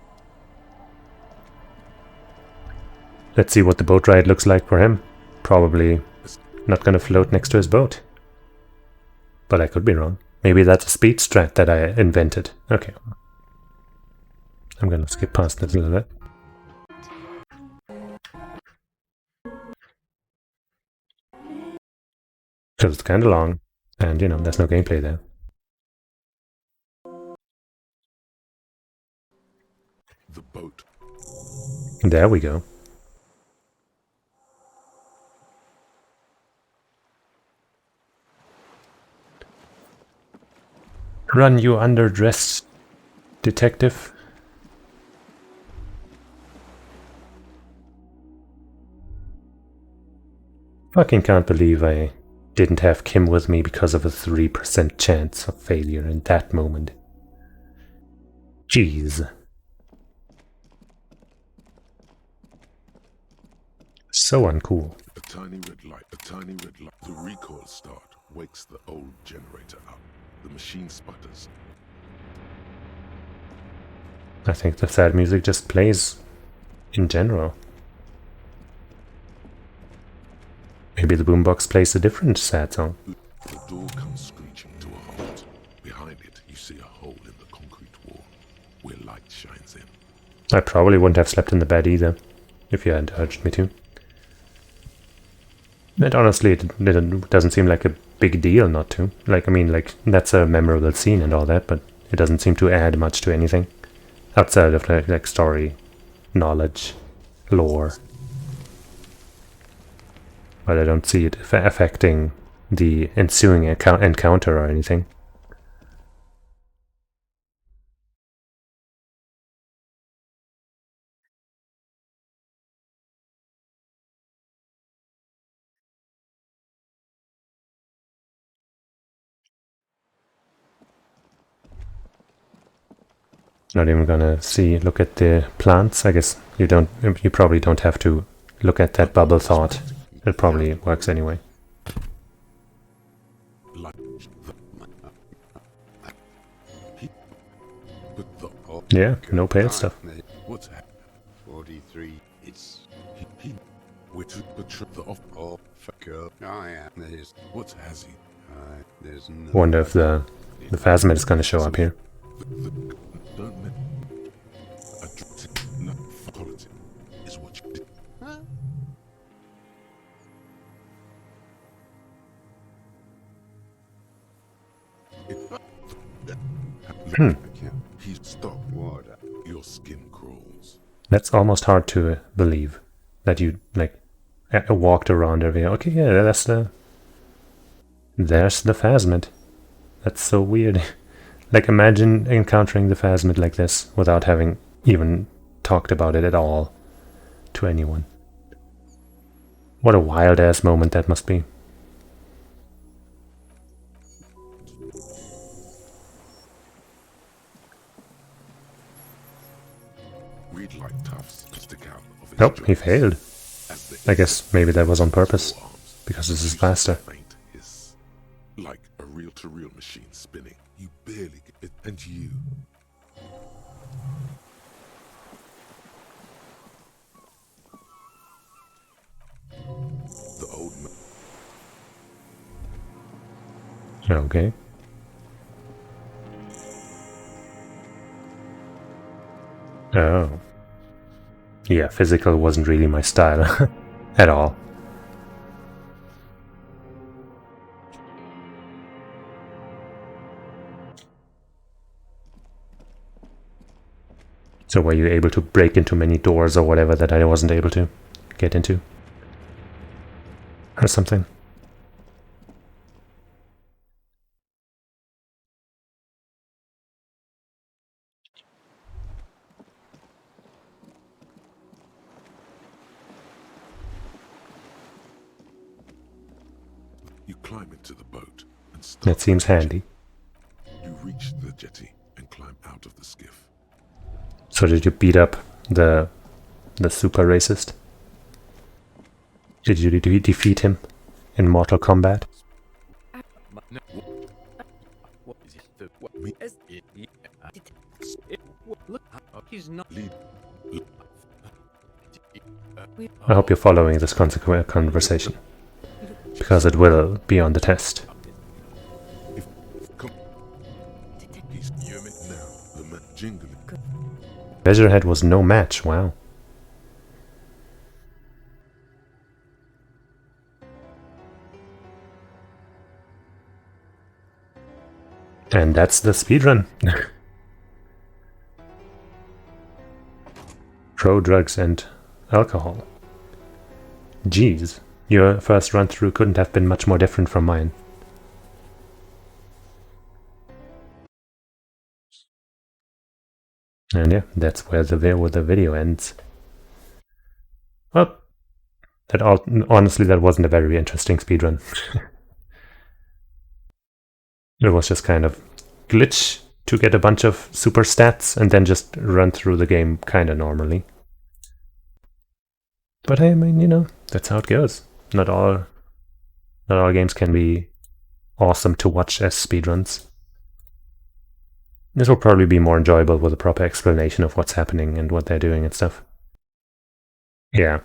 Let's see what the boat ride looks like for him. Probably not going to float next to his boat. But I could be wrong. Maybe that's a speed strat that I invented. Okay. I'm gonna skip past this a little bit. Because it's kind of long, and you know, there's no gameplay there. The boat. There we go. Run, you underdressed detective. Fucking can't believe I didn't have Kim with me because of a 3% chance of failure in that moment. Jeez. So uncool. A tiny red light, a tiny red light. The recoil start wakes the old generator up. The machine sputters. I think the sad music just plays in general. Maybe the boombox plays a different sad song. The door comes screeching to a halt. Behind it, you see a hole in the concrete wall where light shines in. I probably wouldn't have slept in the bed either, if you hadn't urged me to. And honestly, it doesn't seem like a big deal not to. Like, I mean, like, that's a memorable scene and all that, but it doesn't seem to add much to anything. Outside of, like story, knowledge, lore. But I don't see it affecting the ensuing encounter or anything. Not even gonna look at the plants. I guess you probably don't have to look at that bubble thought. It probably works anyway. Yeah, no pale stuff. What's 43? It's he with the off all fuck up. I am this. What's has he? There's no. Wonder if the Phasmid is gonna show up here. Is what you did. He's stopped water. Your skin crawls. That's almost hard to believe that you like walked around every. Okay, yeah, there's the Phasmid. That's so weird. Like, imagine encountering the Phasmid like this without having even talked about it at all to anyone. What a wild-ass moment that must be. Reed like tufts stick out of his Nope, he failed. I guess maybe that was on purpose, because this is faster. Like a reel-to-reel machine spinning. You barely get it, and you. The old man. Okay. Oh. Yeah, physical wasn't really my style at all. So were you able to break into many doors or whatever that I wasn't able to get into? Or something? You climb into the boat and start. That seems handy. You reach the jetty and climb out of the skiff. So did you beat up the super racist? Did you defeat him in Mortal Kombat? I hope you're following this conversation, because it will be on the test. If Leisurehead was no match, wow. And that's the speedrun. Pro drugs and alcohol. Jeez, your first run through couldn't have been much more different from mine. And yeah, that's where the video ends. Well, honestly, that wasn't a very interesting speedrun. It was just kind of glitch to get a bunch of super stats and then just run through the game kind of normally. But I mean, you know, that's how it goes. Not all games can be awesome to watch as speedruns. This will probably be more enjoyable with a proper explanation of what's happening and what they're doing and stuff. Yeah.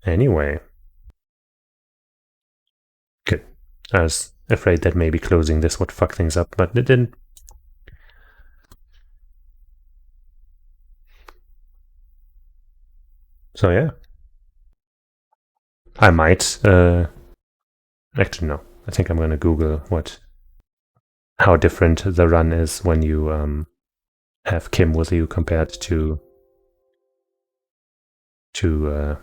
Anyway. Good. I was afraid that maybe closing this would fuck things up, but it didn't. So yeah. I might, actually no. I think I'm gonna Google how different the run is when you have Kim with you compared to Juno.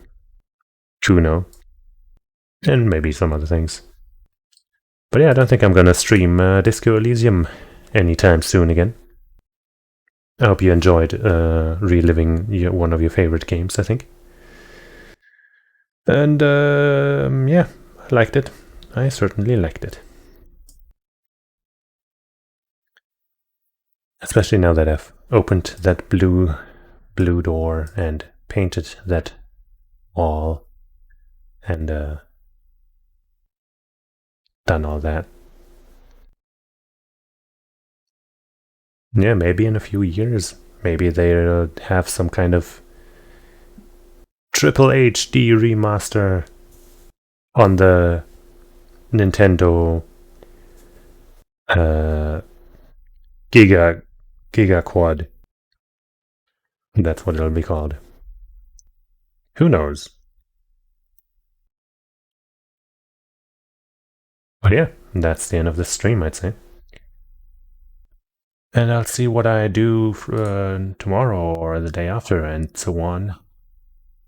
And maybe some other things. But yeah, I don't think I'm gonna stream Disco Elysium anytime soon again. I hope you enjoyed reliving one of your favorite games, I think. And yeah, I liked it. I certainly liked it. Especially now that I've opened that blue door and painted that wall and done all that. Yeah, maybe in a few years, maybe they'll have some kind of Triple HD remaster on the Nintendo Giga Quad. That's what it'll be called. Who knows? But yeah, that's the end of the stream, I'd say. And I'll see what I do tomorrow or the day after and so on.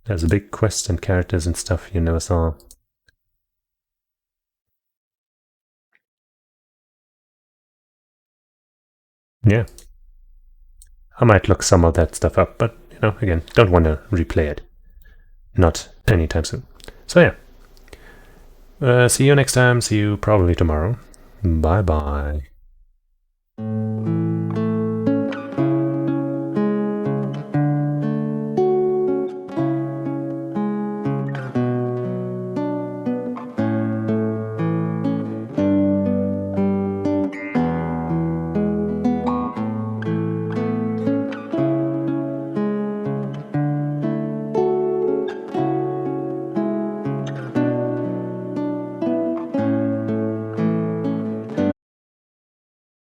There's a big quest and characters and stuff you never saw. Yeah. I might look some of that stuff up, but, you know, again, don't want to replay it. Not anytime soon. So yeah. See you next time. See you probably tomorrow. Bye-bye.